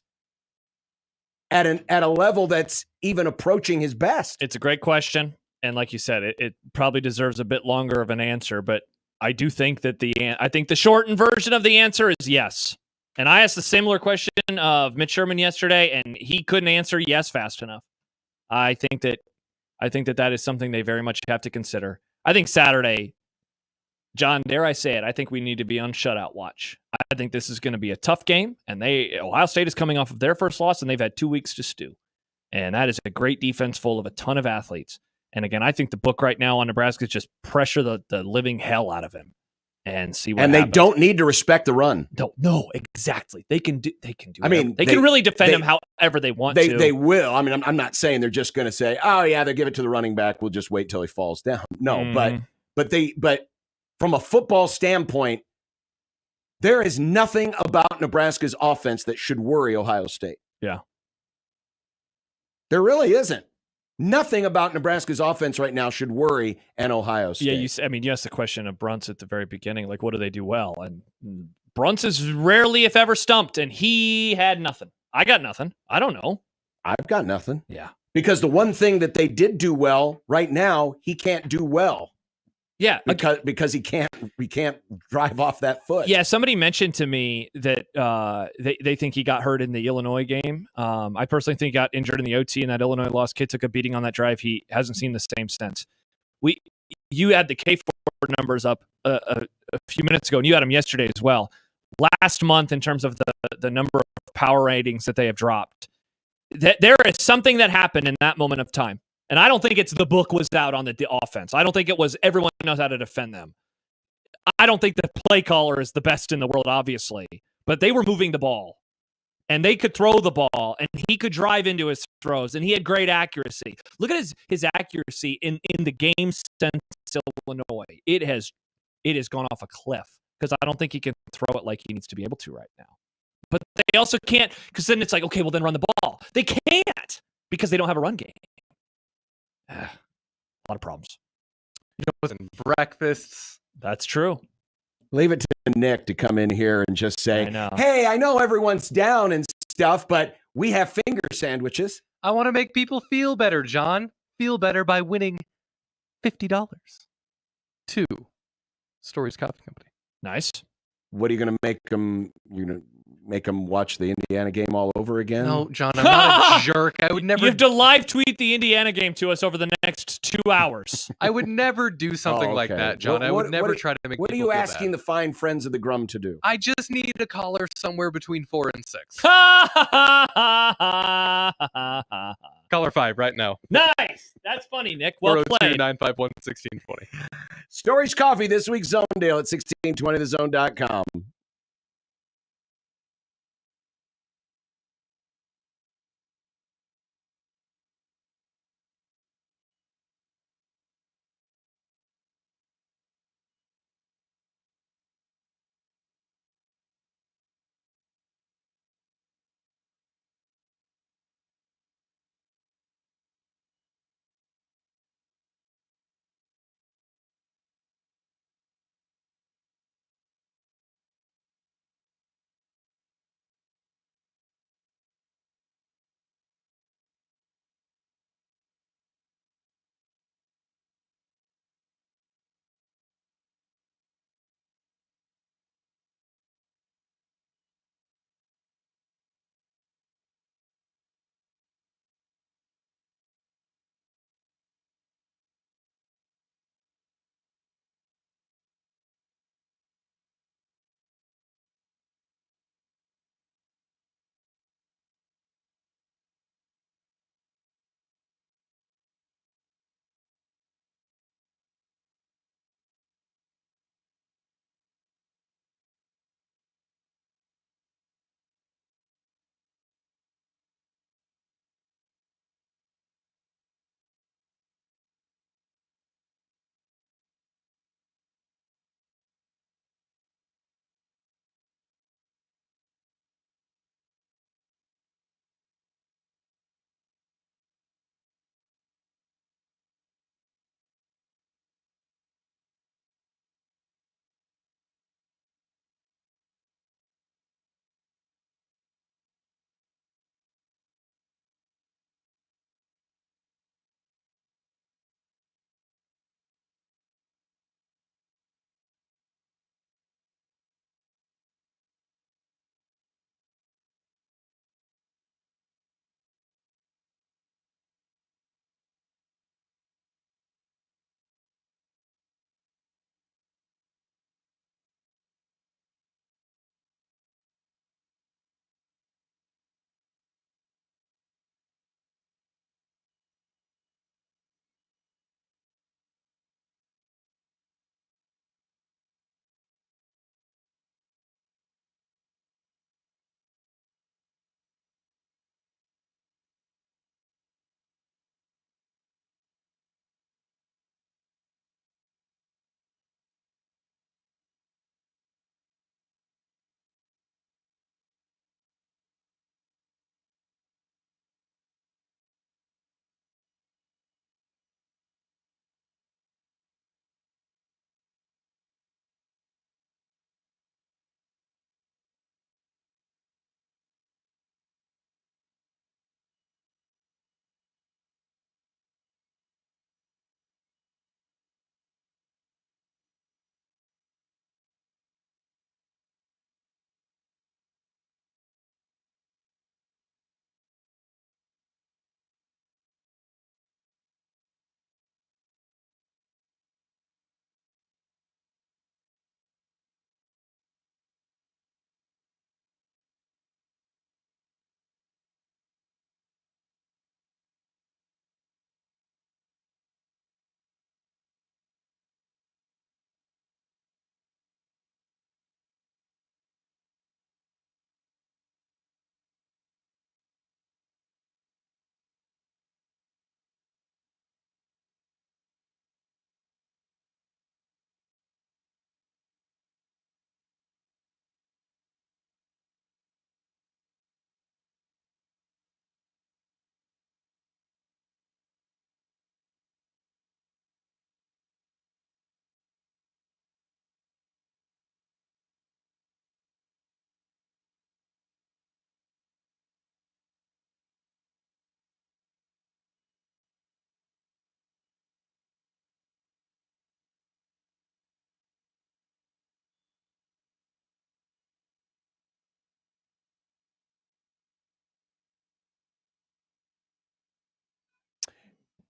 at a level that's even approaching his best? It's a great question. And like you said, it probably deserves a bit longer of an answer, but I do think that I think the shortened version of the answer is yes. And I asked the similar question of Mitch Sherman yesterday, and he couldn't answer yes fast enough. I think that is something they very much have to consider. I think Saturday, John, dare I say it, I think we need to be on shutout watch. I think this is going to be a tough game, and Ohio State is coming off of their first loss, and they've had 2 weeks to stew. And that is a great defense full of a ton of athletes. And again, I think the book right now on Nebraska is just pressure the living hell out of him and see what happens. And they don't need to respect the run. No, exactly. They can do. I mean, they can really defend him however they want to. They will. I mean, I'm not saying they're just going to say, "Oh yeah, they give it to the running back. We'll just wait till he falls down." No, but from a football standpoint, there is nothing about Nebraska's offense that should worry Ohio State. Yeah, there really isn't. Nothing about Nebraska's offense right now should worry an Ohio State. Yeah, you asked the question of Bruntz at the very beginning, like, what do they do well? And Bruntz is rarely, if ever, stumped, and he had nothing. I got nothing. I don't know. I've got nothing. Yeah. Because the one thing that they did do well right now, he can't do well. Yeah, because he can't drive off that foot. Yeah, somebody mentioned to me that they think he got hurt in the Illinois game. I personally think he got injured in the OT, and that Illinois loss. Kid took a beating on that drive. He hasn't seen the same since. You had the K4 numbers up a few minutes ago, and you had them yesterday as well. Last month, in terms of the number of power ratings that they have dropped, there is something that happened in that moment of time. And I don't think it's the book was out on the offense. I don't think it was everyone knows how to defend them. I don't think the play caller is the best in the world, obviously. But they were moving the ball. And they could throw the ball. And he could drive into his throws. And he had great accuracy. Look at his accuracy in the game since Illinois. It has gone off a cliff. Because I don't think he can throw it like he needs to be able to right now. But they also can't. Because then it's like, okay, well, then run the ball. They can't. Because they don't have a run game. A lot of problems. Wasn't breakfasts. That's true. Leave it to Nick to come in here and just say, hey, I know everyone's down and stuff, but we have finger sandwiches. I want to make people feel better, John. Feel better by winning $50 to Stories Coffee Company. Nice. What are you going to make them? You're going to make them watch the Indiana game all over again? No, John, I'm not a jerk. I would never. You have to live tweet the Indiana game to us over the next 2 hours. I would never do something like that, John. I would never try to make. What are you asking the fine friends of the Grum to do? I just need a caller somewhere between 4 and 6. Caller 5 right now. Nice. That's funny, Nick. Well played. 402-951-1620. Stories Coffee this week, Zone Dale at 1620thezone.com.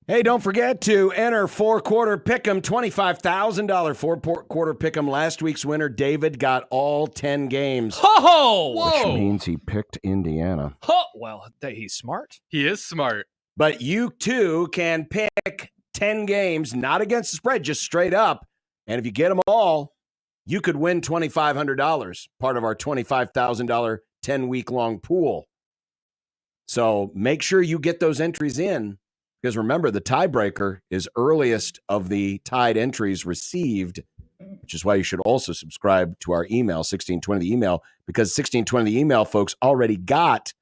Hey, don't forget to enter four-quarter pick'em, $25,000 four-quarter pick'em. Last week's winner, David, got all 10 games. Oh, which means he picked Indiana. Oh, well, he's smart. He is smart. But you, too, can pick 10 games, not against the spread, just straight up. And if you get them all, you could win $2,500, part of our $25,000 10-week-long pool. So make sure you get those entries in, because remember, the tiebreaker is earliest of the tied entries received, which is why you should also subscribe to our email, 1620 the email, because 1620 the email folks already got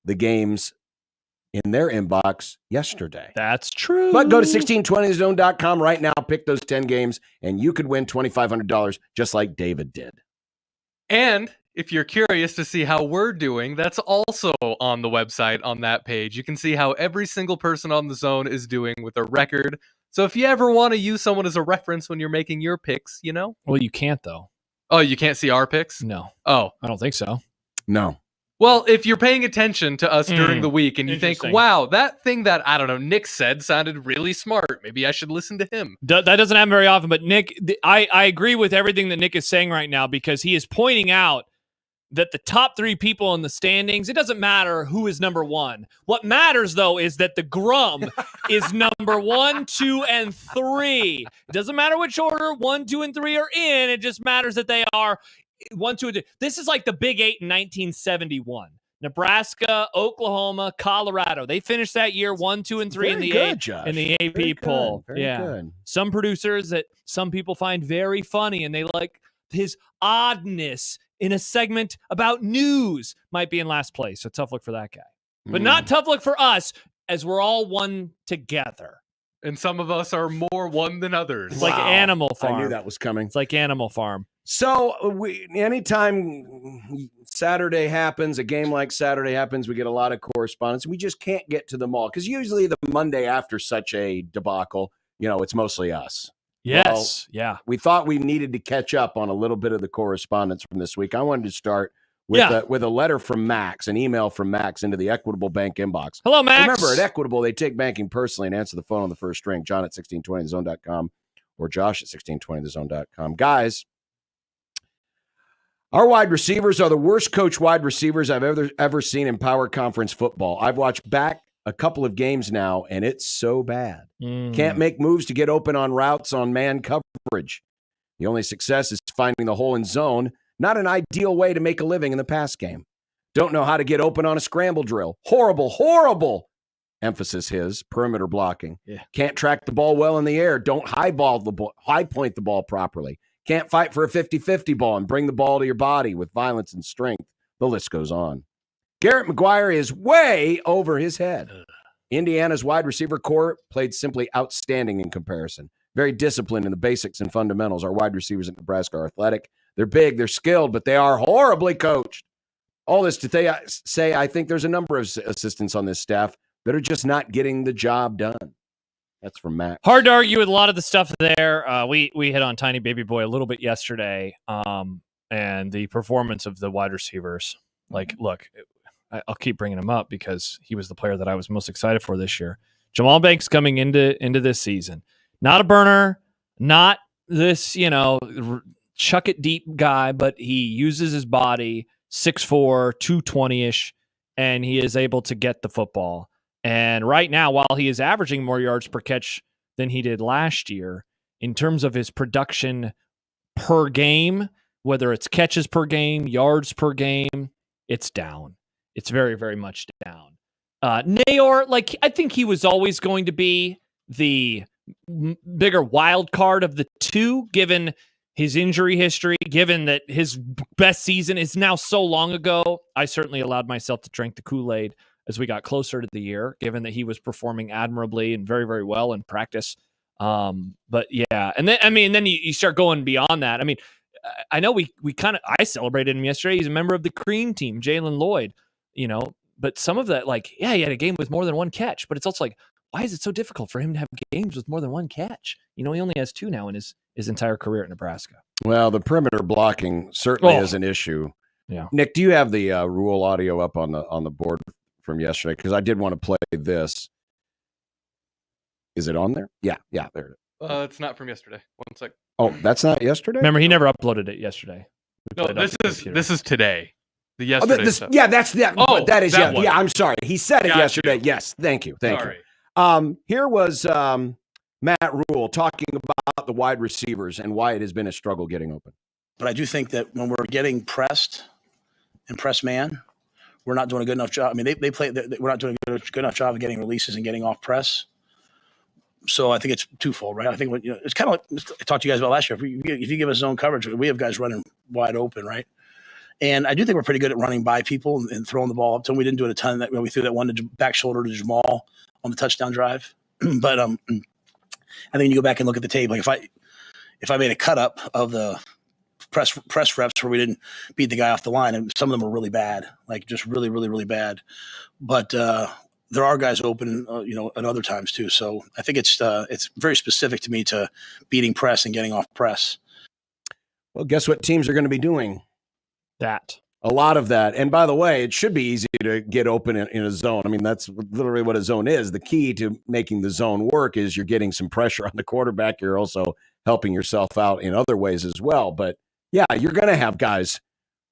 the games in their inbox yesterday. That's true. But go to 1620thezone.com right now, pick those 10 games, and you could win $2,500 just like David did. And if you're curious to see how we're doing, that's also on the website on that page. You can see how every single person on the zone is doing with a record. So if you ever want to use someone as a reference when you're making your picks, you know? Well, you can't, though. Oh, you can't see our picks? No. Oh. I don't think so. No. Well, if you're paying attention to us during the week and you think, wow, that thing that, I don't know, Nick said sounded really smart. Maybe I should listen to him. That doesn't happen very often. But Nick, I agree with everything that Nick is saying right now, because he is pointing out that the top three people in the standings, it doesn't matter who is number one. What matters, though, is that the Grum is number 1, 2, and 3. It doesn't matter which order 1, 2, and 3 are in. It just matters that they are 1, 2, and 3. This is like the Big Eight in 1971. Nebraska, Oklahoma, Colorado. They finished that year 1, 2, and 3 in the AP poll. Very good. Some producers that some people find very funny, and they like his oddness in a segment about news, might be in last place. So tough look for that guy. But not tough look for us, as we're all one together. And some of us are more one than others. It's like Animal Farm. I knew that was coming. It's like Animal Farm. So anytime Saturday happens, a game like Saturday happens, we get a lot of correspondence. We just can't get to them all, because usually the Monday after such a debacle, it's mostly us. Yes. Well, we thought we needed to catch up on a little bit of the correspondence from this week. I wanted to start with a letter from Max, an email from Max into the Equitable Bank inbox. Hello, Max. Remember, at Equitable, they take banking personally and answer the phone on the first ring. John at 1620thezone.com or Josh at 1620thezone.com. Guys, our wide receivers are the worst coach wide receivers I've ever seen in power conference football. I've watched back a couple of games now, and it's so bad. Can't make moves to get open on routes on man coverage. The only success is finding the hole in zone. Not an ideal way to make a living in the pass game. Don't know how to get open on a scramble drill. Horrible. Emphasis his. Perimeter blocking. Yeah. Can't track the ball well in the air. Don't high point the ball properly. Can't fight for a 50-50 ball and bring the ball to your body with violence and strength. The list goes on. Garrett McGuire is way over his head. Indiana's wide receiver core played simply outstanding in comparison. Very disciplined in the basics and fundamentals. Our wide receivers in Nebraska are athletic. They're big, they're skilled, but they are horribly coached. All this to say, I think there's a number of assistants on this staff that are just not getting the job done. That's from Matt. Hard to argue with a lot of the stuff there. We hit on Tiny Baby Boy a little bit yesterday, and the performance of the wide receivers. Like, look, I'll keep bringing him up because he was the player that I was most excited for this year. Jamal Banks coming into this season. Not a burner, not this, chuck it deep guy, but he uses his body, 6'4", 220-ish, and he is able to get the football. And right now, while he is averaging more yards per catch than he did last year, in terms of his production per game, whether it's catches per game, yards per game, it's down. It's very, very much down. Nayor, I think he was always going to be the bigger wild card of the two, given his injury history, given that his best season is now so long ago. I certainly allowed myself to drink the Kool-Aid as we got closer to the year, given that he was performing admirably and very, very well in practice. But yeah, and then you start going beyond that. I mean, I know I celebrated him yesterday. He's a member of the cream team, Jalen Lloyd, but some of that, he had a game with more than one catch, but it's also why is it so difficult for him to have games with more than one catch? He only has 2 now in his entire career at Nebraska. Well, the perimeter blocking certainly is an issue. Yeah. Nick, do you have the Rule audio up on the board from yesterday? Because I did want to play this. Is it on there? Yeah, there it is. It's not from yesterday. 1 sec. Oh, that's not yesterday? Remember, he never uploaded it yesterday. No, this is today. The yesterday stuff. That's that. Oh, that is that yeah. I'm sorry. He said it Got yesterday. you. Yes, thank you. Sorry. Here was Matt Rule talking about the wide receivers and why it has been a struggle getting open. But I do think that when we're getting pressed and press man, we're not doing a good enough job. I mean, we're not doing a good enough job of getting releases and getting off press. So I think it's twofold, right? I think it's kind of like I talked to you guys about last year. If you give us zone coverage, we have guys running wide open, right? And I do think we're pretty good at running by people and throwing the ball up to them. We didn't do it a ton. We threw that one back shoulder to Jamal on the touchdown drive. But I think when you go back and look at the tape, like if I made a cut up of the press reps where we didn't beat the guy off the line, and some of them were really bad, like just really, really, really bad. But there are guys open, at other times too. So I think it's very specific to me to beating press and getting off press. Well, guess what teams are going to be doing? That. A lot of that. And by the way, it should be easy to get open in a zone. I mean, that's literally what a zone is. The key to making the zone work is you're getting some pressure on the quarterback. You're also helping yourself out in other ways as well. But yeah, you're going to have guys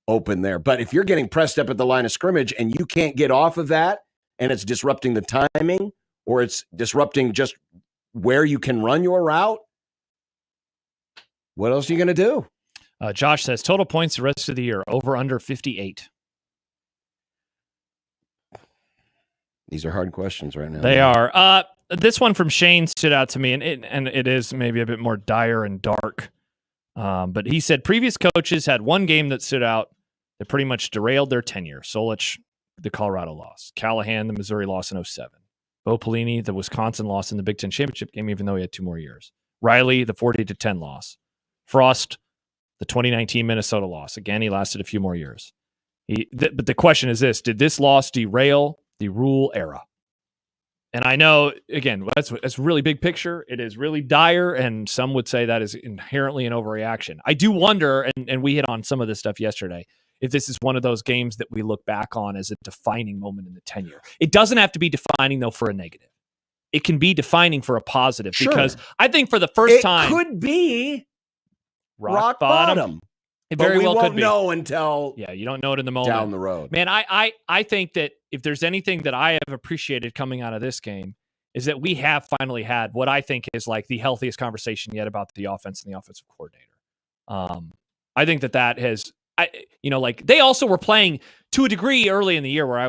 open there. But if you're getting pressed up at the line of scrimmage and you can't get off of that, and it's disrupting the timing, or it's disrupting just where you can run your route, what else are you going to do? Josh says total points the rest of the year, over under 58. These are hard questions right now. They are. This one from Shane stood out to me, and it is maybe a bit more dire and dark. But he said previous coaches had one game that stood out that pretty much derailed their tenure. Solich, the Colorado loss. Callahan, the Missouri loss in 2007. Bo Pelini, the Wisconsin loss in the Big Ten championship game, even though he had 2 more years. Riley, the 40-10 loss. Frost, the 2019 Minnesota loss. Again, he lasted a few more years. But the question is this: did this loss derail the Rule era? And I know, again, that's really big picture. It is really dire, and some would say that is inherently an overreaction. I do wonder, and we hit on some of this stuff yesterday, if this is one of those games that we look back on as a defining moment in the tenure. It doesn't have to be defining, though, for a negative. It can be defining for a positive, Sure. Because I think for the first time... It could be rock bottom. It very well could be. We won't know until you don't know it in the moment. Down the road. Man, I think that if there's anything that I have appreciated coming out of this game is that we have finally had what I think is like the healthiest conversation yet about the offense and the offensive coordinator. I think that has, they also were playing to a degree early in the year where it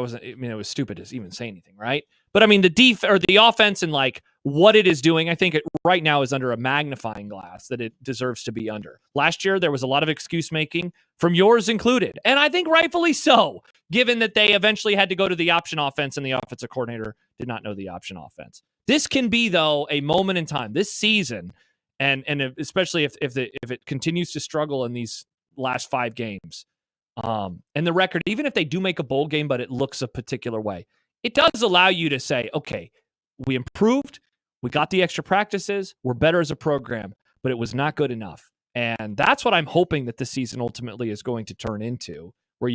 was stupid to even say anything, right? But I mean, the offense and like what it is doing, I think it right now is under a magnifying glass that it deserves to be under. Last year, there was a lot of excuse making from yours included. And I think rightfully so, given that they eventually had to go to the option offense and the offensive coordinator did not know the option offense. This can be, though, a moment in time this season. And especially if it continues to struggle in these last 5 games and the record, even if they do make a bowl game, but it looks a particular way, it does allow you to say, okay, we improved, we got the extra practices, we're better as a program, but it was not good enough. And that's what I'm hoping that this season ultimately is going to turn into, where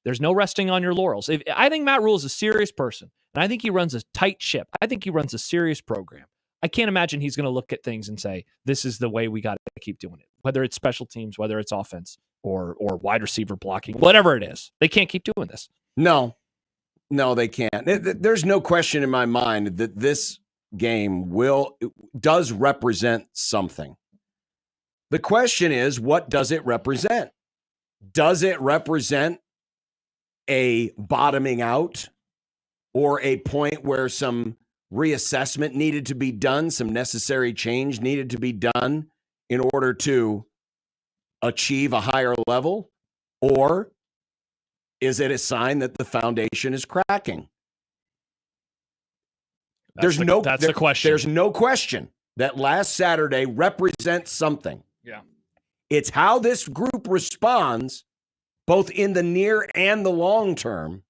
there's no resting on your laurels. I think Matt Rule is a serious person, and I think he runs a tight ship. I think he runs a serious program. I can't imagine he's going to look at things and say, this is the way we got to keep doing it, whether it's special teams, whether it's offense or wide receiver blocking, whatever it is. They can't keep doing this. No, they can't. There's no question in my mind that this game does represent something. The question is, what does it represent? Does it represent a bottoming out or a point where some reassessment needed to be done, some necessary change needed to be done in order to achieve a higher level? Or is it a sign that the foundation is cracking? That's the question. There's no question that last Saturday represents something. Yeah. It's how this group responds, both in the near and the long term.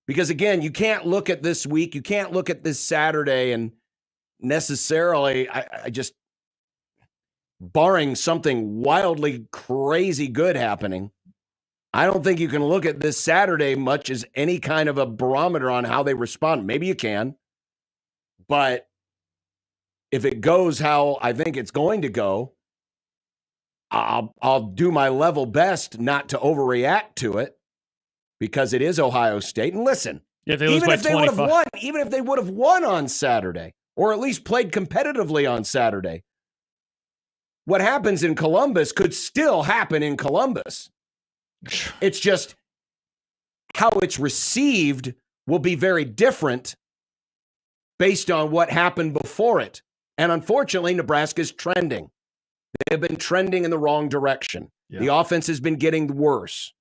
Because again, you can't look at this week, you can't look at this Saturday and necessarily, I just, barring something wildly crazy good happening, I don't think you can look at this Saturday much as any kind of a barometer on how they respond. Maybe you can, but if it goes how I think it's going to go, I'll do my level best not to overreact to it because it is Ohio State. And listen, even if they would have won on Saturday, or at least played competitively on Saturday, what happens in Columbus could still happen in Columbus. It's just how it's received will be very different based on what happened before it. And unfortunately, Nebraska's trending. They've been trending in the wrong direction. Yeah. The offense has been getting worse.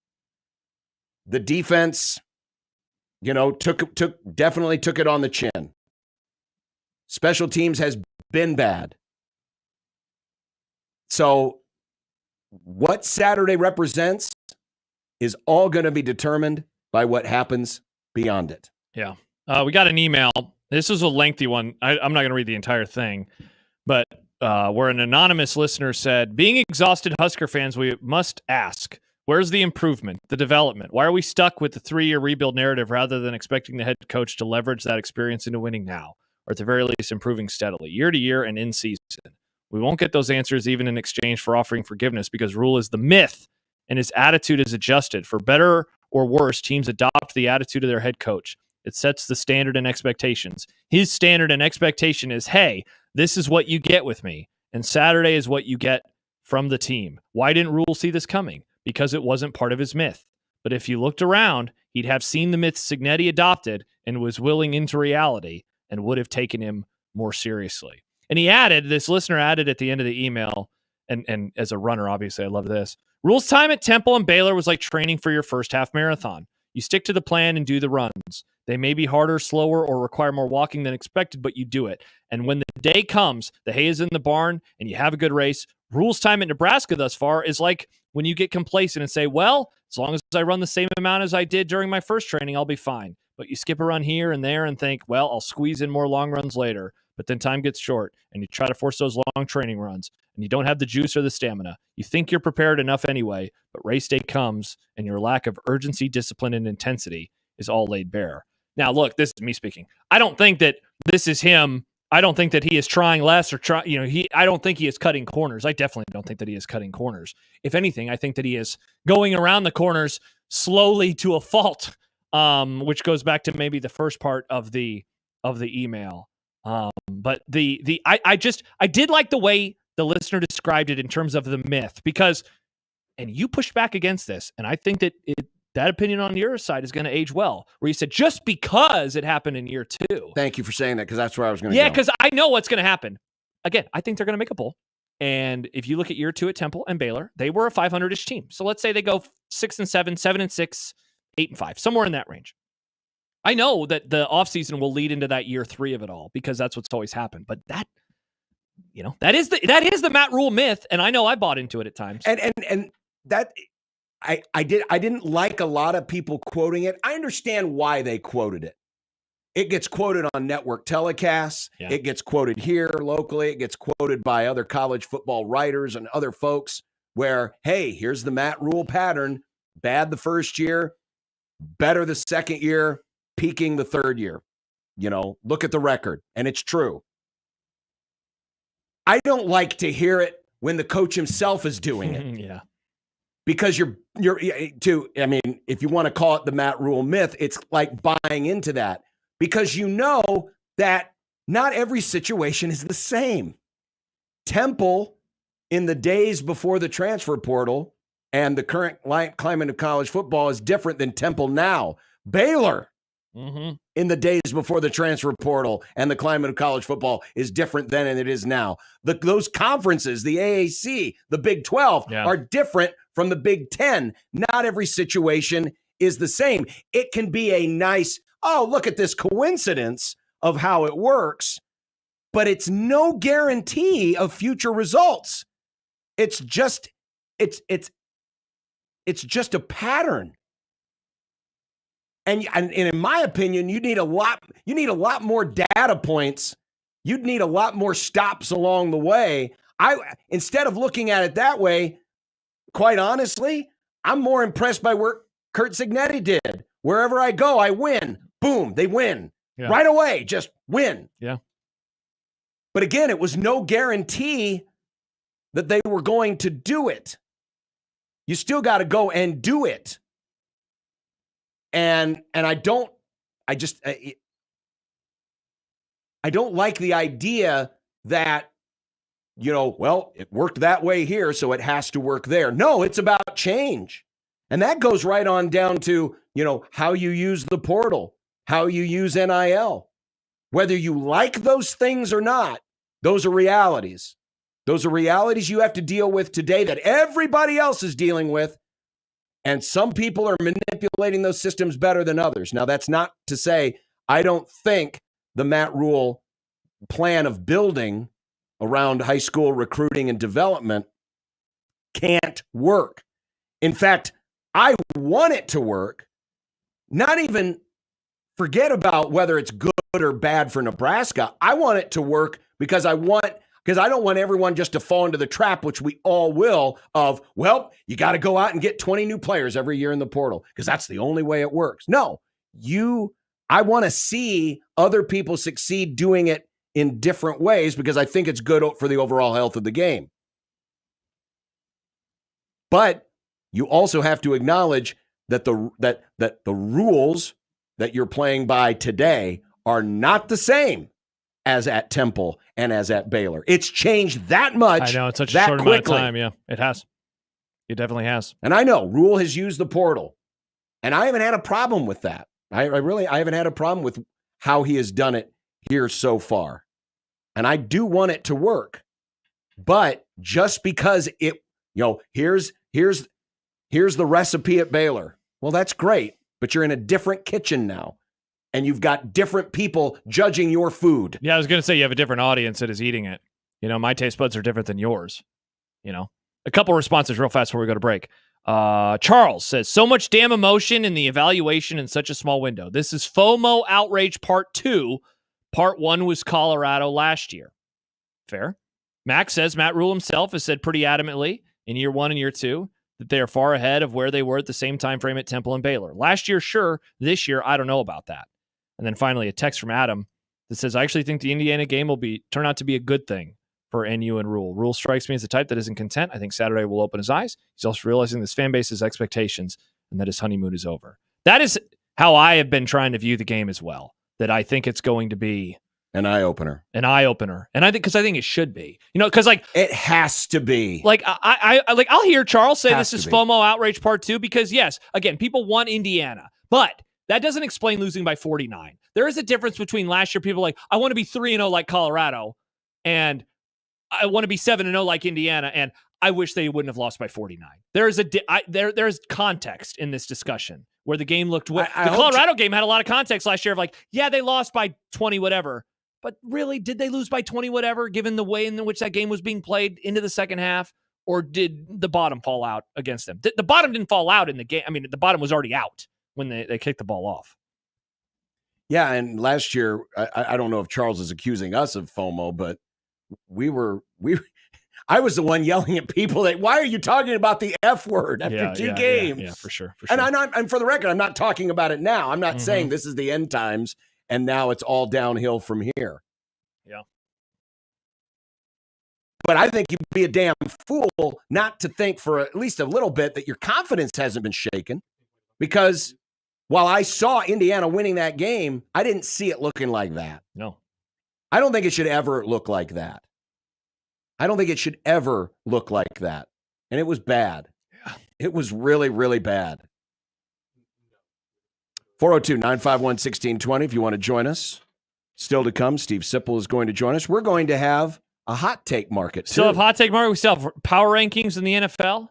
The defense, definitely took it on the chin. Special teams has been bad. So what Saturday represents is all going to be determined by what happens beyond it. Yeah. We got an email. This is a lengthy one. I'm not going to read the entire thing, but where an anonymous listener said, being exhausted Husker fans, we must ask, where's the improvement, the development? Why are we stuck with the 3-year rebuild narrative rather than expecting the head coach to leverage that experience into winning now, or at the very least improving steadily, year to year and in season? We won't get those answers even in exchange for offering forgiveness because Rule is the myth and his attitude is adjusted. For better or worse, teams adopt the attitude of their head coach. It sets the standard and expectations. His standard and expectation is, hey, this is what you get with me, and Saturday is what you get from the team. Why didn't Rule see this coming? Because it wasn't part of his myth. But if you looked around, he'd have seen the myth Cignetti adopted and was willing into reality and would have taken him more seriously. And he added, this listener added at the end of the email, and as a runner, obviously, I love this. Rule's time at Temple and Baylor was like training for your first half marathon. You stick to the plan and do the runs. They may be harder, slower, or require more walking than expected, but you do it. And when the day comes, the hay is in the barn, and you have a good race. Rule's time at Nebraska thus far is like when you get complacent and say, well, as long as I run the same amount as I did during my first training, I'll be fine. But you skip a run here and there and think, well, I'll squeeze in more long runs later. But then time gets short, and you try to force those long training runs, and you don't have the juice or the stamina. You think you're prepared enough anyway, but race day comes, and your lack of urgency, discipline, and intensity is all laid bare. Now, look, this is me speaking. I don't think that this is him. I don't think that he is trying less or I don't think he is cutting corners. I definitely don't think that he is cutting corners. If anything, I think that he is going around the corners slowly to a fault, which goes back to maybe the first part of the email. But I did like the way the listener described it in terms of the myth, because, and you pushed back against this, and I think that that opinion on your side is going to age well, where you said just because it happened in year 2. Thank you for saying that, because that's where I was going to go. Yeah, because I know what's going to happen. Again, I think they're going to make a bowl. And if you look at year 2 at Temple and Baylor, they were a 500-ish team. So let's say they go 6-7, 7-6, 8-5, somewhere in that range. I know that the offseason will lead into that year 3 of it all, because that's what's always happened. But that is the Matt Rule myth, and I know I bought into it at times. And that I didn't like a lot of people quoting it. I understand why they quoted it. It gets quoted on network telecasts. Yeah. It gets quoted here locally. It gets quoted by other college football writers and other folks where, hey, here's the Matt Rule pattern. Bad the first year, better the second year, peaking the third year. Look at the record. And it's true. I don't like to hear it when the coach himself is doing it. Yeah. Because if you want to call it the Matt Rule myth, it's like buying into that, because you know that not every situation is the same. Temple, in the days before the transfer portal and the current climate of college football, is different than Temple now. Baylor, in the days before the transfer portal and the climate of college football, is different then than it is now. Those conferences, the AAC, the Big 12, are different from the Big 10. Not every situation is the same. It can be a nice, look at this coincidence of how it works, but it's no guarantee of future results. It's just a pattern. And in my opinion, you need a lot more data points. You'd need a lot more stops along the way. Instead of looking at it that way, quite honestly, I'm more impressed by what Curt Cignetti did. Wherever I go, I win. Boom, they win. Yeah. Right away, just win. Yeah. But again, it was no guarantee that they were going to do it. You still got to go and do it. And I don't like the idea that, well, it worked that way here, so it has to work there. No, it's about change. And that goes right on down to, how you use the portal, how you use NIL. Whether you like those things or not, those are realities. Those are realities you have to deal with today that everybody else is dealing with. And some people are manipulating those systems better than others. Now, that's not to say I don't think the Matt Rule plan of building around high school recruiting and development can't work. In fact, I want it to work. Not even forget about whether it's good or bad for Nebraska. I want it to work because I don't want everyone just to fall into the trap, which we all will, of, well, you got to go out and get 20 new players every year in the portal because that's the only way it works. No, I want to see other people succeed doing it in different ways because I think it's good for the overall health of the game. But you also have to acknowledge that the rules that you're playing by today are not the same as at Temple and as at Baylor. It's changed that much. I know, it's such a short amount of time. Yeah, it has. It definitely has. And I know Rule has used the portal, and I haven't had a problem with that. I haven't had a problem with how he has done it here so far. And I do want it to work. But just because here's the recipe at Baylor. Well, that's great, but you're in a different kitchen now. And you've got different people judging your food. Yeah, I was going to say you have a different audience that is eating it. My taste buds are different than yours. A couple responses real fast before we go to break. Charles says, so much damn emotion in the evaluation in such a small window. This is FOMO outrage part 2. Part 1 was Colorado last year. Fair. Max says Matt Rule himself has said pretty adamantly in year 1 and year 2 that they are far ahead of where they were at the same time frame at Temple and Baylor. Last year, sure. This year, I don't know about that. And then finally, a text from Adam that says, I actually think the Indiana game will turn out to be a good thing for NU and Rule. Rule strikes me as the type that isn't content. I think Saturday will open his eyes. He's also realizing this fan base's expectations and that his honeymoon is over. That is how I have been trying to view the game as well, that I think it's going to be an eye-opener. And I think it should be, because it has to be. I'll hear Charles say this is FOMO outrage part 2 because yes, again, people want Indiana, but that doesn't explain losing by 49. There is a difference between last year, people I want to be 3-0 like Colorado, and I want to be 7-0 like Indiana, and I wish they wouldn't have lost by 49. There's there's context in this discussion where the game looked. The Colorado game had a lot of context last year of they lost by 20 whatever, but really, did they lose by 20 whatever given the way in which that game was being played into the second half, or did the bottom fall out against them? The bottom didn't fall out in the game. I mean, the bottom was already out when they kicked the ball off. Yeah, and last year, I don't know if Charles is accusing us of FOMO, but I was the one yelling at people that, why are you talking about the F word after two games? Yeah, for sure. And for the record, I'm not talking about it now. I'm not saying this is the end times and now it's all downhill from here. Yeah. But I think you'd be a damn fool not to think for at least a little bit that your confidence hasn't been shaken, because while I saw Indiana winning that game, I didn't see it looking like that. No. I don't think it should ever look like that. And it was bad. Yeah. It was really, really bad. 402-951-1620 if you want to join us. Still to come, Steve Sipple is going to join us. We're going to have a hot take market, too. Still have hot take market? We still have power rankings in the NFL?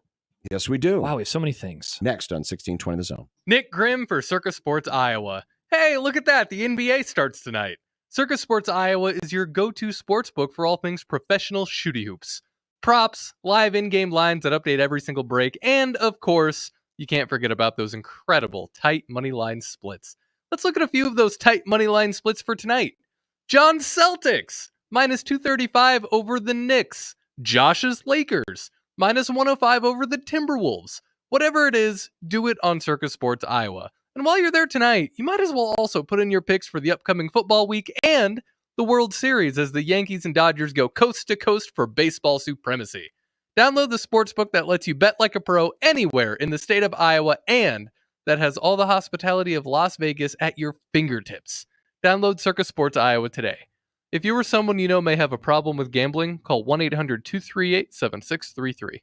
Yes, we do. Wow, we have so many things. Next on 1620 The Zone. Nick Grim for Circus Sports Iowa. Hey, look at that. The NBA starts tonight. Circus Sports Iowa is your go-to sports book for all things professional shooty hoops. Props, live in-game lines that update every single break, and, of course, you can't forget about those incredible tight money line splits. Let's look at a few of those tight money line splits for tonight. John Celtics, minus 235 over the Knicks. Josh's Lakers, minus 105 over the Timberwolves. Whatever it is, do it on Circus Sports Iowa. And while you're there tonight, you might as well also put in your picks for the upcoming football week and the World Series as the Yankees and Dodgers go coast to coast for baseball supremacy. Download the sportsbook that lets you bet like a pro anywhere in the state of Iowa and that has all the hospitality of Las Vegas at your fingertips. Download Circus Sports Iowa today. If you or someone you know may have a problem with gambling, call 1-800-238-7633.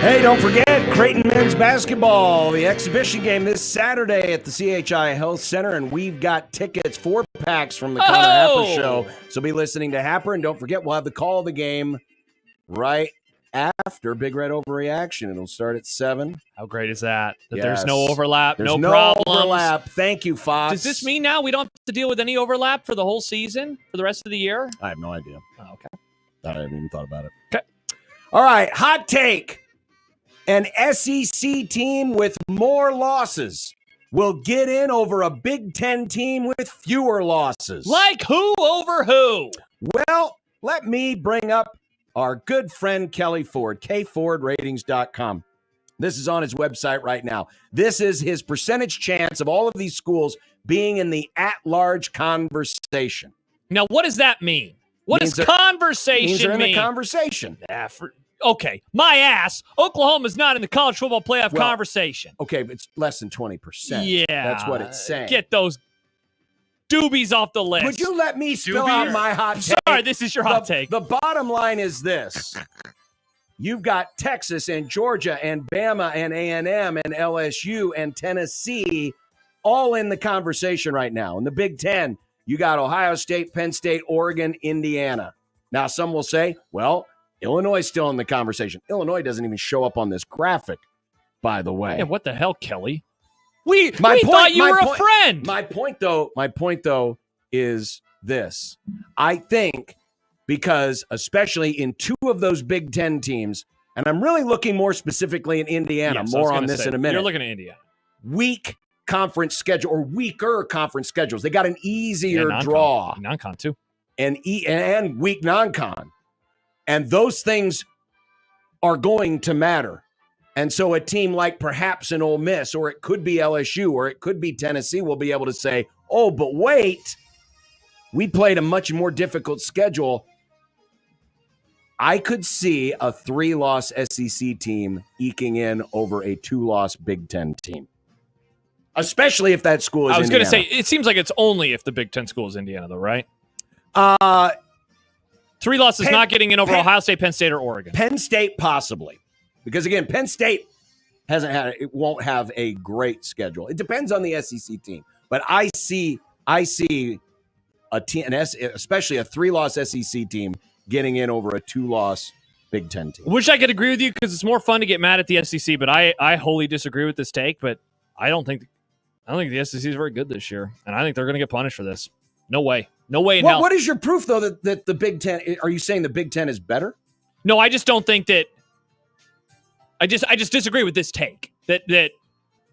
Hey, don't forget Creighton men's basketball, the exhibition game this Saturday at the CHI Health Center, and we've got tickets, 4-packs from the Connor Happer Show. So be listening to Happer, and don't forget we'll have the call of the game right after Big Red Overreaction. It'll start at 7. How great is that? That Yes. there's no overlap, There's no problems. overlap. Thank you, Fox. Does this mean now we don't have to deal with any overlap for the whole season, for the rest of the year? I have no idea. Oh, okay. I haven't even thought about it. Okay. All right, hot take. An SEC team with more losses will get in over a Big Ten team with fewer losses. Like who over who? Well, let me bring up our good friend Kelly Ford, kfordratings.com. This is on his website right now. This is his percentage chance of all of these schools being in the at-large conversation. Now, what does that mean? What does conversation means they're in mean? the conversation. Okay, my ass. Oklahoma's not in the college football playoff conversation. Okay, but it's less than 20%. Yeah. That's what it's saying. Get those doobies off the list. Would you let me spill out my hot take? Sorry, this is your hot take. The bottom line is this. You've got Texas and Georgia and Bama and A&M and LSU and Tennessee all in the conversation right now. In the Big Ten, you got Ohio State, Penn State, Oregon, Indiana. Now, some will say, well, Illinois is still in the conversation. Illinois doesn't even show up on this graphic, by the way. Yeah, what the hell, Kelly? We thought you were a friend. My point though, is this. I think because especially in 2 of those Big Ten teams, and I'm really looking more specifically in Indiana, more on this in a minute. You're looking at Indiana. Weak conference schedule or weaker conference schedules. They got an easier draw. Non-con too. And weak non-con. And those things are going to matter. And so a team like perhaps an Ole Miss, or it could be LSU, or it could be Tennessee, will be able to say, oh, but wait, we played a much more difficult schedule. I could see a 3-loss SEC team eking in over a 2-loss Big Ten team. Especially if that school is I was going to Indiana. say, it seems like it's only if the Big Ten school is Indiana, though, right? 3 losses not getting in over Ohio State, Penn State, or Oregon. Penn State possibly. Because, again, Penn State won't have a great schedule. It depends on the SEC team. But I see a team, especially a 3-loss SEC team, getting in over a 2-loss Big Ten team. Wish I could agree with you because it's more fun to get mad at the SEC, but I wholly disagree with this take. But I don't think the SEC is very good this year, and I think they're going to get punished for this. No way in hell. What is your proof though that the Big Ten? Are you saying the Big Ten is better? No, I just don't think that. I just disagree with this take that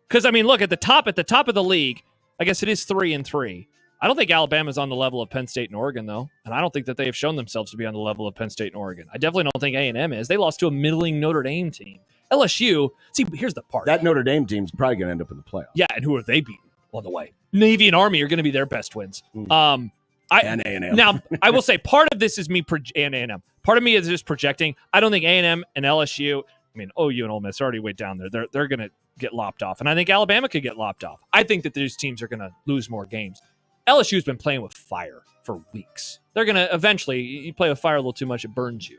because I mean, look at the top of the league. I guess it is 3-3. I don't think Alabama's on the level of Penn State and Oregon, though. And I don't think that they have shown themselves to be on the level of Penn State and Oregon. I definitely don't think A&M is. They lost to a middling Notre Dame team. LSU, see, here's the part. That Notre Dame team's probably going to end up in the playoffs. Yeah, and who are they beating on the way? Navy and Army are going to be their best wins. And A&M. Now, I will say part of this is me and A&M. Part of me is just projecting. I don't think A&M and LSU, I mean, OU and Ole Miss are already way down there. They're going to get lopped off. And I think Alabama could get lopped off. I think that these teams are going to lose more games. LSU's been playing with fire for weeks. They're going to eventually, you play with fire a little too much, it burns you.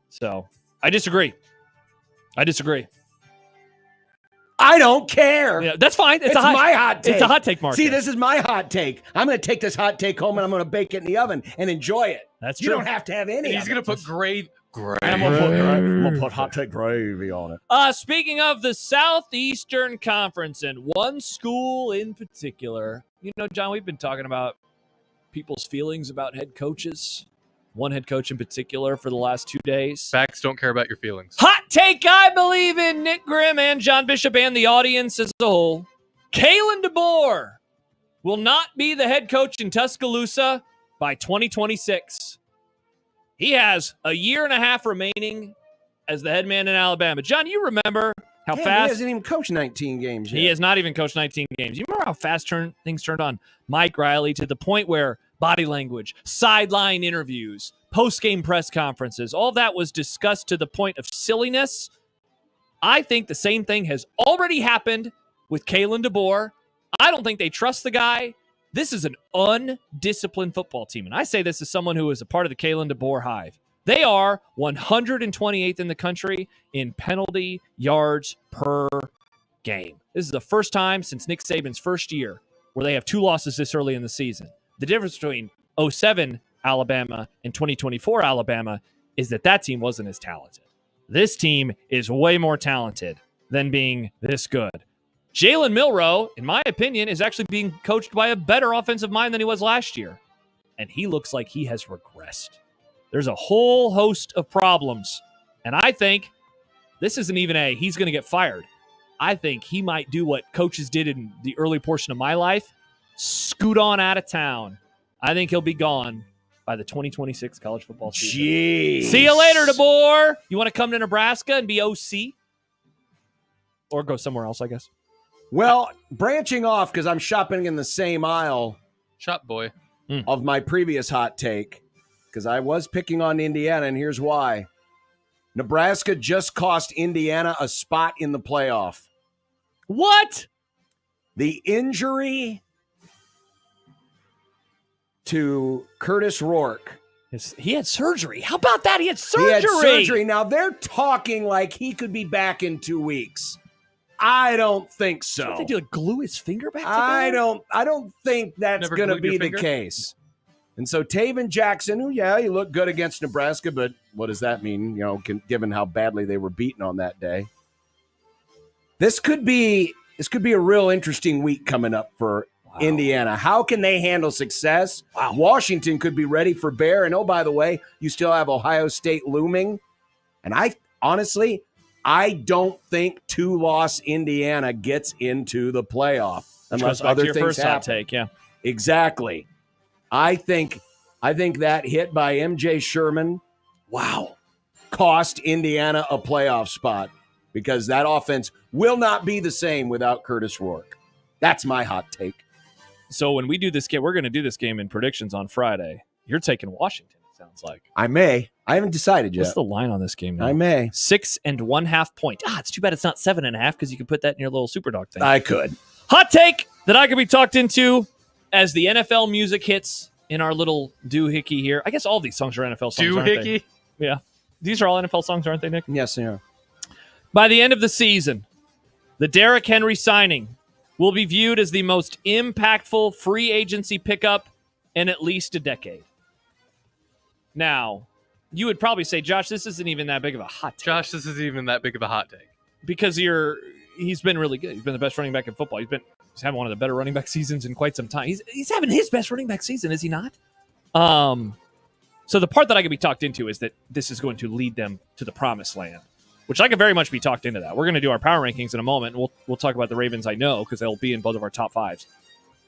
So I disagree. I don't care. Yeah, that's fine. It's my hot take. It's a hot take, Mark. See, this is my hot take. I'm going to take this hot take home and I'm going to bake it in the oven and enjoy it. That's true. You don't have to have any. He's going to put gravy. I'm going to put hot take gravy on it. Speaking of the Southeastern Conference and one school in particular, you know, John, we've been talking about people's feelings about head coaches. One head coach in particular for the last 2 days. Facts don't care about your feelings. Hot take, I believe in Nick Grimm and John Bishop and the audience as a whole. Kalen DeBoer will not be the head coach in Tuscaloosa by 2026. He has a year and a half remaining as the head man in Alabama. John, you remember how fast... He hasn't even coached 19 games yet. He has not even coached 19 games. You remember how fast things turned on Mike Riley to the point where body language, sideline interviews, post-game press conferences, all that was discussed to the point of silliness. I think the same thing has already happened with Kalen DeBoer. I don't think they trust the guy. This is an undisciplined football team. And I say this as someone who is a part of the Kalen DeBoer hive. They are 128th in the country in penalty yards per game. This is the first time since Nick Saban's first year where they have 2 losses this early in the season. The difference between 2007 Alabama and 2024 Alabama is that team wasn't as talented. This team is way more talented than being this good. Jalen Milroe, in my opinion, is actually being coached by a better offensive mind than he was last year. And he looks like he has regressed. There's a whole host of problems. And I think this isn't even he's going to get fired. I think he might do what coaches did in the early portion of my life, scoot on out of town. I think he'll be gone by the 2026 college football season. Jeez. See you later, DeBoer. You want to come to Nebraska and be OC? Or go somewhere else, I guess. Well, branching off, because I'm shopping in the same aisle Shop boy. of my previous hot take, because I was picking on Indiana, and here's why. Nebraska just cost Indiana a spot in the playoff. What? The injury to Curtis Rourke. He had surgery. How about that? He had surgery. He had surgery. Now, they're talking like he could be back in 2 weeks. I don't think so. Don't they glue his finger back together? I don't think that's going to be the case. And so Taven Jackson, who, he looked good against Nebraska, but what does that mean, given how badly they were beaten on that day? This could be a real interesting week coming up for Indiana. How can they handle success? Wow. Washington could be ready for Bear. And, oh, by the way, you still have Ohio State looming. And I don't think 2-loss Indiana gets into the playoff unless other things first happen. Hot take, yeah. Exactly. I think that hit by MJ Sherman, cost Indiana a playoff spot because that offense will not be the same without Curtis Rourke. That's my hot take. So when we do this game, we're going to do this game in predictions on Friday. You're taking Washington, it sounds like. I may. I haven't decided yet. What's the line on this game now? I may. 6.5 points. It's too bad it's not 7.5 because you can put that in your little Superdog thing. I could. Hot take that I could be talked into as the NFL music hits in our little doohickey here. I guess all these songs are NFL songs, aren't they? Yeah. These are all NFL songs, aren't they, Nick? Yes, they are. By the end of the season, the Derrick Henry signing will be viewed as the most impactful free agency pickup in at least a decade. Now, you would probably say, Josh, this isn't even that big of a hot take. Josh, this isn't even that big of a hot take. Because he's been really good. He's been the best running back in football. He's having one of the better running back seasons in quite some time. He's having his best running back season, is he not? So the part that I could be talked into is that this is going to lead them to the promised land, which I could very much be talked into that. We're going to do our power rankings in a moment, and we'll talk about the Ravens, I know, because they'll be in both of our top fives.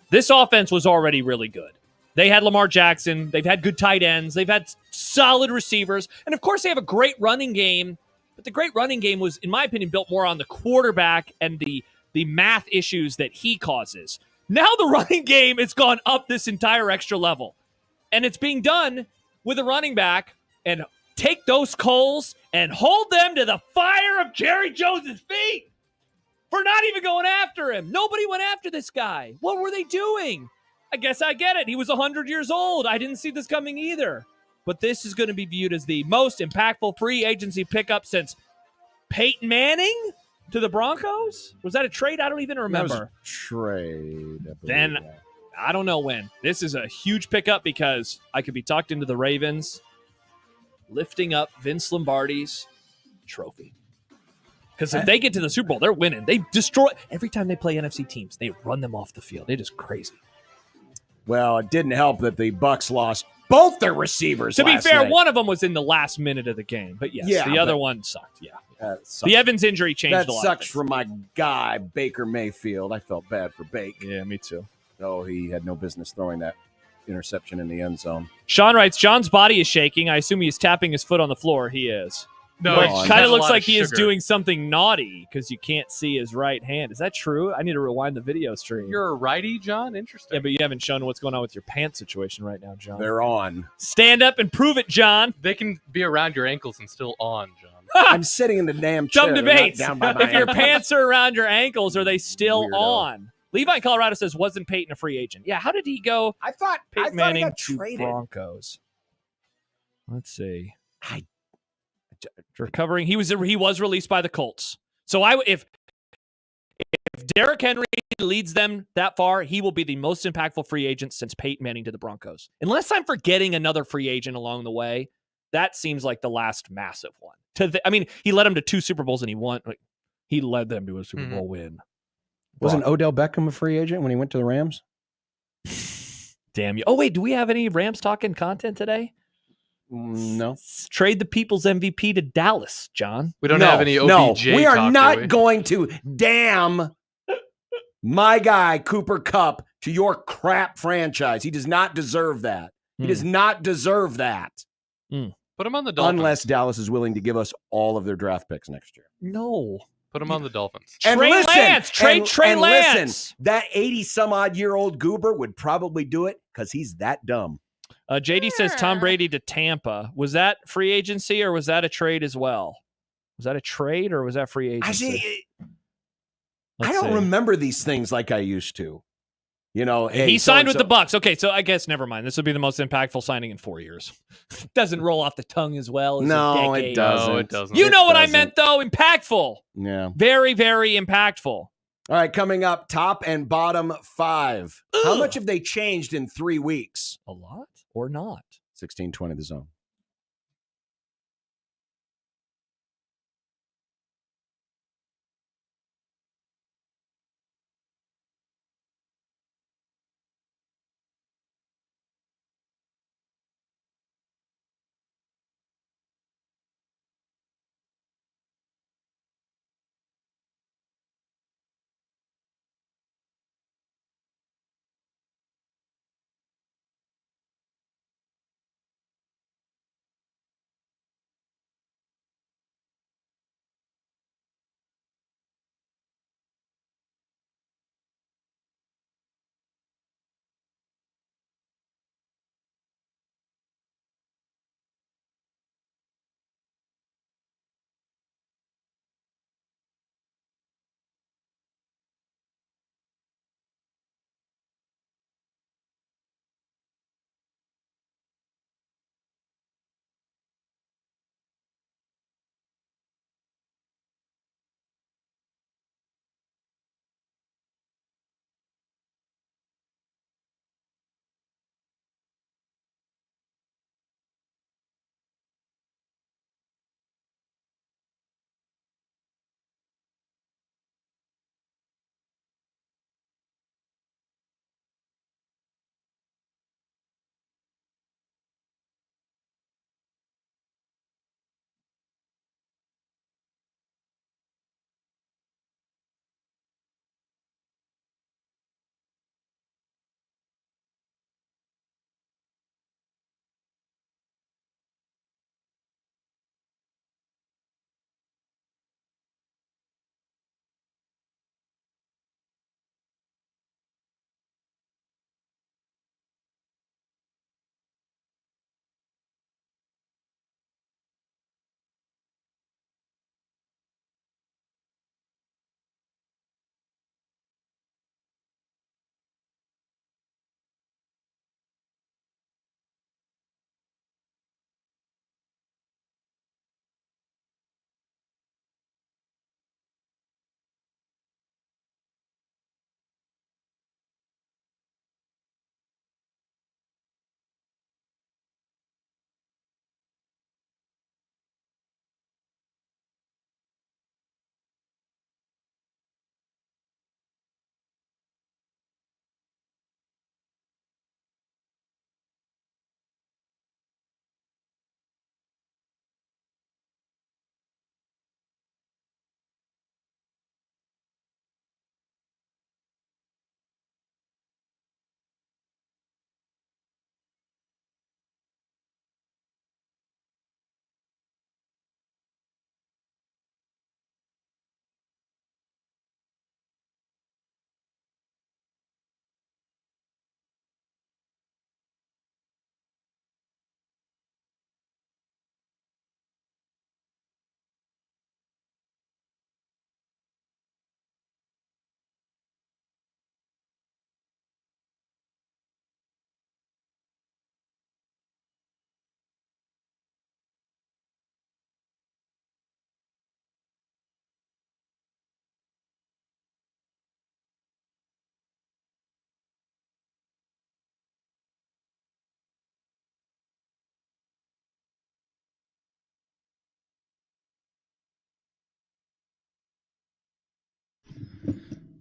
This offense was already really good. They had Lamar Jackson. They've had good tight ends. They've had solid receivers. And, of course, they have a great running game. But the great running game was, in my opinion, built more on the quarterback and the math issues that he causes. Now the running game has gone up this entire extra level. And it's being done with a running back. And take those coals and hold them to the fire of Jerry Jones' feet for not even going after him. Nobody went after this guy. What were they doing? I guess I get it. He was 100 years old. I didn't see this coming either. But this is going to be viewed as the most impactful free agency pickup since Peyton Manning to the Broncos. Was that a trade? I don't even remember. That was a trade. Then I don't know when. This is a huge pickup because I could be talked into the Ravens lifting up Vince Lombardi's trophy. Because if they get to the Super Bowl, they're winning. They destroy every time they play NFC teams. They run them off the field. It is crazy. Well, it didn't help that the Bucs lost both their receivers. To be fair, night. one of them was in the last minute of the game. But yes, the other one sucked. Yeah. The Evans injury changed a lot. That sucks for my guy, Baker Mayfield. I felt bad for Bake. Yeah, me too. Oh, he had no business throwing that interception in the end zone. Sean writes, John's body is shaking. I assume he's tapping his foot on the floor. He is. No, it kind of looks like he is sugar. doing something naughty because you can't see his right hand. Is that true? I need to rewind the video stream. You're a righty, John? Interesting. Yeah, but you haven't shown what's going on with your pants situation right now, John. They're on. Stand up and prove it, John. They can be around your ankles and still on, John. I'm sitting in the damn chair. Dumb debates. Down by my If your ankles. pants are around your ankles, are they still Weirdo. on? Levi in Colorado says, wasn't Peyton a free agent? Yeah, how did he go? I thought Peyton he Manning got to traded. Broncos. Let's see. Recovering. He was released by the Colts. So if Derrick Henry leads them that far, he will be the most impactful free agent since Peyton Manning to the Broncos. Unless I'm forgetting another free agent along the way, That seems like the last massive one. He led them to 2 Super Bowls and he won. He led them to a Super Bowl win. Wasn't Odell Beckham a free agent when he went to the Rams? Damn you. Oh, wait, do we have any Rams talking content today? No. Trade the people's MVP to Dallas, John. We don't have any OBJ. No, we are talk, not going to damn my guy, Cooper Kupp, to your crap franchise. He does not deserve that. He does not deserve that. Put him on the Dolphins. Unless Dallas is willing to give us all of their draft picks next year. No. Put him on the Dolphins. And Trey listen, Lance. Trade Trey Lance. Listen, that 80-some-odd-year-old goober would probably do it because he's that dumb. JD says Tom Brady to Tampa. Was that free agency or was that a trade as well? Was that a trade or was that free agency? I don't remember these things like I used to. You know, he signed with the Bucs. Okay, so I guess never mind. This would be the most impactful signing in 4 years. Doesn't roll off the tongue as well as no, a decade. It doesn't. No, it doesn't. You know what I meant, though? Impactful. Yeah. Very, very impactful. All right, coming up, top and bottom 5. How much have they changed in 3 weeks? A lot or not? 1620 The Zone.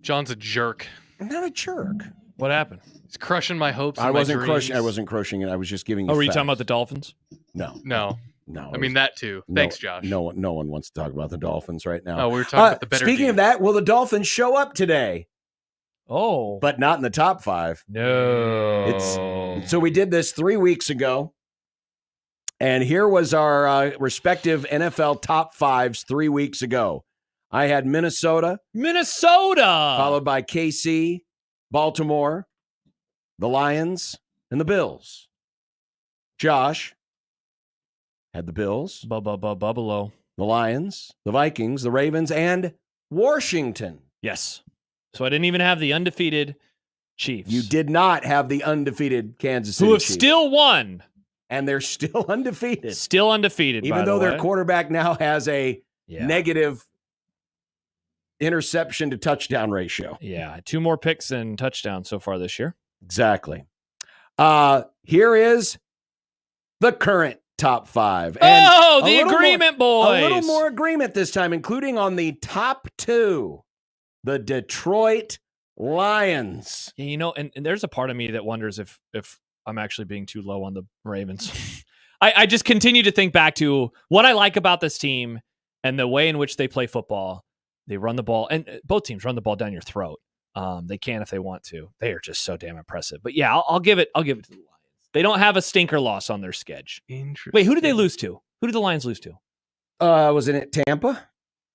John's a jerk. I'm not a jerk. What happened? He's crushing my hopes. I and wasn't my crushing. I dreams. wasn't crushing it. I was just giving you. Oh, were you facts. talking about the Dolphins? No. I mean that too. Thanks, Josh. No one wants to talk about the Dolphins right now. Oh, we were talking about the better. Speaking of that, will the Dolphins show up today? Oh, but not in the top 5. No. So we did this 3 weeks ago, and here was our respective NFL top 5s 3 weeks ago. I had Minnesota, followed by KC, Baltimore, the Lions, and the Bills. Josh had the Bills, Buffalo, the Lions, the Vikings, the Ravens, and Washington. Yes. So I didn't even have the undefeated Chiefs. You did not have the undefeated Kansas City who have Chiefs. still won. And they're still undefeated. Still undefeated, even by though the their way. quarterback now has a negative interception to touchdown ratio. Yeah, 2 more picks and touchdowns so far this year. Exactly. Here is the current top 5. And the agreement, boys. A little more agreement this time, including on the top 2, the Detroit Lions. Yeah, you know, and there's a part of me that wonders if I'm actually being too low on the Ravens. I just continue to think back to what I like about this team and the way in which they play football. They run the ball, and both teams run the ball down your throat. They can if they want to. They are just so damn impressive. But yeah, I'll give it to the Lions. They don't have a stinker loss on their schedule. Interesting. Wait, who did they lose to? Who did the Lions lose to? Wasn't it Tampa?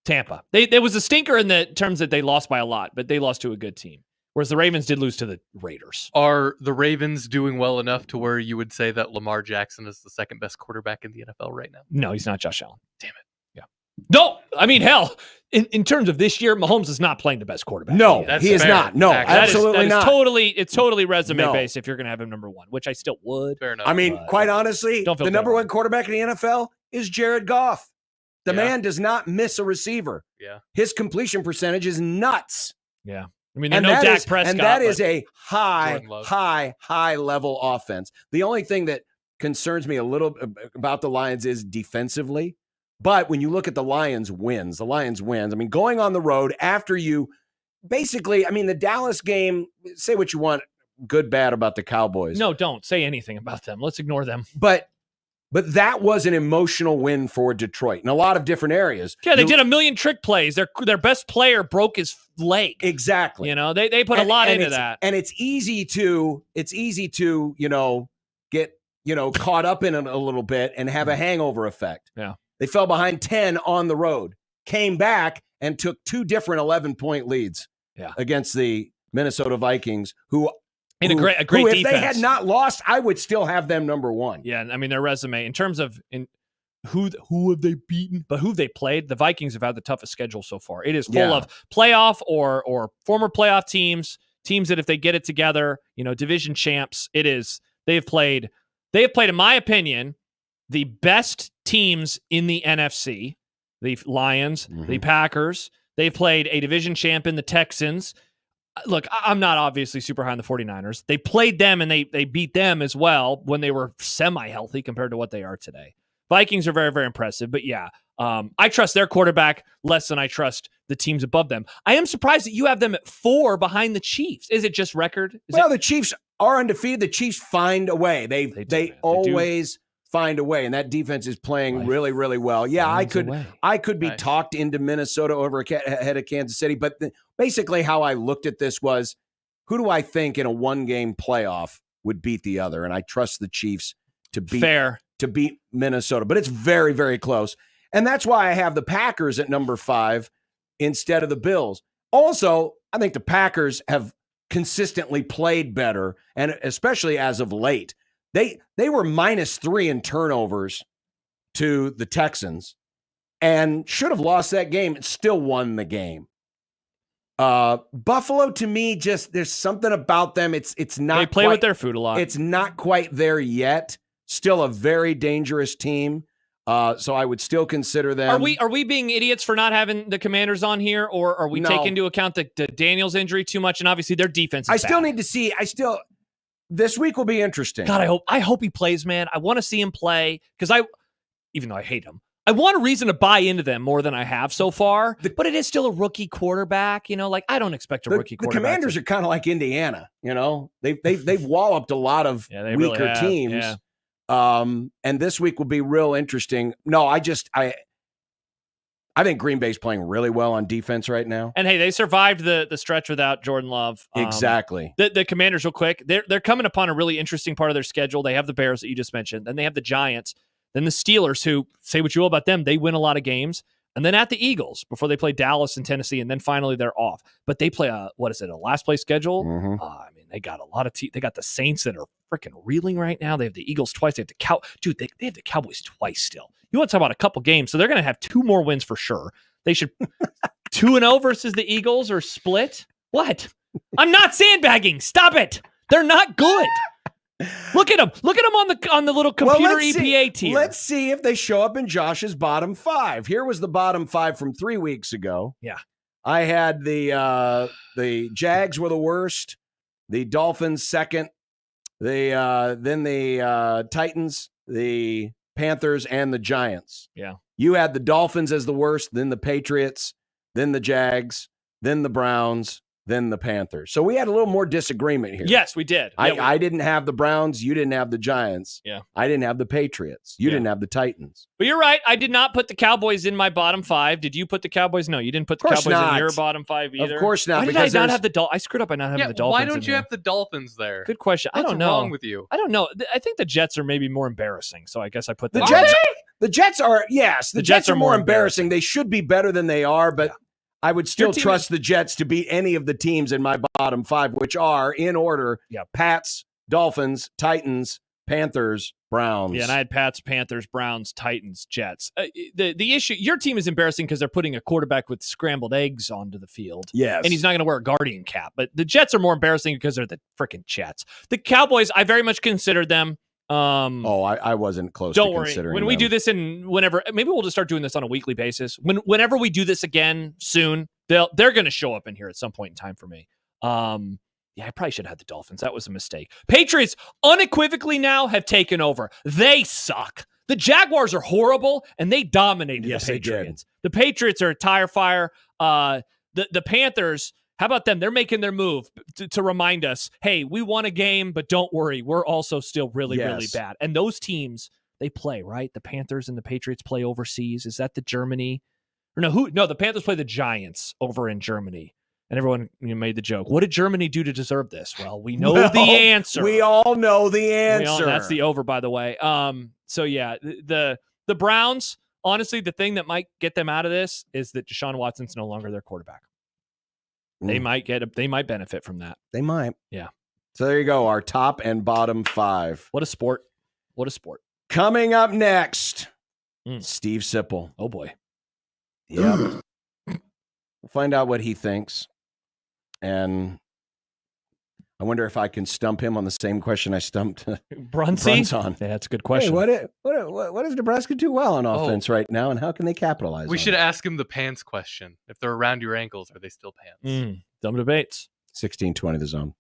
Tampa. There was a stinker in the terms that they lost by a lot, but they lost to a good team. Whereas the Ravens did lose to the Raiders. Are the Ravens doing well enough to where you would say that Lamar Jackson is the second best quarterback in the NFL right now? No, he's not Josh Allen. Damn it. Yeah. No, I mean, hell, in terms of this year, Mahomes is not playing the best quarterback. No, he is not. No, absolutely not. It's totally resume based if you're going to have him number 1, which I still would. Fair enough. I mean, quite honestly, the number 1 quarterback in the NFL is Jared Goff. The man does not miss a receiver. Yeah. His completion percentage is nuts. Yeah. I mean, no Dak Prescott. And that is a high level offense. The only thing that concerns me a little about the Lions is defensively. But when you look at the Lions wins. I mean, going on the road after you basically, I mean, the Dallas game, say what you want, good, bad about the Cowboys. No, don't say anything about them. Let's ignore them. But that was an emotional win for Detroit in a lot of different areas. Yeah, they did a million trick plays. Their best player broke his leg. Exactly. You know, they put a lot into that. And it's easy to, get, caught up in it a little bit and have a hangover effect. Yeah. They fell behind 10 on the road, came back and took 2 different 11-point leads against the Minnesota Vikings, who a great if defense. They had not lost, I would still have them number 1. Yeah, I mean, their resume in terms of who have they beaten, but who they played, the Vikings have had the toughest schedule so far. It is full of playoff or former playoff teams that if they get it together, division champs. They have played, in my opinion, the best teams in the NFC, the Lions, the Packers. They've played a division champ in the Texans. Look, I'm not obviously super high on the 49ers. They played them and they beat them as well when they were semi-healthy compared to what they are today. Vikings are very, very impressive. But yeah, I trust their quarterback less than I trust the teams above them. I am surprised that you have them at 4 behind the Chiefs. Is it just record? The Chiefs are undefeated. The Chiefs find a way. They always find a way, and that defense is playing really, really well. Yeah, I could be talked into Minnesota over ahead of Kansas City, but basically how I looked at this was, who do I think in a 1-game playoff would beat the other? And I trust the Chiefs to beat Minnesota, but it's very, very close. And that's why I have the Packers at number 5 instead of the Bills. Also, I think the Packers have consistently played better, and especially as of late. They were -3 in turnovers to the Texans and should have lost that game and still won the game. Buffalo, to me, just there's something about them. It's not. They play with their food a lot. It's not quite there yet. Still a very dangerous team. So I would still consider them. Are we being idiots for not having the Commanders on here, or are we taking into account the Daniels injury too much? And obviously their defense is still need to see. This week will be interesting. God, I hope he plays, man. I want to see him play because even though I hate him, I want a reason to buy into them more than I have so far, but it is still a rookie quarterback. Like I don't expect a rookie The quarterback. Commanders are kind of like Indiana. They've walloped a lot of they weaker really have, teams. yeah. And this week will be real interesting. No, I think Green Bay's playing really well on defense right now. And hey, they survived the stretch without Jordan Love. Exactly. The Commanders, real quick, they're coming upon a really interesting part of their schedule. They have the Bears that you just mentioned. Then they have the Giants. Then the Steelers, who, say what you will about them, they win a lot of games. And then at the Eagles before they play Dallas and Tennessee. And then finally they're off. But they play a last place schedule? Mm-hmm. I mean, they got a lot of they got the Saints that are freaking reeling right now. They have the Eagles twice. They have they have the Cowboys twice still. You want to talk about a couple games. So they're going to have 2 more wins for sure. They should 2-0 versus the Eagles or split. What? I'm not sandbagging. Stop it. They're not good. Look at them. Look at them on the little computer EPA tier. Let's see if they show up in Josh's bottom 5. Here was the bottom 5 from 3 weeks ago. Yeah. I had the Jags were the worst, the Dolphins second, then the Titans, the Panthers, and the Giants. Yeah. You had the Dolphins as the worst, then the Patriots, then the Jags, then the Browns, then the Panthers. So we had a little more disagreement here. Yes, we did. I didn't have the Browns. You didn't have the Giants. Yeah. I didn't have the Patriots. You didn't have the Titans. But you're right. I did not put the Cowboys in my bottom 5. Did you put the Cowboys? No, you didn't put the Cowboys in your bottom 5 either. Of course not. Why did I not have the Dolphins? I screwed up by not having the Dolphins. Why don't you have the Dolphins there? Good question. What's I don't know. wrong with you? I don't know. I think the Jets are maybe more embarrassing, so I guess I put The Jets. The Jets are, yes, the Jets are more embarrassing. embarrassing. They should be better than they are, but I would still team trust the Jets to beat any of the teams in my bottom 5, which are, in order, Pats, Dolphins, Titans, Panthers, Browns. Yeah, and I had Pats, Panthers, Browns, Titans, Jets. The issue, your team is embarrassing because they're putting a quarterback with scrambled eggs onto the field. Yes. And he's not going to wear a Guardian cap. But the Jets are more embarrassing because they're the freaking Jets. The Cowboys, I very much considered them. I wasn't close don't to worry. considering When we them. do this whenever, maybe we'll just start doing this on a weekly basis. Whenever we do this again soon, they're going to show up in here at some point in time for me. I probably should have had the Dolphins. That was a mistake. Patriots unequivocally now have taken over. They suck. The Jaguars are horrible, and they dominated Yes, the they did. Patriots. The Patriots are a tire fire. The Panthers, how about them? They're making their move to remind us, hey, we won a game, but don't worry. We're also still really, really Yes. bad. And those teams, they play, right? The Panthers and the Patriots play overseas. Is that the Germany? Or no, the Panthers play the Giants over in Germany. And everyone made the joke. What did Germany do to deserve this? Well, we know the answer. We all know the answer. That's the over, by the way. So yeah, the Browns, honestly, the thing that might get them out of this is that Deshaun Watson's no longer their quarterback. They might benefit from that. They might. Yeah. So there you go, our top and bottom 5. What a sport. What a sport. Coming up next, Steve Sipple. Oh, boy. Yep. We'll find out what he thinks. And I wonder if I can stump him on the same question I stumped Bruns on. Yeah, that's a good question. Hey, what does Nebraska do well on offense right now, and how can they capitalize We on should it? ask him the pants question. If they're around your ankles, are they still pants? Dumb debates. 1620 the zone.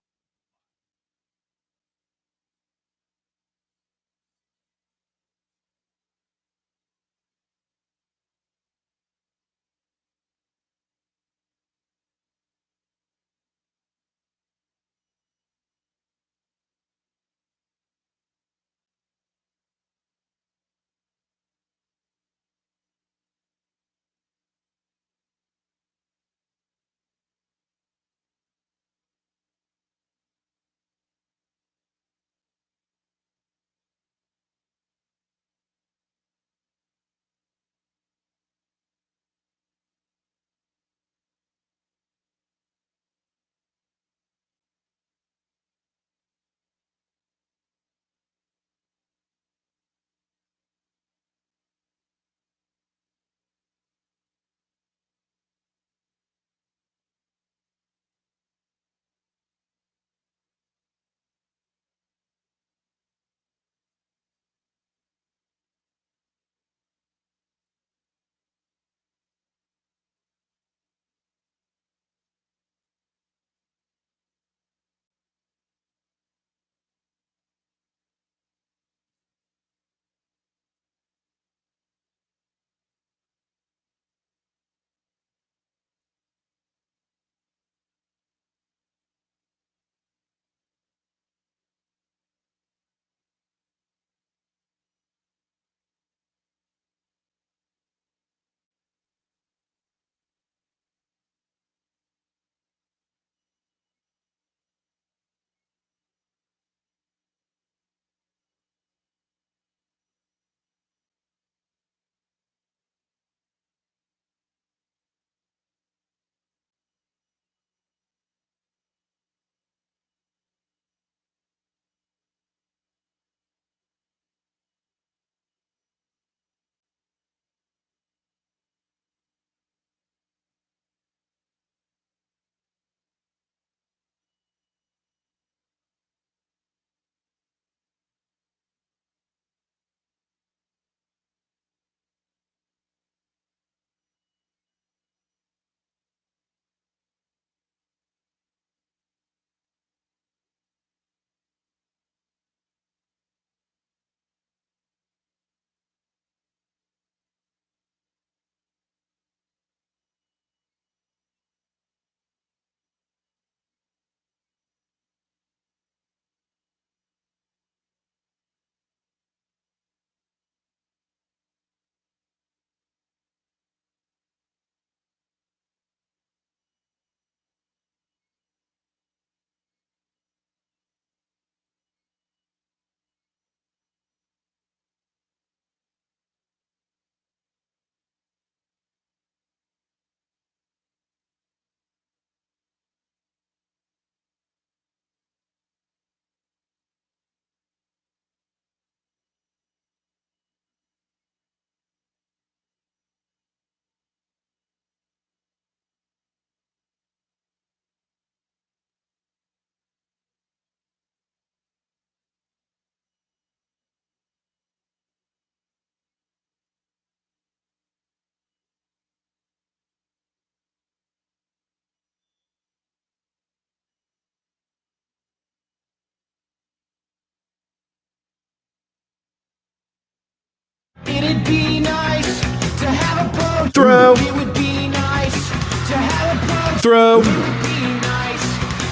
It'd be nice to have a boat. Throw. It would be nice to have a boat. Throw. It would be nice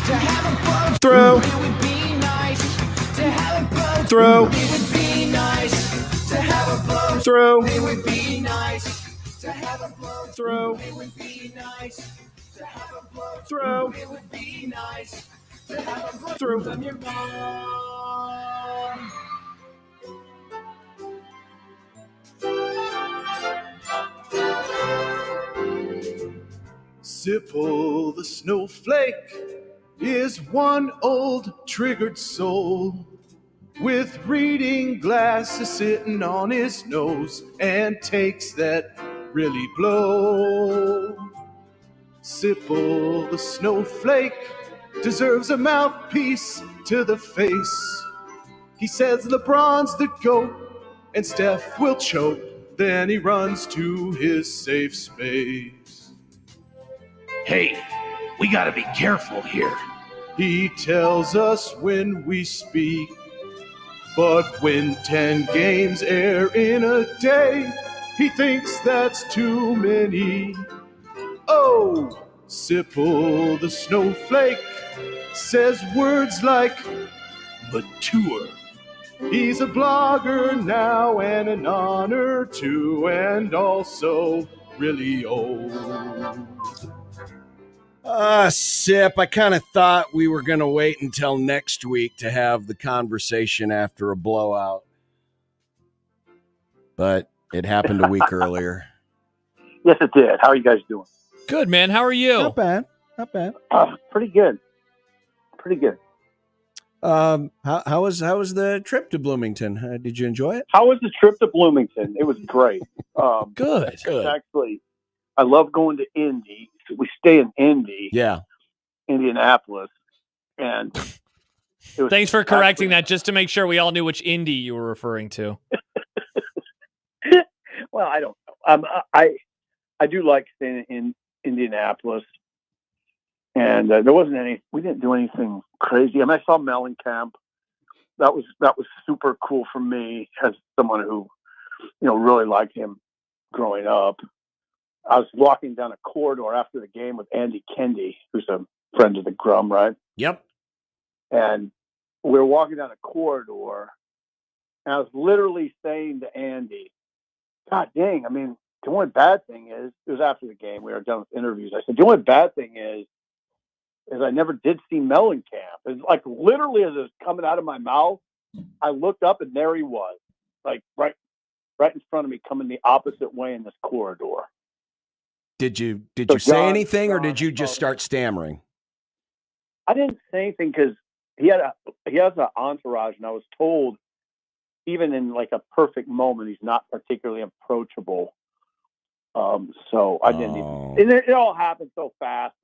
to have a boat. Throw. It would be nice to have a boat. Throw. It would be nice to have a boat. Throw. It would be nice to have a boat. Throw. It would be nice to have a boat. Throw. It would be nice to have a boat. Throw. From your mom. Sipple the snowflake is one old triggered soul with reading glasses sitting on his nose and takes that really blow. Sipple the snowflake deserves a mouthpiece to the face. He says LeBron's the GOAT and Steph will choke. Then he runs to his safe space. Hey, we gotta be careful here. He tells us when we speak. But when 10 games air in a day, he thinks that's too many. Oh, Sipple the snowflake says words like mature. He's a blogger now and an honor too, and also really old. Sip, I kind of thought we were going to wait until next week to have the conversation after a blowout. But it happened a week earlier. Yes, it did. How are you guys doing? Good, man. How are you? Not bad. Not bad. Pretty good. Pretty good. How was the trip to Bloomington? Did you enjoy it? How was the trip to Bloomington? It was great. Good. Actually, I love going to Indy. We stay in Indy. Yeah. Indianapolis. And it was Thanks for correcting that, just to make sure we all knew which Indy you were referring to. Well, I don't know. I do like staying in Indianapolis. And there wasn't we didn't do anything crazy. I mean, I saw Mellencamp. That was super cool for me as someone who, really liked him growing up. I was walking down a corridor after the game with Andy Kendi, who's a friend of the Grum, right? Yep. And we were walking down a corridor, and I was literally saying to Andy, God dang, I mean, the only bad thing is, it was after the game, we were done with interviews. I said, the only bad thing is I never did see Mellencamp. It's like literally as it was coming out of my mouth, I looked up and there he was, like right in front of me, coming the opposite way in this corridor. Did you So say anything, or did you just start stammering? I didn't say anything because he has an entourage, and I was told even in like a perfect moment, he's not particularly approachable. So I didn't even. And it all happened so fast.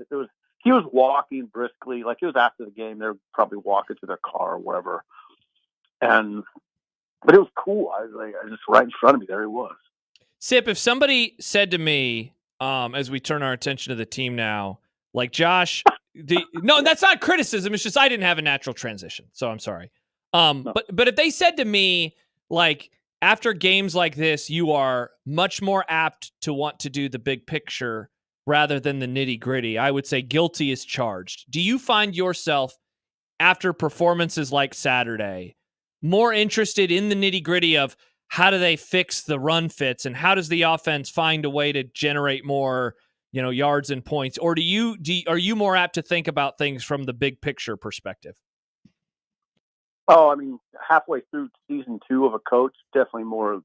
He was walking briskly, like it was after the game. They're probably walking to their car or wherever. But it was cool. I was just right in front of me. There he was. Sip, if somebody said to me, as we turn our attention to the team now, like Josh, no, that's not criticism. It's just I didn't have a natural transition, so I'm sorry. No. But if they said to me, like, after games like this, you are much more apt to want to do the big picture rather than the nitty gritty, I would say guilty is charged. Do you find yourself, after performances like Saturday, more interested in the nitty gritty of how do they fix the run fits and how does the offense find a way to generate more, yards and points? Or are you more apt to think about things from the big picture perspective? Oh, I mean, halfway through season 2 of a coach, definitely more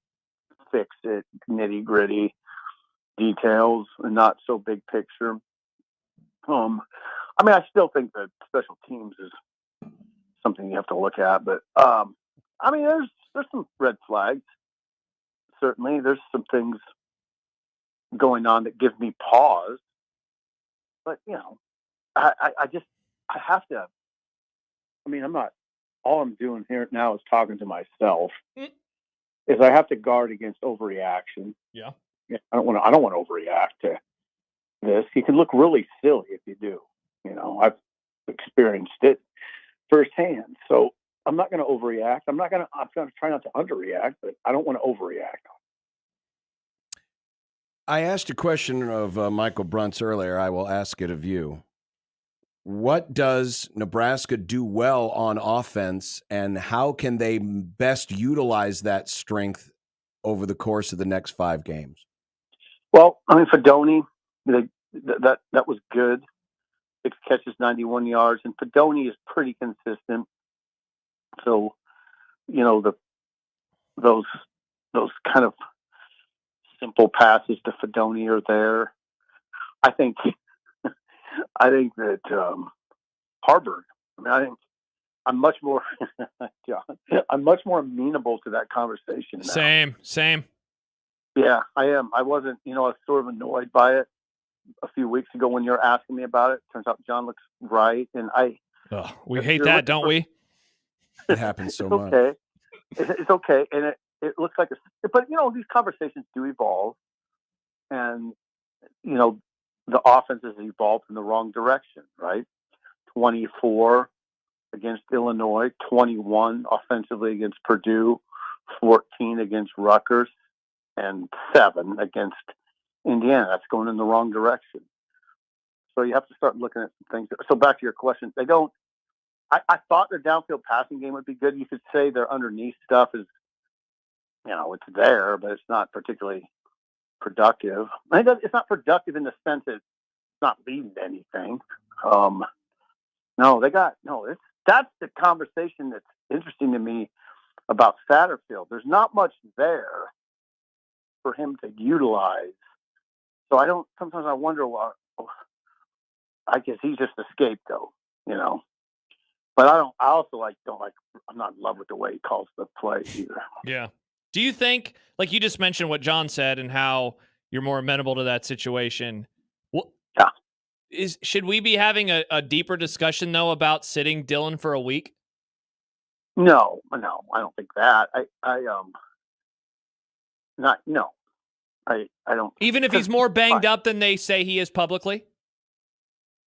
fix it, nitty gritty details and not so big picture. I mean, I still think that special teams is something you have to look at, but I mean, there's some red flags. Certainly, there's some things going on that give me pause. But I have to. I mean, I'm not. All I'm doing here now is talking to myself. Is I have to guard against overreaction. Yeah. I don't want to overreact to this. You can look really silly if you do. I've experienced it firsthand. So I'm not going to overreact. I'm going to try not to underreact, but I don't want to overreact. I asked a question of Michael Bruntz earlier. I will ask it of you. What does Nebraska do well on offense, and how can they best utilize that strength over the course of the next 5 games? Well, I mean, Fedoni, that was good. 6 catches, 91 yards, and Fedoni is pretty consistent. So, you know, those kind of simple passes to Fedoni are there. I think that Harvard. I think I'm much more, John. I'm much more amenable to that conversation now. Same. Yeah, I am. I wasn't. I was sort of annoyed by it a few weeks ago when you were asking me about it. Turns out John looks right, and we hate that, don't we? It happens so much. Okay, it's okay, and it looks like but these conversations do evolve, and the offense has evolved in the wrong direction, right? 24 against Illinois, 21 offensively against Purdue, 14 against Rutgers, and 7 against Indiana. That's going in the wrong direction. So you have to start looking at some things. So back to your question, they don't. I thought their downfield passing game would be good. You could say their underneath stuff is, it's there, but it's not particularly productive. It's not productive in the sense that it's not leading to anything. That's the conversation that's interesting to me about Satterfield. There's not much there for him to utilize. So sometimes I wonder, I guess he's just a scapegoat, But I'm not in love with the way he calls the play either. Yeah. Do you think, like you just mentioned what John said and how you're more amenable to that situation? Should we be having a deeper discussion though about sitting Dylan for a week? No, I don't think that. I don't. Even if he's more banged up than they say he is publicly?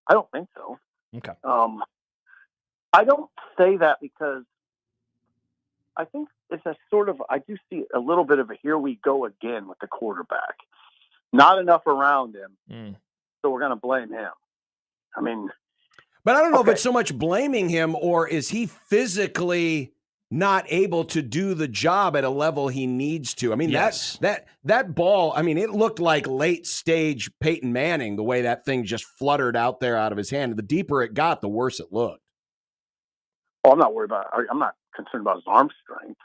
I don't think so. Okay. I don't say that because I think it's I do see a little bit of a here we go again with the quarterback. Not enough around him. So we're going to blame him. But I don't know if it's so much blaming him, or is he physically not able to do the job at a level he needs to? Yes. That ball, it looked like late stage Peyton Manning, the way that thing just fluttered out there out of his hand. The deeper it got, the worse it looked. Oh, I'm not worried about it. I'm not concerned about his arm strength.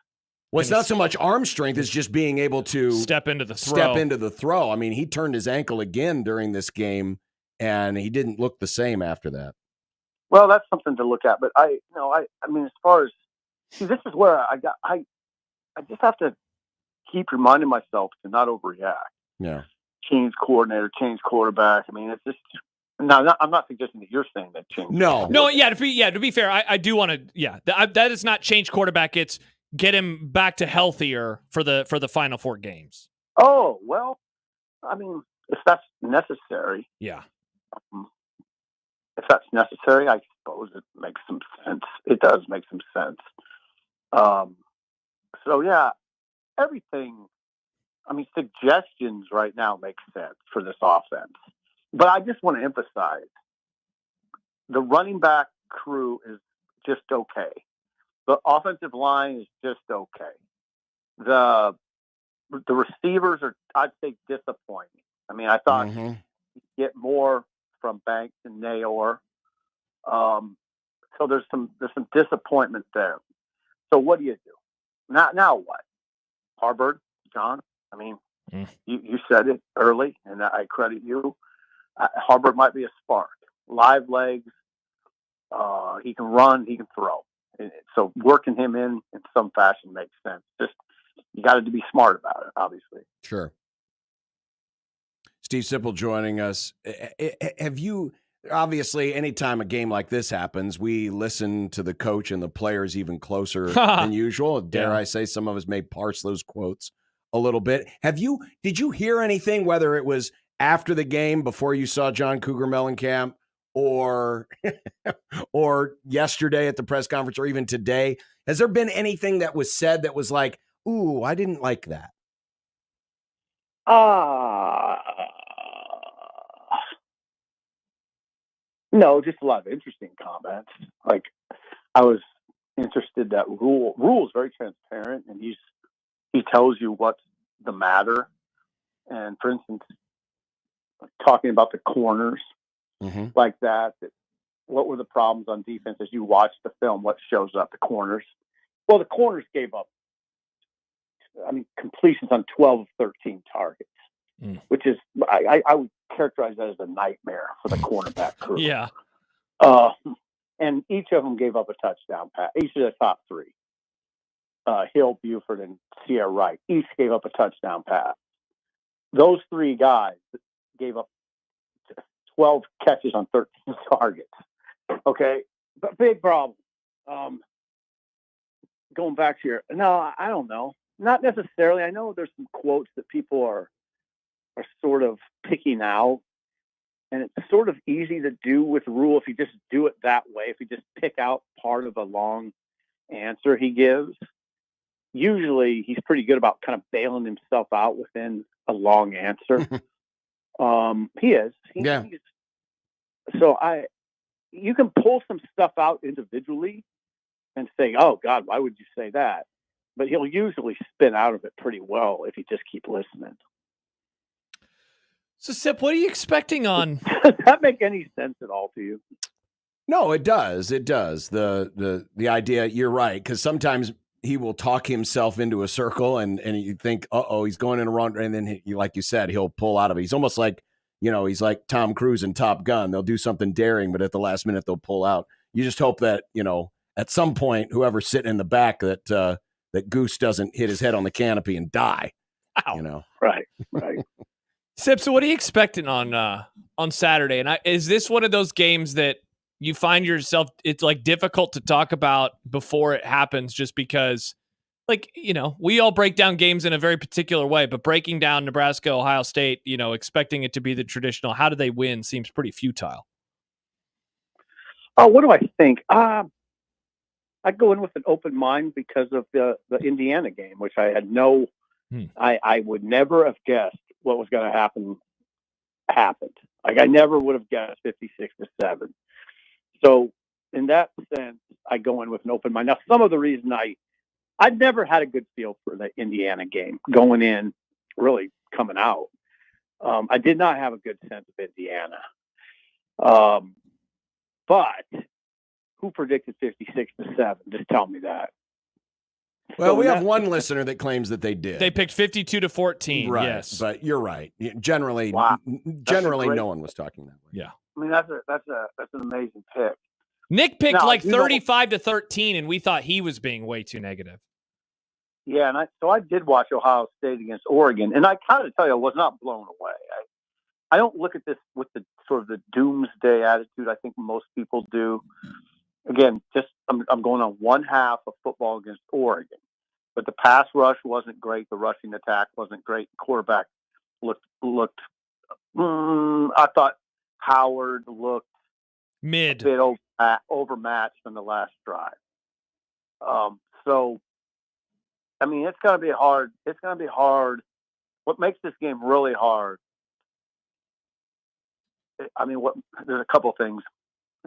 Well, it's not so much arm strength, it's just being able to step into the throw. He turned his ankle again during this game, and he didn't look the same after that. Well, that's something to look at. But as far as this is where I just have to keep reminding myself to not overreact. Yeah. Change coordinator, change quarterback. It's just. No, I'm not suggesting that you're saying that change. No. Yeah. To be fair, I do want to. Yeah, that is not change quarterback. It's get him back to healthier for the Final Four games. Oh well, if that's necessary. Yeah. If that's necessary, I suppose it makes some sense. It does make some sense. So yeah, everything. Suggestions right now make sense for this offense. But I just want to emphasize the running back crew is just okay. The offensive line is just okay. The receivers are, I'd say, disappointing. I thought you'd get more from Banks and Nayor. So there's some disappointment there. So what do you do? Now what? Harvard, John? You said it early, and I credit you. Harvard might be a spark. Live legs. He can run. He can throw. And so working him in some fashion makes sense. Just you got to be smart about it, obviously. Sure. Steve Sipple joining us. Have you, obviously, anytime a game like this happens, we listen to the coach and the players even closer than usual. Dare I say some of us may parse those quotes a little bit. Did you hear anything, whether it was after the game, before you saw John Cougar Mellencamp, or yesterday at the press conference, or even today? Has there been anything that was said that was like, ooh, I didn't like that? No, just a lot of interesting comments. Like, I was interested that Rule is very transparent, and he tells you what's the matter. And for instance, talking about the corners like that, what were the problems on defense as you watch the film? What shows up? The corners. Well, the corners gave up, completions on 12 of 13 targets, which is, I would characterize that as a nightmare for the cornerback crew. Yeah. And each of them gave up a touchdown pass. Each of the top three, Hill, Buford, and Sierra Wright, each gave up a touchdown pass. Those three guys gave up 12 catches on 13 targets. Okay, but big problem. Going back to no, I don't know. Not necessarily. I know there's some quotes that people are sort of picking out, and it's sort of easy to do with Rule if you just do it that way. If you just pick out part of a long answer he gives, usually he's pretty good about kind of bailing himself out within a long answer. He is. So you can pull some stuff out individually and say, "Oh God, why would you say that?" But he'll usually spin out of it pretty well if you just keep listening. So, Sip, what are you expecting on? Does that make any sense at all to you? No, it does. It does. The idea, you're right, because sometimes he will talk himself into a circle, and you think, he's going in a wrong, and then like you said, he'll pull out of it. He's almost like, he's like Tom Cruise in Top Gun. They'll do something daring, but at the last minute they'll pull out. You just hope that, at some point, whoever's sitting in the back, that Goose doesn't hit his head on the canopy and die. Ow. Right. Sip, so what are you expecting on Saturday? And is this one of those games that you find yourself, it's like difficult to talk about before it happens, just because, like, we all break down games in a very particular way, but breaking down Nebraska, Ohio State, expecting it to be the traditional, how do they win, seems pretty futile. Oh, what do I think? I'd go in with an open mind because of the Indiana game, which I had I would never have guessed what was going to happen happened. Like, I never would have guessed 56-7. So in that sense, I go in with an open mind. Now, some of the reason I'd never had a good feel for the Indiana game going in, really coming out. I did not have a good sense of Indiana. But who predicted 56-7? Just tell me that. Well, So we have one listener that claims that they did. They picked 52-14. Right, yes, but you're right. Generally, Wow. no one was talking that way. Yeah. I mean, that's an amazing pick. Nick picked Now, 35-13, and we thought he was being way too negative. Yeah, and I did watch Ohio State against Oregon, and I kind of tell you, I was not blown away. I don't look at this with the sort of the doomsday attitude I think most people do. Again, I'm going on one half of football against Oregon, but the pass rush wasn't great. The rushing attack wasn't great. Quarterback looked. I thought Howard looked mid, a bit overmatched in the last drive. So, I mean, it's going to be hard. It's going to be hard. What makes this game really hard? I mean, there's a couple of things.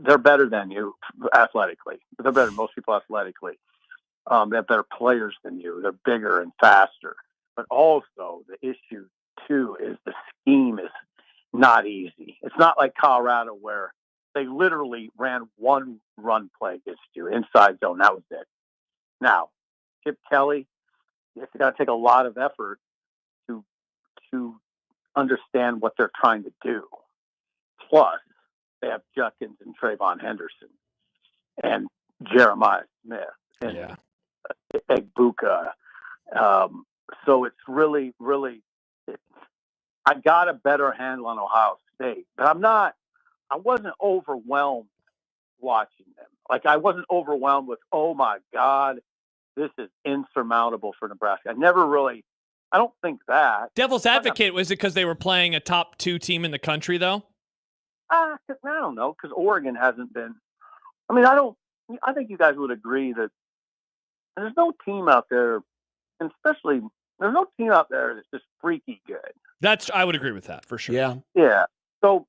They're better than you athletically. They're better than most people athletically. They have better players than you. They're bigger and faster. But also, the issue, too, is the scheme is not easy. It's not like Colorado where they literally ran one run play against you, inside zone. That was it. Now, Chip Kelly, it's got to take a lot of effort to understand what they're trying to do. Plus, they have Judkins and Trayvon Henderson and Jeremiah Smith and Egbuka. So it's really, really, I got a better handle on Ohio State, but I wasn't overwhelmed watching them. Like, I wasn't overwhelmed with, oh my God, this is insurmountable for Nebraska. I don't think that. Devil's advocate, was it because they were playing a top 2 team in the country, though? I don't know, because Oregon hasn't been. I mean, I think you guys would agree that there's no team out there, and especially there's no team out there that's just freaky good. I would agree with that for sure. Yeah. Yeah. So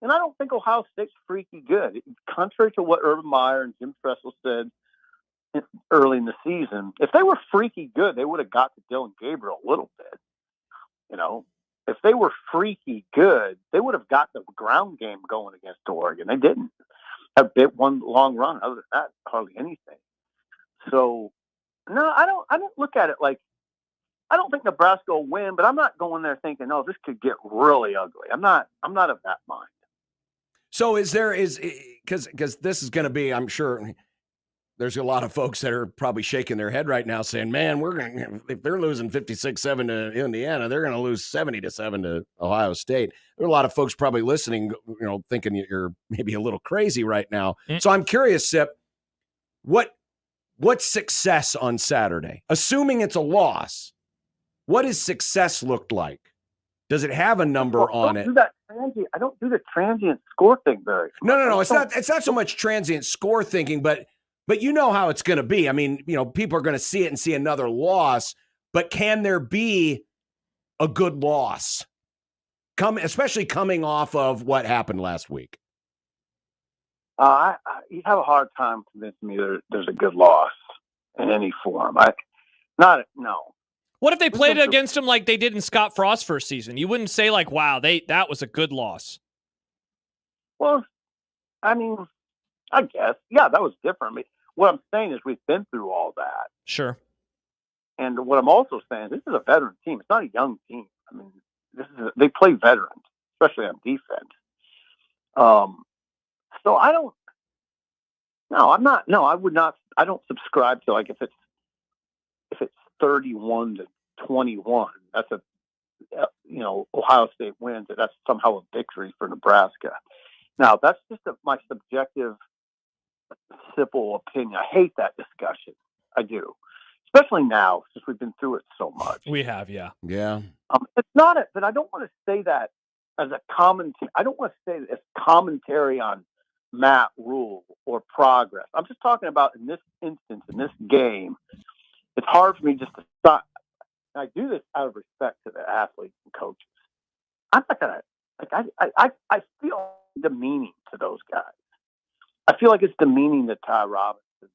And I don't think Ohio State's freaky good. Contrary to what Urban Meyer and Jim Tressel said early in the season, if they were freaky good, they would have got to Dylan Gabriel a little bit. You know, if they were freaky good, they would have got the ground game going against Oregon. They didn't. Have bit one long run. Other than that, hardly anything. So, no, I don't look at it like, I don't think Nebraska will win, but I'm not going there thinking, oh, this could get really ugly. I'm not of that mind. So because this is going to be, I'm sure there's a lot of folks that are probably shaking their head right now saying, man, if they're losing 56-7 to Indiana, they're going to lose 70-7 to Ohio State. There are a lot of folks probably listening, thinking you're maybe a little crazy right now. So I'm curious, Sip, what's success on Saturday? Assuming it's a loss, what does success look like? Does it have a number on it? I don't do the transient score thing very much. No. It's not so much transient score thinking, but you know how it's going to be. I mean, people are going to see it and see another loss, but can there be a good loss? Especially coming off of what happened last week. You have a hard time convincing me there's a good loss in any form. No. What if they played against him like they did in Scott Frost's first season? You wouldn't say like, wow, that was a good loss. Well, I mean, I guess. Yeah, that was different. I mean, what I'm saying is we've been through all that. Sure. And what I'm also saying is this is a veteran team. It's not a young team. I mean, they play veterans, especially on defense. So I don't. No, I'm not. No, I would not. I don't subscribe to like if it's 31-21. That's Ohio State wins. That's somehow a victory for Nebraska. Now that's just my subjective, simple opinion. I hate that discussion. I do, especially now since we've been through it so much. We have, yeah. It's not it, but I don't want to say that as a commentary. I don't want to say that it's commentary on Matt Rule or progress. I'm just talking about in this instance, in this game. It's hard for me just to stop. I do this out of respect to the athletes and coaches. I'm not gonna I feel demeaning to those guys. I feel like it's demeaning to Ty Robinson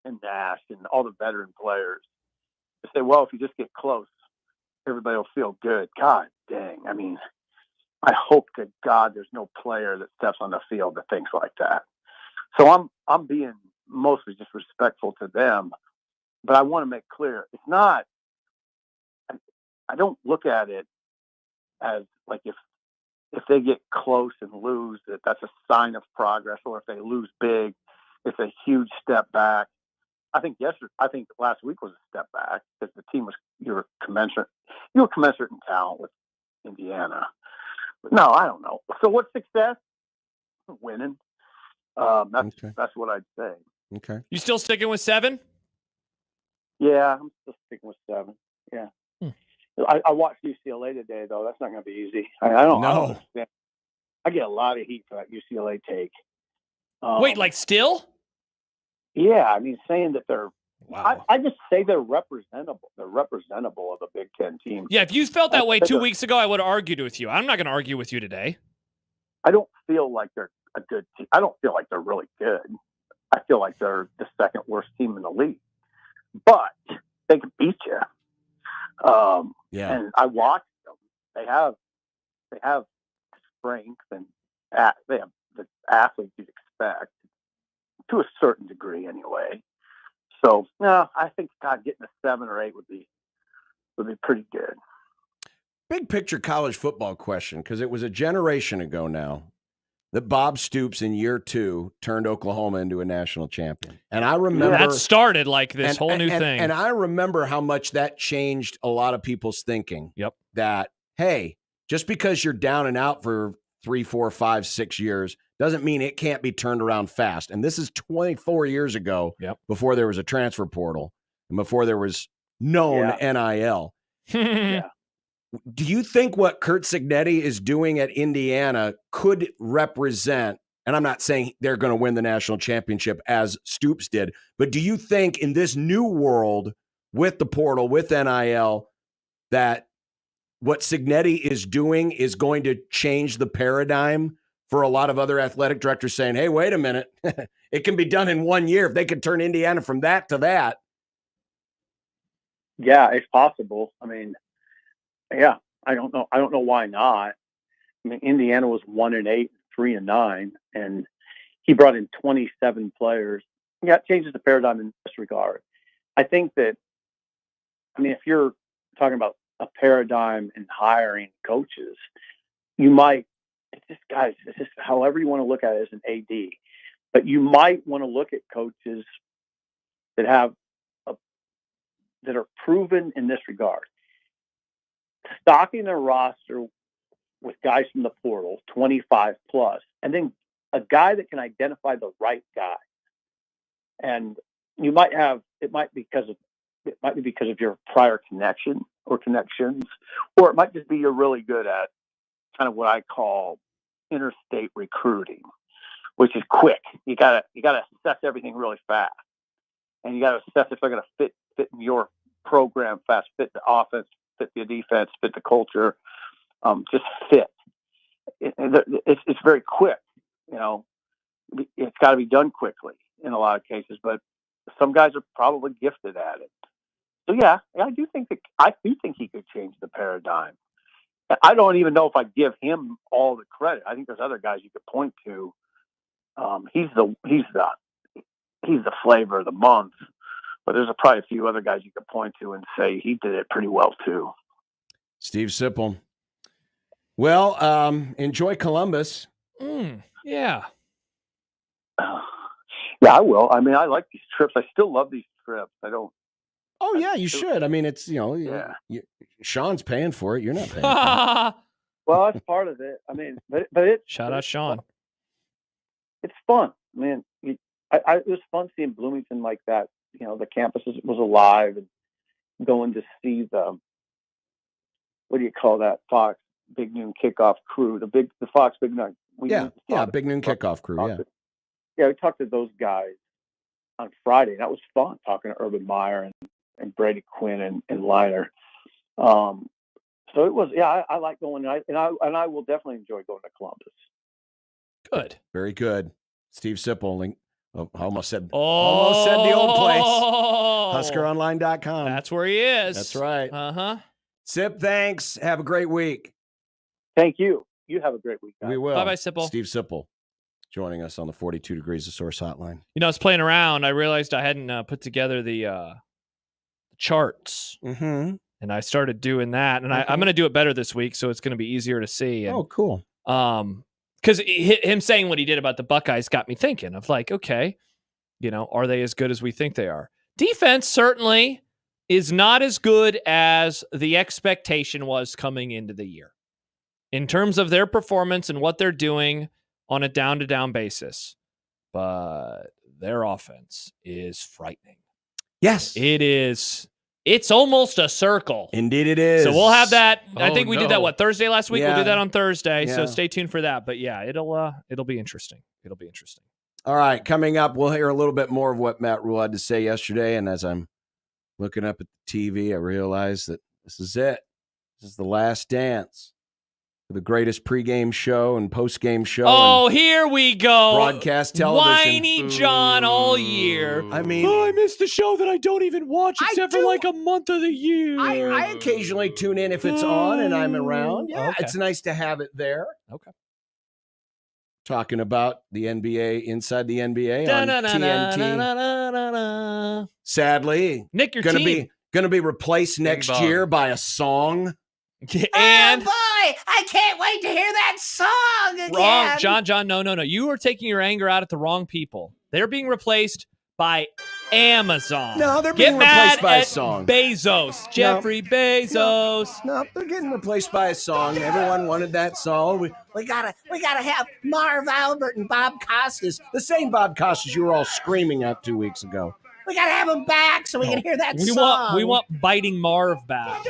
and Nash and all the veteran players to say, well, if you just get close, everybody will feel good. God dang. I mean, I hope to God there's no player that steps on the field that thinks like that. So I'm being mostly just respectful to them, but I want to make clear it's not. I don't look at it as like if they get close and lose, that's a sign of progress, or if they lose big, it's a huge step back. I think last week was a step back because the team you were commensurate in talent with Indiana. But no, I don't know. So what's success? Winning. That's what I'd say. Okay. You still sticking with 7? Yeah, I'm still sticking with 7. Yeah. I watched UCLA today, though. That's not going to be easy. I don't understand. I get a lot of heat for that UCLA take. Wait, like still? Yeah, I mean, saying that they're. Wow. I just say they're representable. They're representable of a Big Ten team. Yeah, if you felt that way 2 weeks ago, I would have argued with you. I'm not going to argue with you today. I don't feel like they're a good team. I don't feel like they're really good. I feel like they're the second worst team in the league. But they can beat you. And I watched them. They have strength and they have the athletes you'd expect to a certain degree, anyway. So no, I think getting a 7 or 8 would be pretty good. Big picture college football question, because it was a generation ago now that Bob Stoops in year 2 turned Oklahoma into a national champion. And I remember that started like this whole new thing. And I remember how much that changed a lot of people's thinking. Yep. That, hey, just because you're down and out for 3, 4, 5, 6 years doesn't mean it can't be turned around fast. And this is 24 years ago, before there was a transfer portal and before there was known NIL. Yeah. Do you think what Curt Cignetti is doing at Indiana could represent, and I'm not saying they're going to win the national championship as Stoops did, but do you think in this new world with the portal, with NIL, that what Cignetti is doing is going to change the paradigm for a lot of other athletic directors saying, hey, wait a minute. It can be done in 1 year if they could turn Indiana from that to that. Yeah, it's possible. I mean, yeah, I don't know. I don't know why not. I mean, Indiana was 1-8, 3-9, and he brought in 27 players. Yeah, it changes the paradigm in this regard. I think that, I mean, if you're talking about a paradigm in hiring coaches, you might, it's just however you want to look at it as an AD, but you might want to look at coaches that have that are proven in this regard. Stocking their roster with guys from the portal, 25 plus, and then a guy that can identify the right guy. And you might have, it might be because of your prior connection or connections, or it might just be you're really good at kind of what I call interstate recruiting, which is quick. You gotta assess everything really fast, and you gotta assess if they're gonna fit in your program fast, fit the offense, fit the defense, fit the culture, just fit. It's very quick, you know. It's got to be done quickly in a lot of cases, but some guys are probably gifted at it. So yeah, I do think he could change the paradigm. I don't even know if I give him all the credit. I think there's other guys you could point to. He's the flavor of the month, but there's probably a few other guys you could point to and say he did it pretty well too. Steve Sipple. Well, enjoy Columbus. Yeah. Yeah, I will. I mean, I like these trips. I still love these trips. I don't. Oh yeah, you should. I mean, it's yeah. Sean's paying for it. You're not paying for it. Well, that's part of it. I mean, but it. Shout out Sean. Fun. It's fun, man. It was fun seeing Bloomington like that. You know, the campus was alive, and going to see the, what do you call that, Fox Big Noon Kickoff crew, the Fox Big Noon. Big Noon Kickoff crew. Yeah, we talked to those guys on Friday. That was fun, talking to Urban Meyer and Brady Quinn and Liner. So it was, yeah, I like going, and I will definitely enjoy going to Columbus. Good. Very good. Steve Sipple. I almost said the old place. HuskerOnline.com. That's where he is. That's right. Uh-huh. Sip, thanks. Have a great week. Thank you. You have a great week, guys. We will. Bye-bye, Sipple. Steve Sipple joining us on the 42 Degrees of Source hotline. You know, I was playing around. I realized I hadn't put together the charts. Mm-hmm. And I started doing that. And I'm going to do it better this week, so it's going to be easier to see. And, cool. Because him saying what he did about the Buckeyes got me thinking of like, okay, you know, are they as good as we think they are? Defense certainly is not as good as the expectation was coming into the year in terms of their performance and what they're doing on a down-to-down basis. But their offense is frightening. Yes. It is. It's almost a circle. Indeed it is. So we'll have that. I think we did that, Thursday last week? Yeah. We'll do that on Thursday. Yeah. So stay tuned for that. But yeah, it'll be interesting. It'll be interesting. All right. Coming up, we'll hear a little bit more of what Matt Rule had to say yesterday. And as I'm looking up at the TV, I realize that this is it. This is the last dance. The greatest pregame show and postgame show. Oh, here we go. Broadcast television. Whiny John all year. I mean, I missed the show that I don't even watch except for like a month of the year. I occasionally tune in if it's on and I'm around. Yeah, Okay. It's nice to have it there. Okay. Talking about the NBA, inside the NBA on TNT. Sadly, Nick, your gonna team. be replaced next year by a song. And oh boy, I can't wait to hear that song again. wrong, John. No. You are taking your anger out at the wrong people. They're being replaced by Amazon. No, they're Get being mad replaced by a at song. Bezos, Jeffrey Bezos. No, they're getting replaced by a song. Everyone wanted that song. We gotta have Marv Albert and Bob Costas. The same Bob Costas you were all screaming at 2 weeks ago. We gotta have them back so we can hear that We song. want Biting Marv back.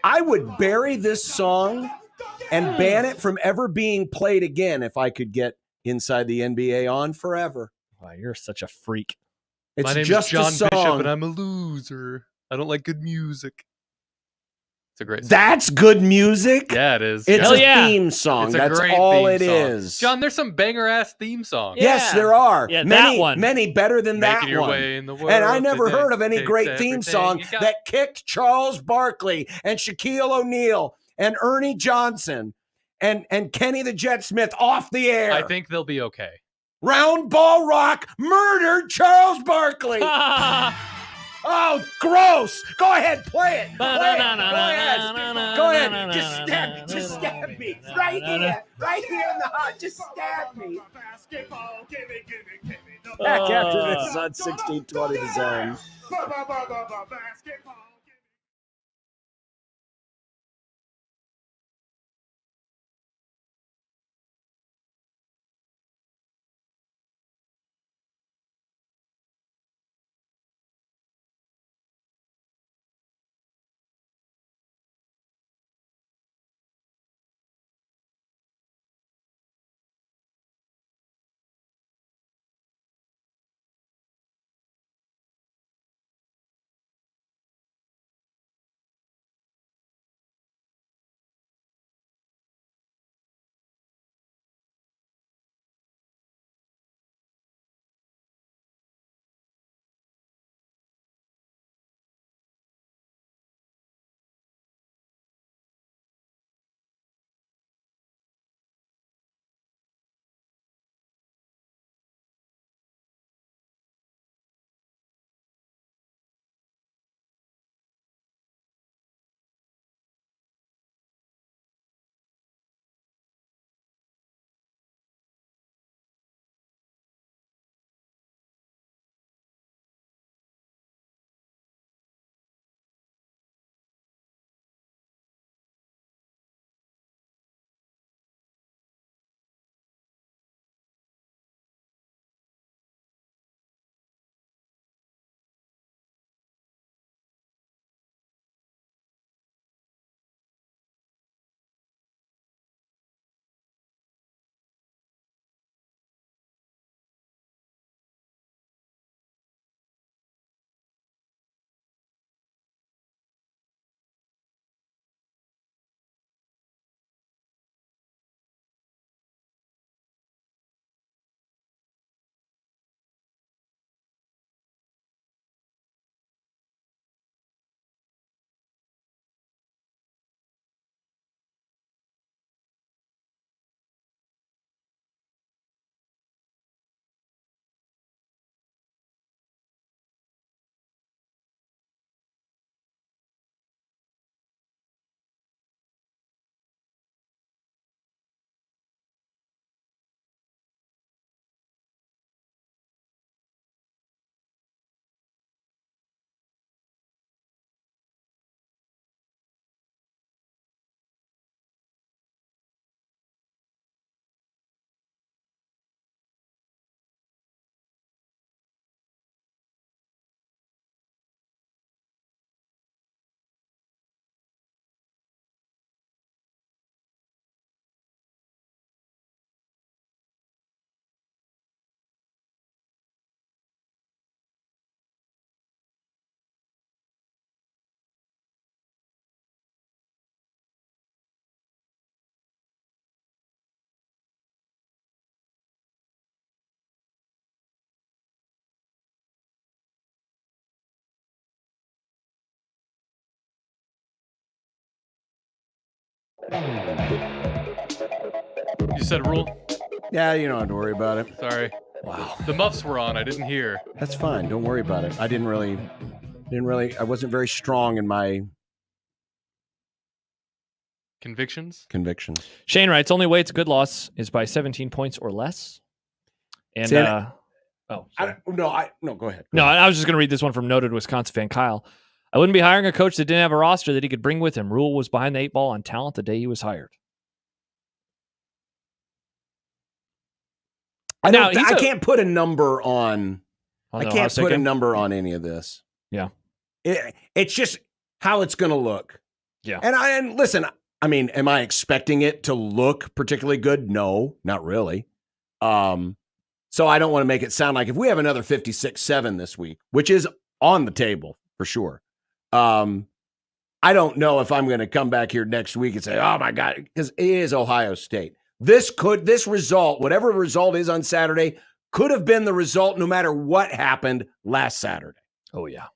I would bury this song and ban it from ever being played again if I could get Inside the NBA on forever. Wow, you're such a freak. It's My name just is John a song. Bishop, and I'm a loser. I don't like good music. It's a great song. That's good music? Yeah, it is. It's yeah. a theme song. It's a That's great all theme it song. is. John, there's some banger-ass theme songs. Yes, there are. Yeah, many, that one. many better than Making that your one. way in the world And I never today heard of any takes great theme everything song you got. that kicked Charles Barkley and Shaquille O'Neal and Ernie Johnson and Kenny the Jet Smith off the air. I think they'll be okay. Round Ball Rock murdered Charles Barkley. Oh, gross. Go ahead, play it. Play it. Go ahead. Just stab me. Right here in the heart. Just stab me. Back after this on 1620 The Zone. You said Rule? Yeah, you don't have to worry about it. Sorry. Wow. The muffs were on. I didn't hear. That's fine. Don't worry about it. I I wasn't very strong in my convictions. Shane writes, only way it's a good loss is by 17 points or less. And See, sorry. go ahead. No, I was just going to read this one from noted Wisconsin fan Kyle. I wouldn't be hiring a coach that didn't have a roster that he could bring with him. Rule was behind the 8 ball on talent the day he was hired. I can't put a number on. I can't put a number on any of this. Yeah, it's just how it's going to look. Yeah, and listen. I mean, am I expecting it to look particularly good? No, not really. So I don't want to make it sound like if we have another 56-7 this week, which is on the table for sure. I don't know if I'm going to come back here next week and say, oh my God, because it is Ohio State. This result, whatever result is on Saturday, could have been the result no matter what happened last Saturday. Oh, yeah.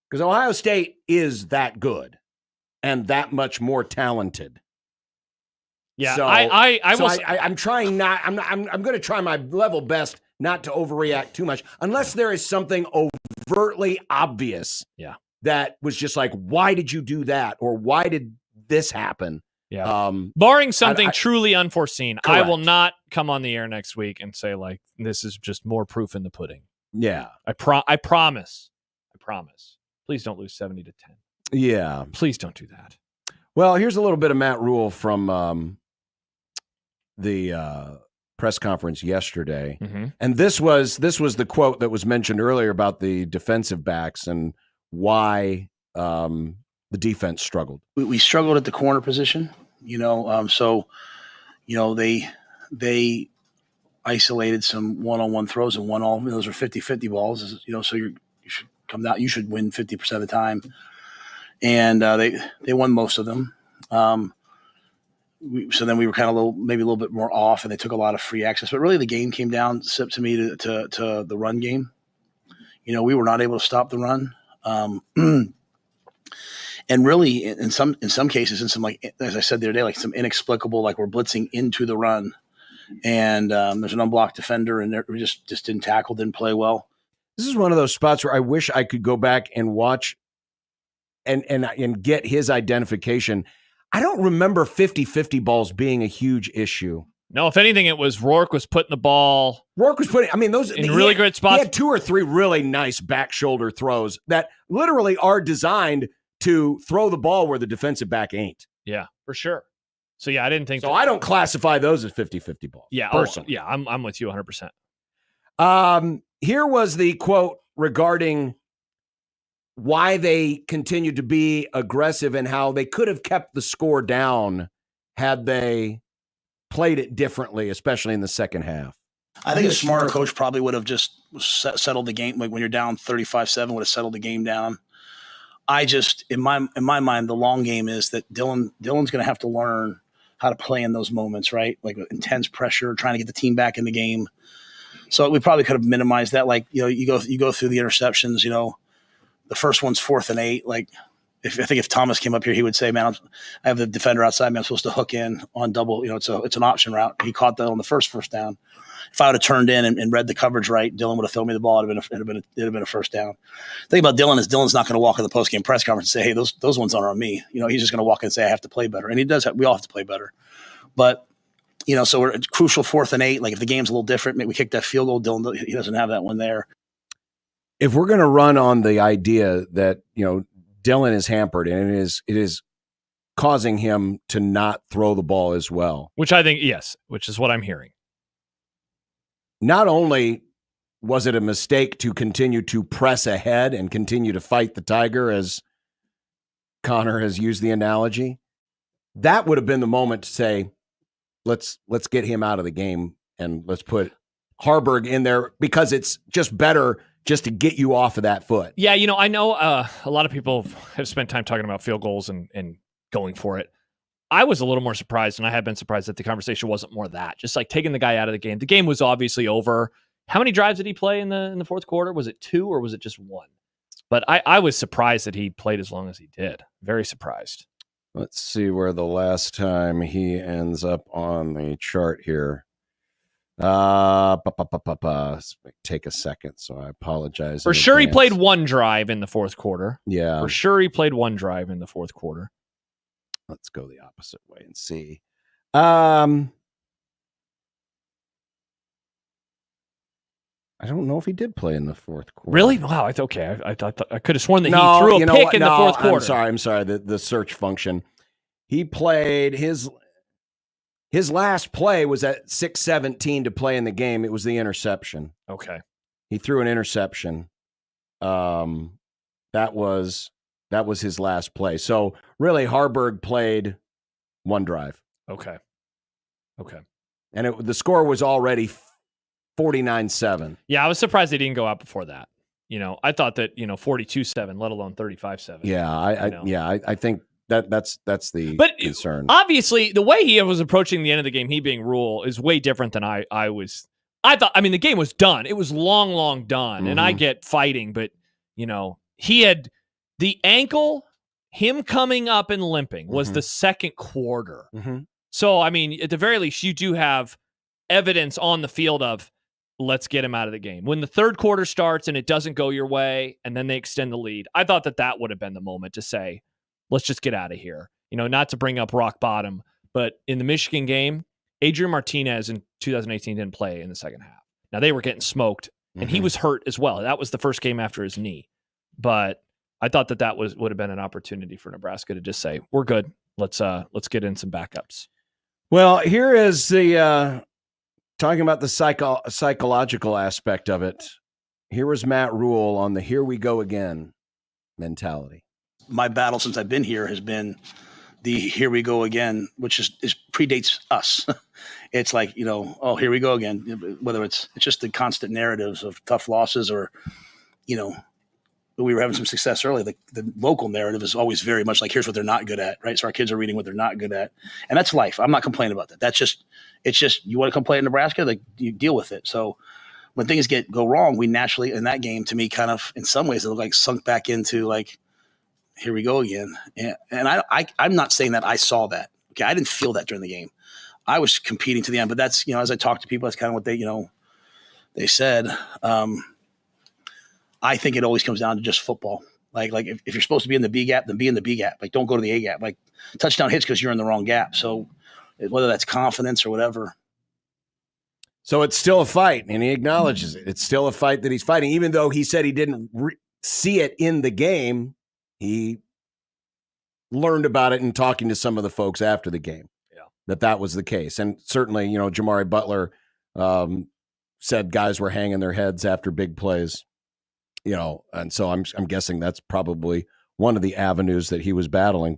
Because Ohio State is that good and that much more talented. Yeah, so, I'm trying not. I'm going to try my level best not to overreact too much, unless there is something overtly obvious. Yeah. That was just like, why did you do that, or why did this happen? Yeah. Barring something truly unforeseen, correct. I will not come on the air next week and say like this is just more proof in the pudding. Yeah. I promise. Please don't lose 70-10. Yeah. Please don't do that. Well, here's a little bit of Matt Rule from the press conference yesterday. Mm-hmm. And this was the quote that was mentioned earlier about the defensive backs and why the defense struggled. We struggled at the corner position, they isolated some one-on-one throws and those are 50-50 balls, so you should come down. You should win 50% of the time. And they won most of them. So then we were kind of maybe a little bit more off, and they took a lot of free access. But really, the game came down to me to the run game. We were not able to stop the run, and really, in some cases, in some, like as I said the other day, like some inexplicable, like we're blitzing into the run, and there's an unblocked defender, and we just didn't tackle, didn't play well. This is one of those spots where I wish I could go back and watch and get his identification. I don't remember 50-50 balls being a huge issue. No, if anything, it was Rourke was putting the ball. Those in really great spots. He had 2 or 3 really nice back shoulder throws that literally are designed to throw the ball where the defensive back ain't. Yeah, for sure. So yeah, I didn't think so. I don't classify those as 50-50 balls. Yeah, personally. I'm with you 100%. Here was the quote regarding why they continued to be aggressive and how they could have kept the score down had they played it differently, especially in the second half. I think a smarter coach probably would have just settled the game. Like when you're down 35-7, would have settled the game down. I just, in my mind, the long game is that Dylan's going to have to learn how to play in those moments, right? Like with intense pressure, trying to get the team back in the game. So we probably could have minimized that. Like, you go through the interceptions, the first one's 4th and 8. Like, if Thomas came up here, he would say, man, I have the defender outside me. I'm supposed to hook in on double. It's an option route. He caught that on the first down. If I would have turned in and read the coverage right, Dylan would have thrown me the ball. It'd have been a first down. The thing about Dylan is Dylan's not going to walk in the postgame press conference and say, hey, those ones aren't on me. He's just going to walk in and say, I have to play better. And he does. We all have to play better. But, so we're at crucial 4th and 8. Like if the game's a little different, maybe we kick that field goal. Dylan, he doesn't have that one there. If we're going to run on the idea that, Dylan is hampered and it is causing him to not throw the ball as well. Which I think, yes, which is what I'm hearing. Not only was it a mistake to continue to press ahead and continue to fight the tiger, as Connor has used the analogy, that would have been the moment to say, let's get him out of the game and let's put Harburg in there because it's just better just to get you off of that foot. Yeah, I know a lot of people have spent time talking about field goals and going for it. I was a little more surprised, and I have been surprised that the conversation wasn't more that. Just like taking the guy out of the game. The game was obviously over. How many drives did he play in the fourth quarter? Was it 2 or was it just 1? But I was surprised that he played as long as he did. Very surprised. Let's see where the last time he ends up on the chart here. Take a second, so I apologize. For sure he played 1 drive in the fourth quarter. Yeah. For sure he played 1 drive in the fourth quarter. Let's go the opposite way and see. I don't know if he did play in the fourth quarter. Really? Wow. Okay. I thought I could have sworn that he threw a pick in the fourth quarter. I'm sorry. The search function. He played his last play was at 6:17 to play in the game. It was the interception. Okay. He threw an interception. That was his last play. So really, Harburg played 1 drive. Okay. And the score was already 49-7. Yeah, I was surprised they didn't go out before that. I thought that 42-7, let alone 35-7. Yeah, I think that's the concern. Obviously, the way he was approaching the end of the game, he being Rule, is way different than I was. I thought. I mean, the game was done. It was long done, and I get fighting, but he had the ankle. Him coming up and limping was the second quarter. So, I mean, at the very least, you do have evidence on the field of let's get him out of the game. When the third quarter starts and it doesn't go your way and then they extend the lead, I thought that would have been the moment to say, let's just get out of here. Not to bring up rock bottom, but in the Michigan game, Adrian Martinez in 2018 didn't play in the second half. Now, they were getting smoked, and he was hurt as well. That was the first game after his knee. But I thought that would have been an opportunity for Nebraska to just say, we're good. Let's get in some backups. Well, here is the talking about the psychological aspect of it. Here was Matt Rule on the "here we go again" mentality. My battle since I've been here has been the "here we go again," which is predates us. It's like, oh, here we go again. Whether it's just the constant narratives of tough losses or, we were having some success early. The local narrative is always very much like, here's what they're not good at, right? So our kids are reading what they're not good at. And that's life. I'm not complaining about that. It's just, you want to come play in Nebraska, like, you deal with it. So when things go wrong, we naturally, in that game, to me, kind of, in some ways, it looked like sunk back into like, here we go again. And I'm not saying that I saw that. Okay. I didn't feel that during the game. I was competing to the end, but that's, as I talk to people, that's kind of what they said. I think it always comes down to just football. Like if you're supposed to be in the B gap, then be in the B gap. Like, don't go to the A gap. Like, touchdown hits because you're in the wrong gap. So whether that's confidence or whatever. So it's still a fight, and he acknowledges it. It's still a fight that he's fighting, even though he said he didn't see it in the game. He learned about it in talking to some of the folks after the game. Yeah, that was the case, and certainly, Jamari Butler said guys were hanging their heads after big plays. And so I'm guessing that's probably one of the avenues that he was battling.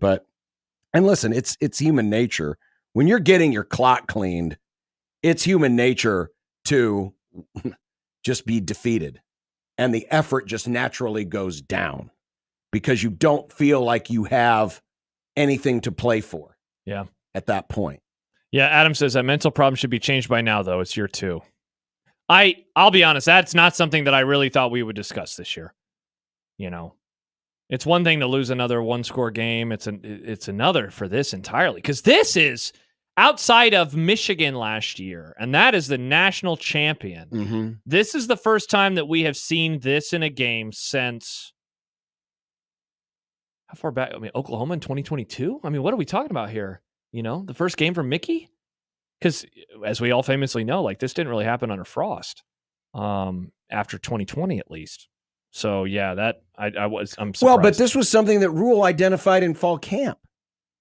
And listen, it's human nature. When you're getting your clock cleaned, it's human nature to just be defeated. And the effort just naturally goes down because you don't feel like you have anything to play for. Yeah. At that point. Yeah. Adam says that mental problem should be changed by now, though. It's year 2. I'll be honest, that's not something that I really thought we would discuss this year. It's one thing to lose another one-score game. It's another for this entirely, because this is outside of Michigan last year, and that is the national champion. Mm-hmm. This is the first time that we have seen this in a game since how far back? I mean, Oklahoma in 2022. I mean, what are we talking about here? The first game from Mickey. Because as we all famously know, like, this didn't really happen under Frost after 2020, at least. So yeah, I'm surprised. Well, but this was something that Rule identified in fall camp.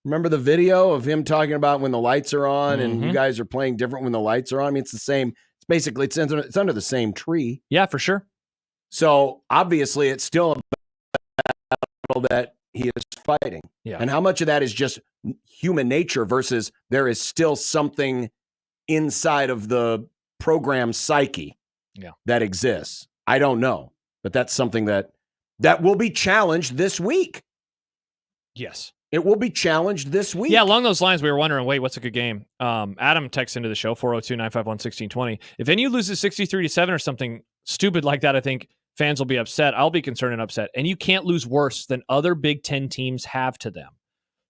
Remember the video of him talking about when the lights are on and you guys are playing different when the lights are on? I mean, it's the same. It's basically, it's under the same tree. Yeah, for sure. So obviously it's still a battle that he is fighting. Yeah. And how much of that is just human nature versus there is still something inside of the program psyche that exists? I don't know, but that's something that will be challenged this week. Yes. It will be challenged this week. Yeah, along those lines, we were wondering, wait, what's a good game? Adam texts into the show, 402-951-1620. If NU loses 63-7 or something stupid like that, I think fans will be upset. I'll be concerned and upset. And you can't lose worse than other Big Ten teams have to them.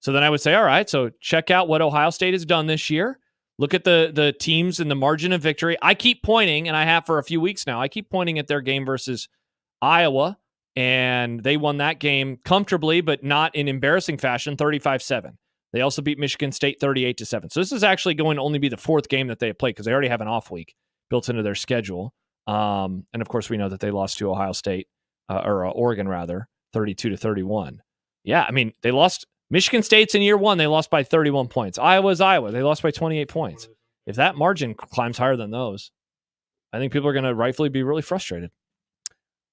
So then I would say, all right, so check out what Ohio State has done this year. Look at the teams and the margin of victory. I keep pointing, and I have for a few weeks now, I keep pointing at their game versus Iowa, and they won that game comfortably, but not in embarrassing fashion, 35-7. They also beat Michigan State 38-7. So this is actually going to only be the 4th game that they have played because they already have an off week built into their schedule. And of course, we know that they lost to Ohio State, or Oregon rather, 32-31. Yeah, I mean, they lost. Michigan State's in year 1. They lost by 31 points. Iowa's Iowa. They lost by 28 points. If that margin climbs higher than those, I think people are going to rightfully be really frustrated.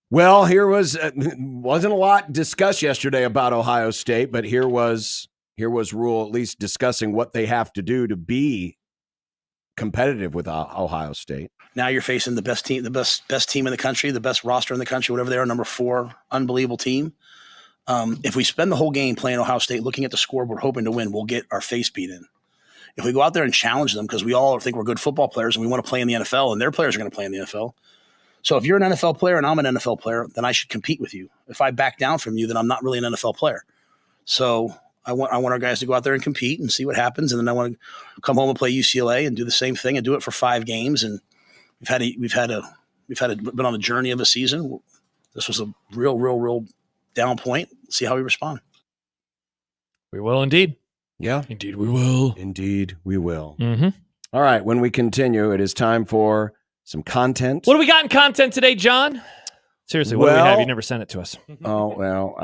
Well, here wasn't a lot discussed yesterday about Ohio State, but here was Rule at least discussing what they have to do to be competitive with Ohio State. Now you're facing the best team, the best team in the country, the best roster in the country, whatever they are, number 4, unbelievable team. If we spend the whole game playing Ohio State, looking at the scoreboard, hoping to win, we'll get our face beat in. If we go out there and challenge them, because we all think we're good football players and we want to play in the NFL, and their players are going to play in the NFL. So if you're an NFL player and I'm an NFL player, then I should compete with you. If I back down from you, then I'm not really an NFL player. So I want our guys to go out there and compete and see what happens, and then I want to come home and play UCLA and do the same thing and do it for 5 games. And we've been on a journey of a season. This was a real down point. See how we respond. We will indeed. Yeah. Indeed we will. Indeed we will. Mm-hmm. All right. When we continue, it is time for some content. What do we got in content today, John? Seriously, what do we have? You never sent it to us. Oh, well,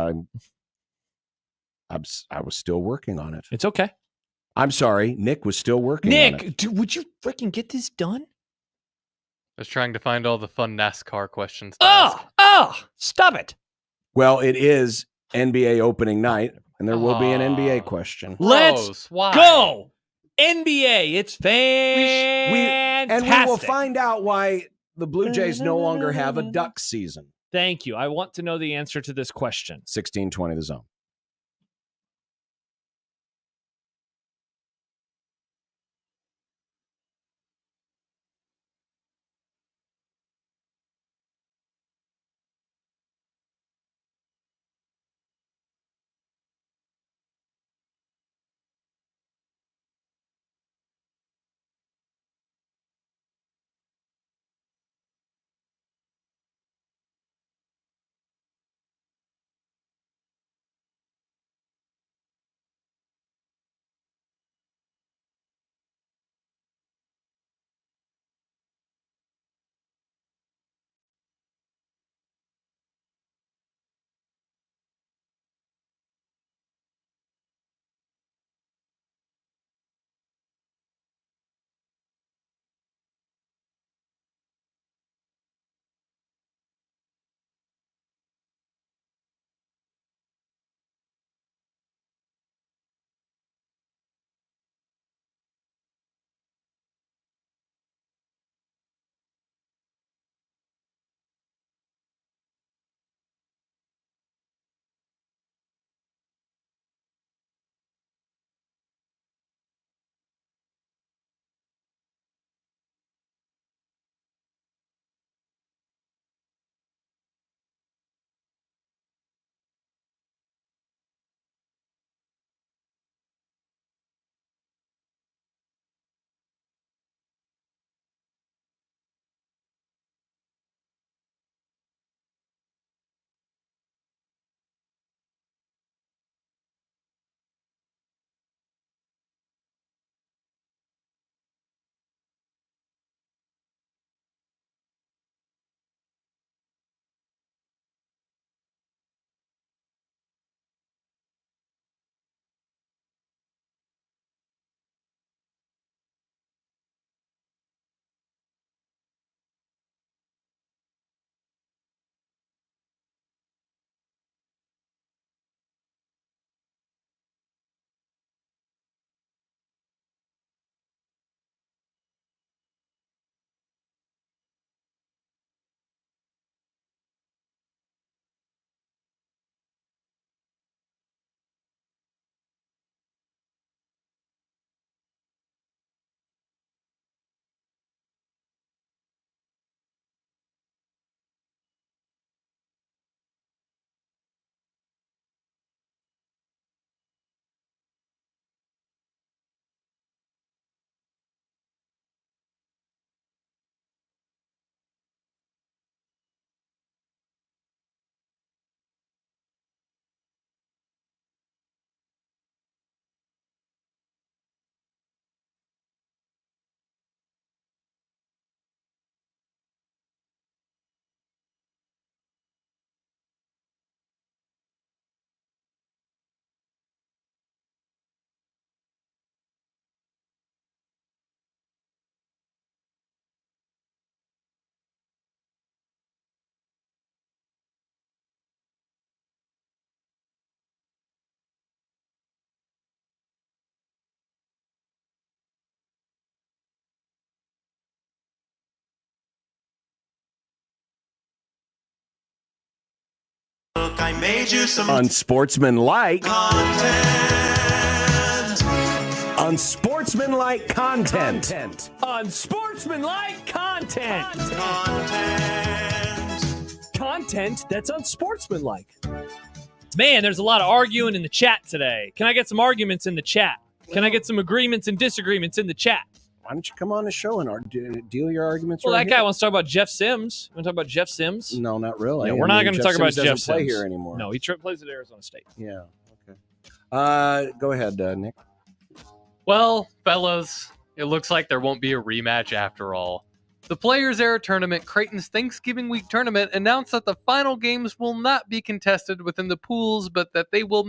I was still working on it. It's okay. I'm sorry. Nick was still working on it. Nick, would you freaking get this done? I was trying to find all the fun NASCAR questions. Stop it. Well, it is NBA opening night, and there will be an NBA question. Let's go. NBA. It's And fantastic. we will find out why the Blue Jays no longer have a duck season. Thank you. I want to know the answer to this question. 1620 The Zone. I made you some Unsportsmanlike content. Unsportsmanlike content. Unsportsmanlike content. Content that's unsportsmanlike. Man, there's a lot of arguing in the chat today. Can I get some arguments in the chat? Can I get some agreements and disagreements in the chat? Why don't you come on the show and deal your arguments? Well, right that guy here? wants to talk about Jeff Sims. Want to talk about Jeff Sims? No, not really. Yeah, we're not going to talk about Jeff doesn't play Sims here anymore. No, he plays at Arizona State. Yeah. Okay. Go ahead, Nick. Well, fellas, it looks like there won't be a rematch after all. The Players Era Tournament, Creighton's Thanksgiving Week tournament, announced that the final games will not be contested within the pools, but that they will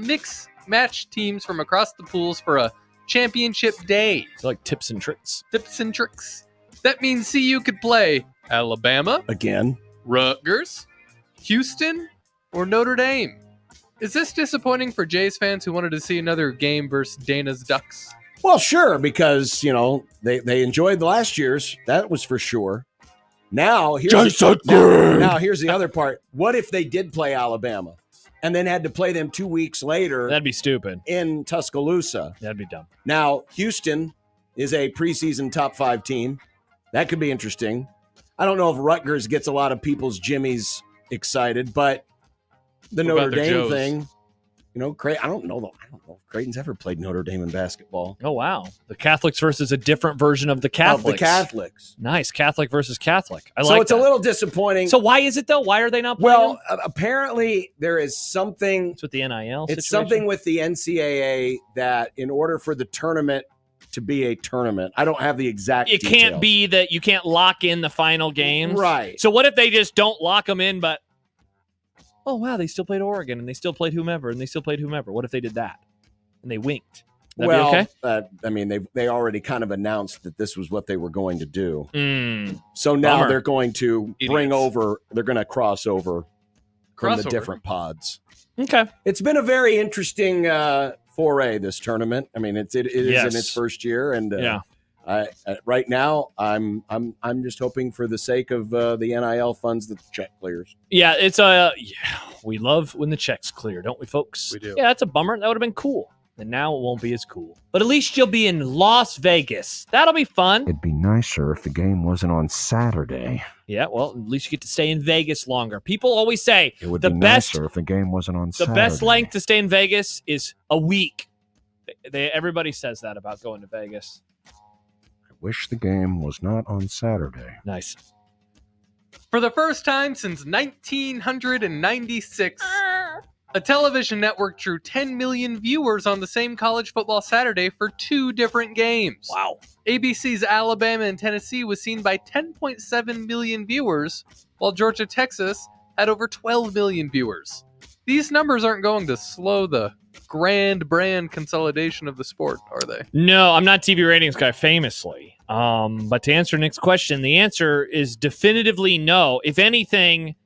match teams from across the pools for a championship day. It's like tips and tricks. Tips and tricks. That means CU could play Alabama, again, Rutgers, Houston, or Notre Dame. Is this disappointing for Jays fans who wanted to see another game versus Dana's Ducks? Well, sure, because, they enjoyed the last year's. That was for sure. Now, here's the other part. What if they did play Alabama and then had to play them 2 weeks later? That'd be stupid. In Tuscaloosa. That'd be dumb. Now, Houston is a preseason top 5 team. That could be interesting. I don't know if Rutgers gets a lot of people's jimmies excited, but the Notre Dame thing, I don't know if Creighton's ever played Notre Dame in basketball. Oh, wow. The Catholics versus a different version of the Catholics. Of the Catholics. Nice. Catholic versus Catholic. So it's a little disappointing. So why is it, though? Why are they not playing? Well, apparently there is something. It's with the NIL It's situation? something with the NCAA that in order for the tournament to be a tournament, I don't have the exact It details. can't be that you can't lock in the final games. Right. So what if they just don't lock them in, but, oh, wow, they still played Oregon, and they still played whomever, and they still played whomever. What if they did that? And they winked. That'd be okay? They already kind of announced that this was what they were going to do. Mm. So now Bummer. they're going to they're going to cross over from the different pods. Okay. It's been a very interesting foray, this tournament. I mean, it is in its first year, and right now I'm just hoping for the sake of the NIL funds that the check clears. Yeah, we love when the checks clear, don't we, folks? We do. Yeah, that's a bummer. That would have been cool. And now it won't be as cool. But at least you'll be in Las Vegas. That'll be fun. It'd be nicer if the game wasn't on Saturday. Yeah, well, at least you get to stay in Vegas longer. People always say It would the be best nicer if the game wasn't on the Saturday. best length to stay in Vegas is a week. Everybody says that about going to Vegas. I wish the game was not on Saturday. Nice. For the first time since 1996, a television network drew 10 million viewers on the same college football Saturday for 2 different games. Wow. ABC's Alabama and Tennessee was seen by 10.7 million viewers, while Georgia, Texas had over 12 million viewers. These numbers aren't going to slow the grand brand consolidation of the sport, are they? No, I'm not TV ratings guy, famously. But to answer Nick's question, the answer is definitively no. If anything,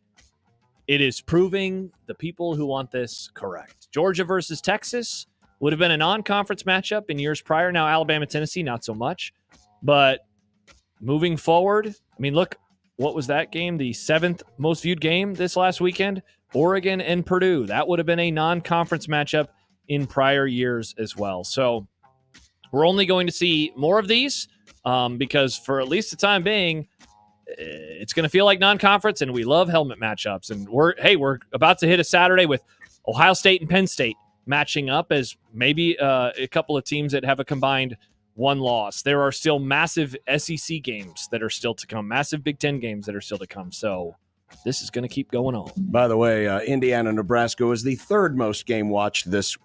it is proving the people who want this correct. Georgia versus Texas would have been a non-conference matchup in years prior. Now Alabama, Tennessee, not so much. But moving forward, I mean, look, what was that game? The 7th most viewed game this last weekend? Oregon and Purdue. That would have been a non-conference matchup in prior years as well. So we're only going to see more of these because for at least the time being, it's going to feel like non-conference, and we love helmet matchups. And we're about to hit a Saturday with Ohio State and Penn State matching up as maybe a couple of teams that have a combined 1 loss. There are still massive SEC games that are still to come, massive Big Ten games that are still to come. So this is going to keep going on. By the way, Indiana, Nebraska was the 4th most game watched this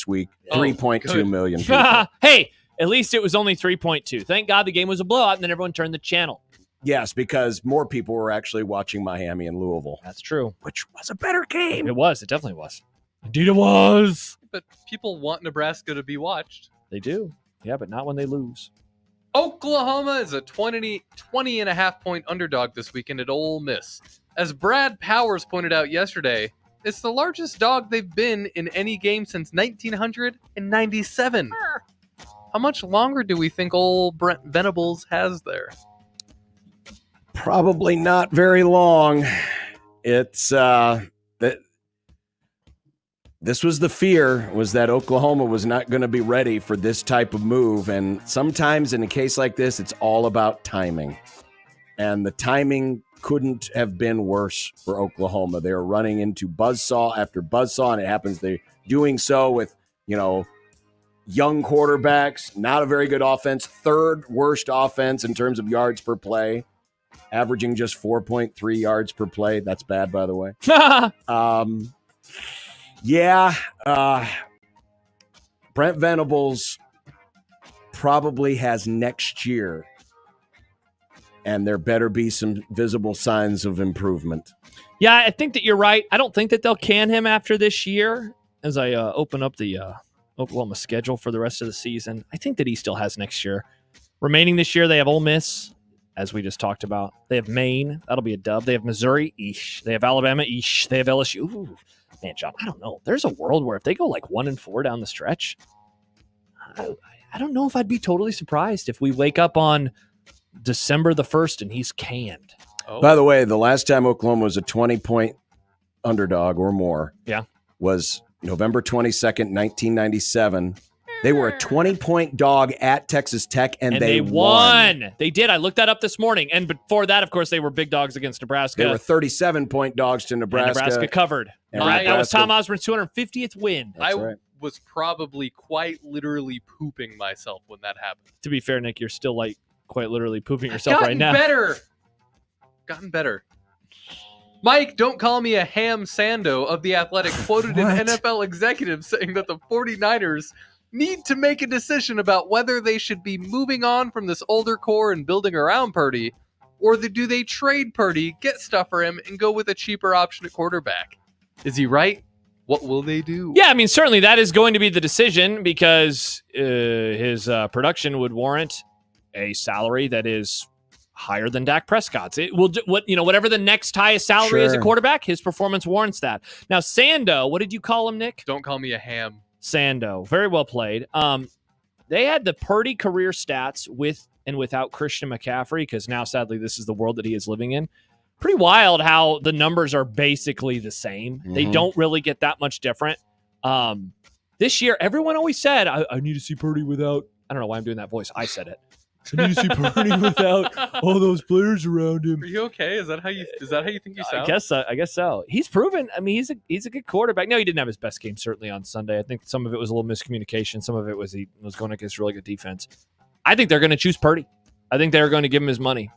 week. 3.2 million people. Hey, at least it was only 3.2. Thank God the game was a blowout, and then everyone turned the channel. Yes, because more people were actually watching Miami and Louisville. That's true. Which was a better game. It was. It definitely was. Indeed it was. But people want Nebraska to be watched. They do. Yeah, but not when they lose. Oklahoma is a 20.5-point underdog this weekend at Ole Miss. As Brad Powers pointed out yesterday, it's the largest dog they've been in any game since 1997. How much longer do we think old Brent Venables has there? Probably not very long. It's this was the fear, was that Oklahoma was not going to be ready for this type of move. And sometimes in a case like this, it's all about timing. And the timing couldn't have been worse for Oklahoma. They were running into buzzsaw after buzzsaw, and it happens they're doing so with, young quarterbacks, not a very good offense, third worst offense in terms of yards per play, averaging just 4.3 yards per play. That's bad, by the way. Brent Venables probably has next year, and there better be some visible signs of improvement. Yeah, I think that you're right. I don't think that they'll can him after this year. As I open up the Oklahoma schedule for the rest of the season, I think that he still has next year. Remaining this year, they have Ole Miss, as we just talked about. They have Maine. That'll be a dub. They have Missouri. Eesh. They have Alabama. Eesh. They have LSU. Ooh. Man, John, I don't know. There's a world where if they go like 1-4 down the stretch, I don't know if I'd be totally surprised if we wake up on December the 1st and he's canned. Oh. By the way, the last time Oklahoma was a 20-point underdog or more was November 22nd, 1997. They were a 20-point dog at Texas Tech, and they won. They did. I looked that up this morning. And before that, of course, they were big dogs against Nebraska. They were 37-point dogs to Nebraska. And Nebraska covered. That was Tom Osborne's 250th win. I was probably quite literally pooping myself when that happened. To be fair, Nick, you're still like quite literally pooping yourself right now. Gotten better. Mike, don't call me a ham sando of The Athletic, quoted an NFL executive saying that the 49ers need to make a decision about whether they should be moving on from this older core and building around Purdy, or do they trade Purdy, get stuff for him, and go with a cheaper option at quarterback. Is he right? What will they do? Yeah, I mean, certainly that is going to be the decision because his production would warrant a salary that is higher than Dak Prescott's. It will, whatever the next highest salary is at quarterback, his performance warrants that. Now, Sando, what did you call him, Nick? Don't call me a ham. Sando, very well played. They had the Purdy career stats with and without Christian McCaffrey, because now, sadly, this is the world that he is living in. Pretty wild how the numbers are basically the same. Mm-hmm. They don't really get that much different. This year, everyone always said, I need to see Purdy without, I don't know why I'm doing that voice. I said it. I need to see Purdy without all those players around him. Are you okay? Is that how you think you sound? I guess so. He's proven. I mean, he's a good quarterback. No, he didn't have his best game certainly on Sunday. I think some of it was a little miscommunication. Some of it was he was going against really good defense. I think they're going to choose Purdy. I think they're going to give him his money.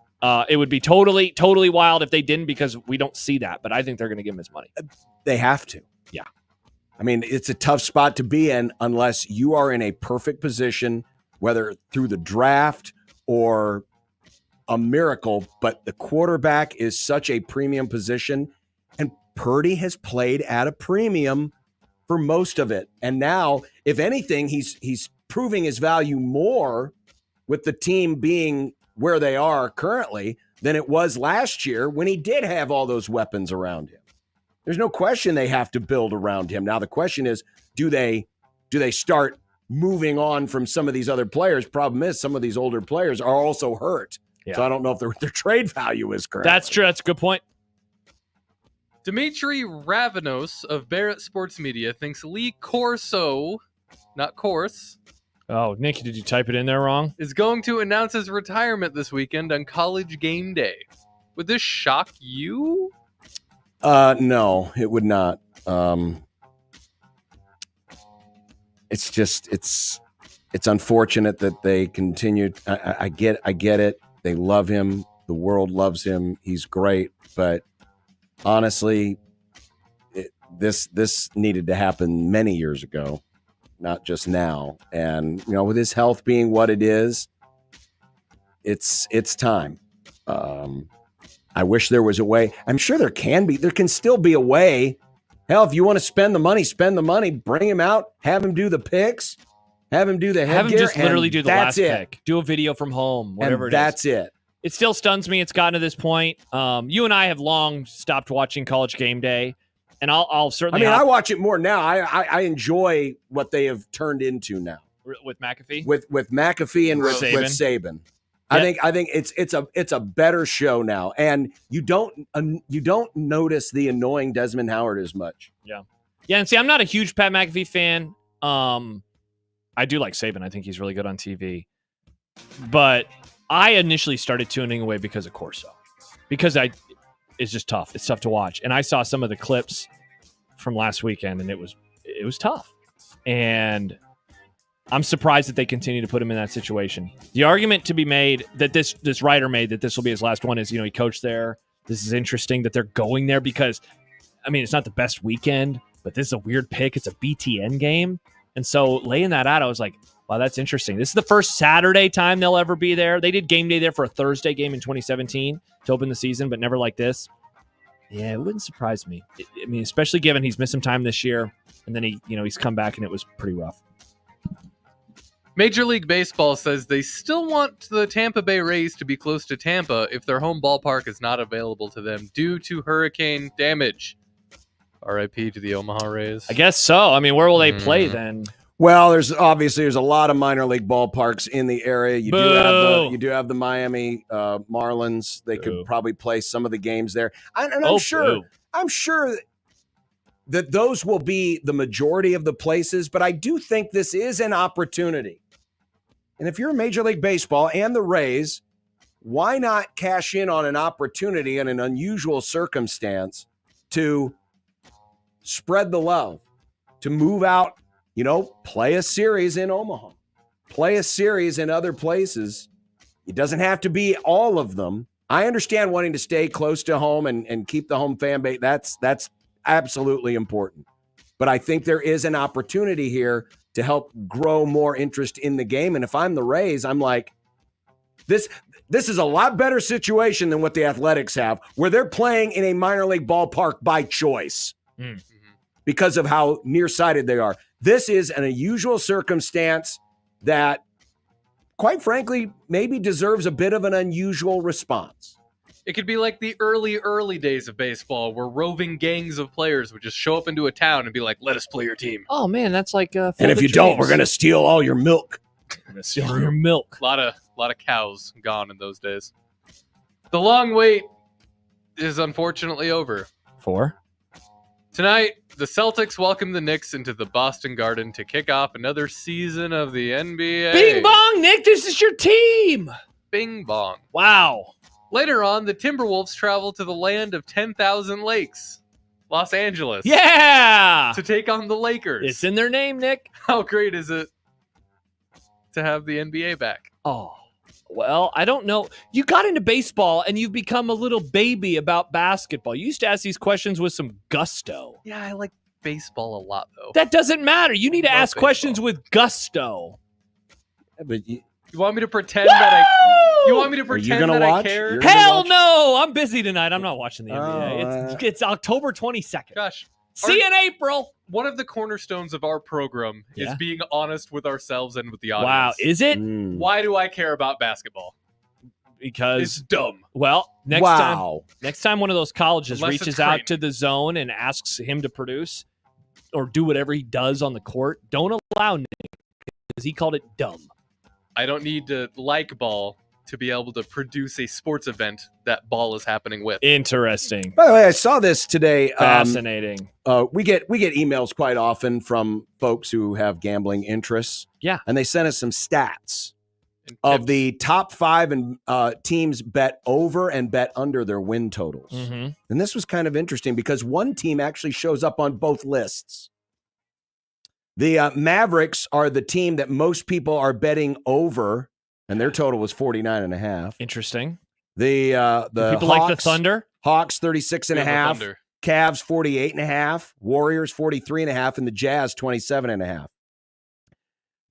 It would be totally, totally wild if they didn't, because we don't see that. But I think they're going to give him his money. They have to. Yeah. I mean, it's a tough spot to be in unless you are in a perfect position, whether through the draft or a miracle, but the quarterback is such a premium position, and Purdy has played at a premium for most of it. And now, if anything, he's proving his value more with the team being where they are currently than it was last year when he did have all those weapons around him. There's no question they have to build around him. Now, the question is, do they start moving on from some of these other players? Problem is, some of these older players are also hurt. Yeah. So I don't know if their trade value is correct. That's true. That's a good point. Dimitri Ravenos of Barrett Sports Media thinks Lee Corso, not Corse. Oh, Nick, did you type it in there wrong? Is going to announce his retirement this weekend on College Game Day. Would this shock you? No, it would not. It's just it's unfortunate that they continue. I get it. They love him. The world loves him. He's great. But honestly, this needed to happen many years ago, not just now. And with his health being what it is, it's time. I wish there was a way. I'm sure there can be. There can still be a way. Hell, if you want to spend the money, bring him out, have him do the picks, have him do the headgear. Have him just literally do the last it. pick. Do a video from home, whatever and that's it. It still stuns me. It's gotten to this point. You and I have long stopped watching College Game Day, and I'll certainly. I watch it more now. I enjoy what they have turned into now with McAfee. With McAfee and with Saban. Yeah. I think it's a better show now, and you don't notice the annoying Desmond Howard as much. Yeah, Yeah, and see, I'm not a huge Pat McAfee fan. I do like Saban. I think he's really good on TV. But I initially started tuning away because of Corso. Because it's just tough. It's tough to watch. And I saw some of the clips from last weekend, and it was tough. And I'm surprised that they continue to put him in that situation. The argument to be made that this writer made that this will be his last one is, he coached there. This is interesting that they're going there because, it's not the best weekend, but this is a weird pick. It's a BTN game. And so laying that out, I was like, wow, that's interesting. This is the first Saturday time they'll ever be there. They did game day there for a Thursday game in 2017 to open the season, but never like this. Yeah, it wouldn't surprise me. Especially given he's missed some time this year, and then he's come back and it was pretty rough. Major League Baseball says they still want the Tampa Bay Rays to be close to Tampa if their home ballpark is not available to them due to hurricane damage. RIP to the Omaha Rays. I guess so. Where will they play then? Well, there's a lot of minor league ballparks in the area. You do have the Miami Marlins. They could probably play some of the games there. I'm sure that those will be the majority of the places, but I do think this is an opportunity. And if you're Major League Baseball and the Rays, why not cash in on an opportunity in an unusual circumstance to spread the love, to move out, play a series in Omaha, play a series in other places. It doesn't have to be all of them. I understand wanting to stay close to home and keep the home fan base. That's absolutely important. But I think there is an opportunity here to help grow more interest in the game. And if I'm the Rays, I'm like, this is a lot better situation than what the Athletics have, where they're playing in a minor league ballpark by choice. Because of how nearsighted they are. This is an unusual circumstance that, quite frankly, maybe deserves a bit of an unusual response. It could be like the early days of baseball where roving gangs of players would just show up into a town and be like, let us play your team. Oh, man, that's like and if you don't, we're going to steal all your milk. We're going to steal all your milk. A lot of cows gone in those days. The long wait is unfortunately over. For? Tonight, the Celtics welcome the Knicks into the Boston Garden to kick off another season of the NBA. Bing bong, Nick, this is your team. Bing bong. Wow. Later on, the Timberwolves travel to the land of 10,000 lakes, Los Angeles. Yeah! To take on the Lakers. It's in their name, Nick. How great is it to have the NBA back? Oh. Well, I don't know. You got into baseball and you've become a little baby about basketball. You used to ask these questions with some gusto. Yeah, I like baseball a lot, though. That doesn't matter. You need to ask questions with gusto. Yeah, but you want me to pretend that You want me to pretend that I care? Hell no! I'm busy tonight. I'm not watching the NBA. It's October 22nd. Gosh. See you in April. One of the cornerstones of our program is being honest with ourselves and with the audience. Wow, is it? Why do I care about basketball? Because it's dumb. Well, next time one of those colleges reaches out to the zone and asks him to produce or do whatever he does on the court, don't allow Nick because he called it dumb. I don't need to like ball to be able to produce a sports event that ball is happening with. Interesting. By the way, I saw this today. Fascinating. We get emails quite often from folks who have gambling interests. Yeah. And they sent us some stats of the top 5 and teams bet over and bet under their win totals. Mm-hmm. And this was kind of interesting because one team actually shows up on both lists. The Mavericks are the team that most people are betting over, and their total was 49.5. Interesting. The people Hawks, like the Thunder? Hawks 36.5. Cavs 48.5. Warriors 43.5, and the Jazz 27.5.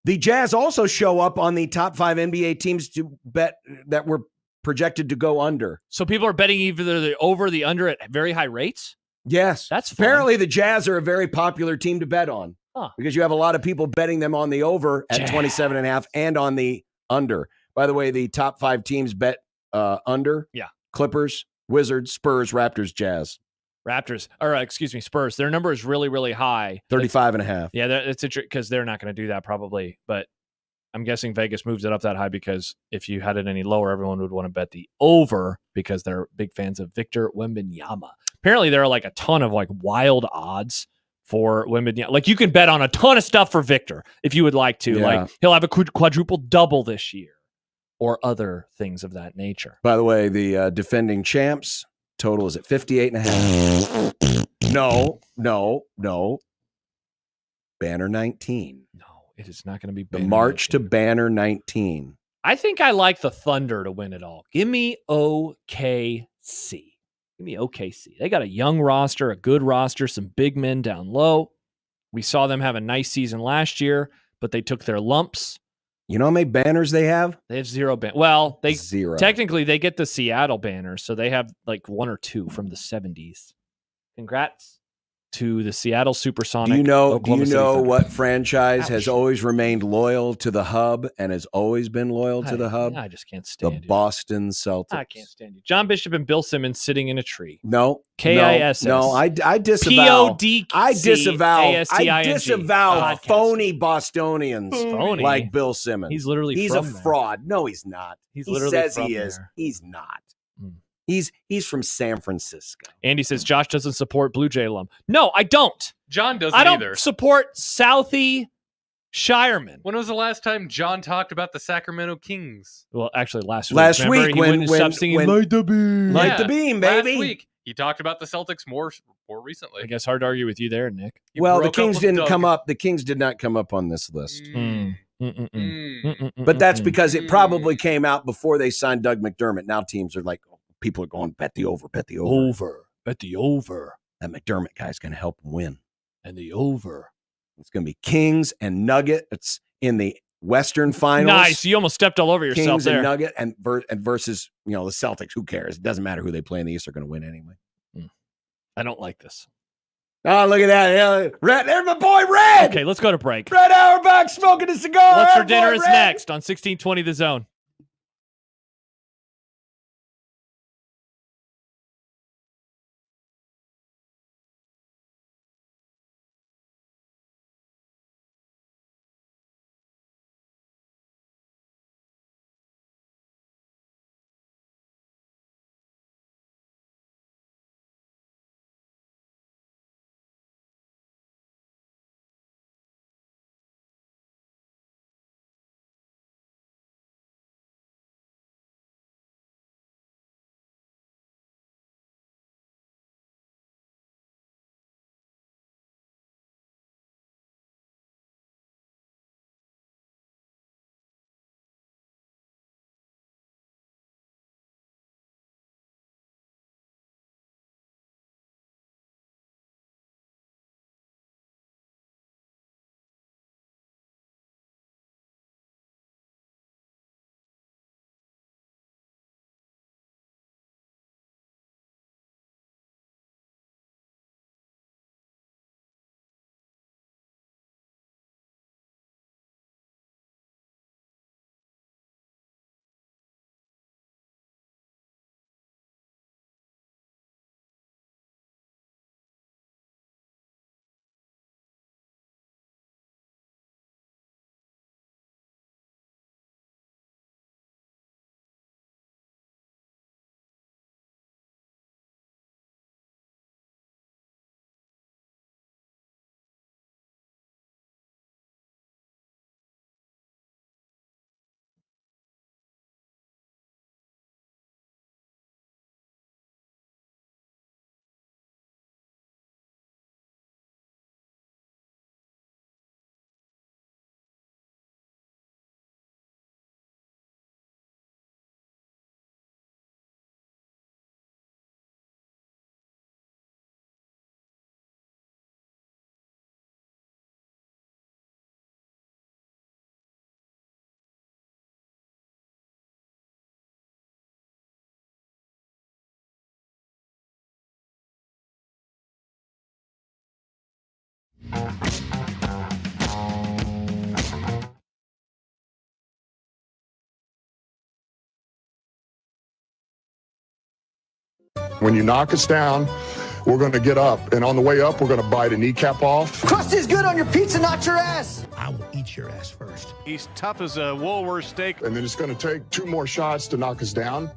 The Jazz also show up on the top 5 NBA teams to bet that were projected to go under. So people are betting either the over or the under at very high rates? Yes. That's fun. Apparently the Jazz are a very popular team to bet on. Huh. Because you have a lot of people betting them on the over at 27.5 and on the under. By the way, the top 5 teams bet under. Yeah. Clippers, Wizards, Spurs, Raptors, Jazz. Spurs. Their number is really, really high. 35.5. Yeah, that's interesting because they're not going to do that probably. But I'm guessing Vegas moves it up that high because if you had it any lower, everyone would want to bet the over because they're big fans of Victor Wembanyama. Apparently, there are like a ton of like wild odds for Wembanyama. Like, you can bet on a ton of stuff for Victor if you would like to. Yeah. Like, he'll have a quadruple double this year or other things of that nature. By the way, the defending champs total is at 58.5. No. Banner 19. No, it is not going to be The Banner march 19. to Banner 19. I think I like the Thunder to win it all. Give me OKC. Give me OKC. They got a young roster, a good roster, some big men down low. We saw them have a nice season last year, but they took their lumps. You know how many banners they have? They have 0 banners. Well, they Zero. technically they get the Seattle banners, so they have like 1 or 2 from the 70s. Congrats to the Seattle Supersonic. Do you know Oklahoma City Thunder. what franchise has Ouch. always remained loyal to the hub and has always been loyal to the hub? I just can't stand the Boston Celtics. I can't stand you. John Bishop and Bill Simmons sitting in a tree. No. KISS. No, I disavow. PODC. I disavow Podcast. phony Bostonians Phony? like Bill Simmons. He's literally He's from a there. fraud. No, he's not. He's he literally says from he is. there. He's not. He's from San Francisco. Andy says Josh doesn't support Blue Jay alum. No, I don't. John doesn't I don't either. support Southie Shireman. When was the last time John talked about the Sacramento Kings? Well, actually, last week. Last Remember, week he wouldn't stop singing "Light the Beam." Light the beam, baby. Last week, he talked about the Celtics more recently. I guess hard to argue with you there, Nick. He Well, the broke up Kings with didn't Doug. come up. The Kings did not come up on this list. Mm. But that's because it probably came out before they signed Doug McDermott. Now teams are like, people are going, bet the over, bet the over. Bet the over. That McDermott guy's going to help them win. And the over. It's going to be Kings and Nuggets in the Western Finals. Nice. You almost stepped all over yourself Kings there. and Nugget and versus, the Celtics. Who cares? It doesn't matter who they play in the East. They're going to win anyway. I don't like this. Oh, look at that. Yeah, Red. There's my boy, Red. Okay, let's go to break. Red Auerbach smoking a cigar. What's for Our dinner boy, is Red. next on 1620 The Zone. When you knock us down, we're going to get up. And on the way up, we're going to bite a kneecap off. Crust is good on your pizza, not your ass. I will eat your ass first. He's tough as a Woolworth steak. And then it's going to take 2 more shots to knock us down.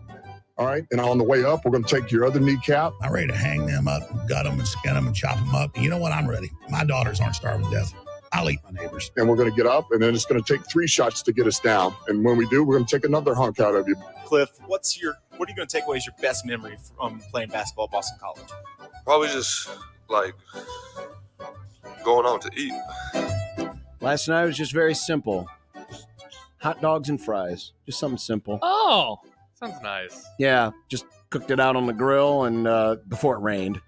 All right. And on the way up, we're going to take your other kneecap. I'm ready to hang them up, gut them, and skin them, and chop them up. And you know what? I'm ready. My daughters aren't starving to death. I'll eat my neighbors. And we're going to get up, and then it's going to take 3 shots to get us down. And when we do, we're going to take another hunk out of you. Cliff, what are you going to take away as your best memory from playing basketball at Boston College? Probably just like going out to eat. Last night was just very simple. Hot dogs and fries. Just something simple. Oh, sounds nice. Yeah, just cooked it out on the grill and before it rained.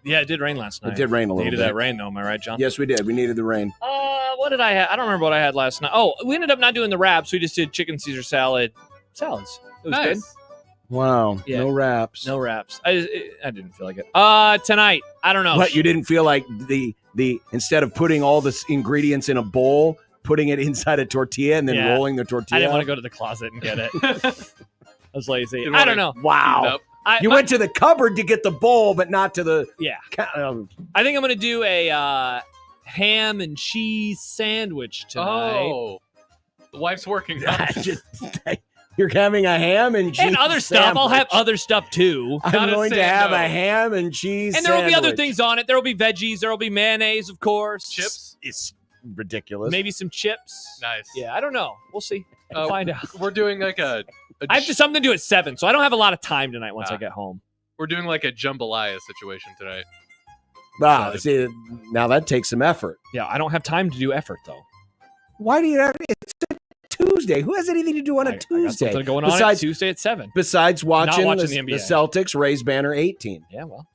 Yeah, it did rain last night. It did rain a little Needed bit. that rain, though. Am I right, John? Yes, we did. We needed the rain. What did I have? I don't remember what I had last night. Oh, we ended up not doing the wraps. We just did chicken Caesar salads. It was good. Wow. Yeah. No wraps. No wraps. I didn't feel like it. Tonight, I don't know. What, you didn't feel like the instead of putting all the ingredients in a bowl, putting it inside a tortilla and then Yeah. rolling the tortilla? I didn't want to go to the closet and get it. I was lazy. Didn't I wanna don't know. Wow. You went to the cupboard to get the bowl, but not to the... Yeah. I think I'm going to do a ham and cheese sandwich tonight. Oh, the wife's working. You're having a ham and cheese And other stuff. I'll have sandwich. other stuff too. I'm going to have a ham and cheese And there will be other sandwich. things on it. There will be veggies. There will be mayonnaise, of course. Chips. It's ridiculous. Maybe some chips. Nice. Yeah, I don't know. We'll see. We'll find out. We're doing like a I have something to do at 7, so I don't have a lot of time tonight once I get home. we're doing like a jambalaya situation tonight. Wow, see, now that takes some effort. Yeah, I don't have time to do effort, though. Why do you have it's a Tuesday? Who has anything to do on a Tuesday? I got something going on besides, Tuesday at 7. Besides watching, Not watching the the NBA. Celtics raise banner 18. Yeah, well,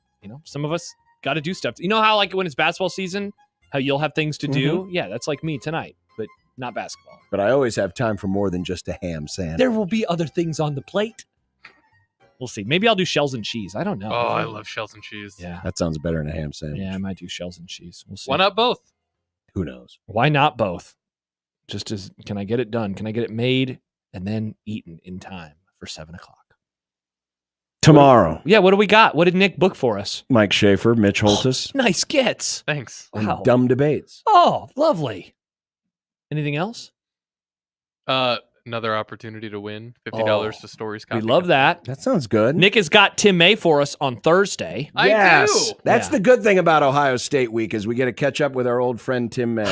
some of us got to do stuff. You know how, like, when it's basketball season, how you'll have things to do? Yeah, that's like me tonight, but not basketball. But I always have time for more than just a ham sandwich. There will be other things on the plate. We'll see. Maybe I'll do shells and cheese. I don't know. Oh, I love shells and cheese. Yeah. That sounds better than a ham sandwich. Yeah, I might do shells and cheese. We'll see. Why not both? Who knows? Why not both? Can I get it done? Can I get it made and then eaten in time for 7 o'clock? Tomorrow. What do we got? What did Nick book for us? Mike Schaefer, Mitch Holtis. Nice gets. Thanks. and Wow. Dumb debates. Oh, lovely. Anything else? Another opportunity to win $50 to Stories We Coffee love Company. that. That sounds good. Nick has got Tim May for us on Thursday. I do. That's the good thing about Ohio State week is we get to catch up with our old friend Tim May of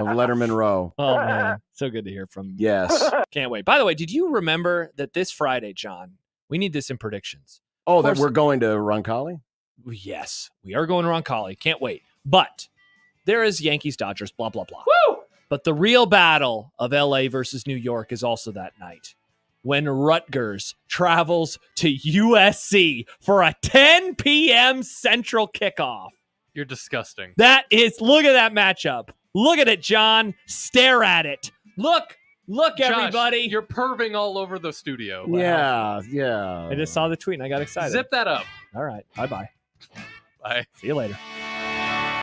Letterman Row. Oh, man. So good to hear from you. Yes. Can't wait. By the way, did you remember that this Friday, John, we need this in predictions? Oh, Of that course- we're going to Roncalli? Yes, we are going to Roncalli. Can't wait. But there is Yankees, Dodgers, blah, blah, blah. Woo! But the real battle of LA versus New York is also that night when Rutgers travels to USC for a 10 p.m. Central kickoff. You're disgusting. That is, look at that matchup. Look at it, John. Stare at it. Look, Josh, everybody. You're perving all over the studio. Yeah. I just saw the tweet and I got excited. Zip that up. All right. Bye-bye. Bye. See you later.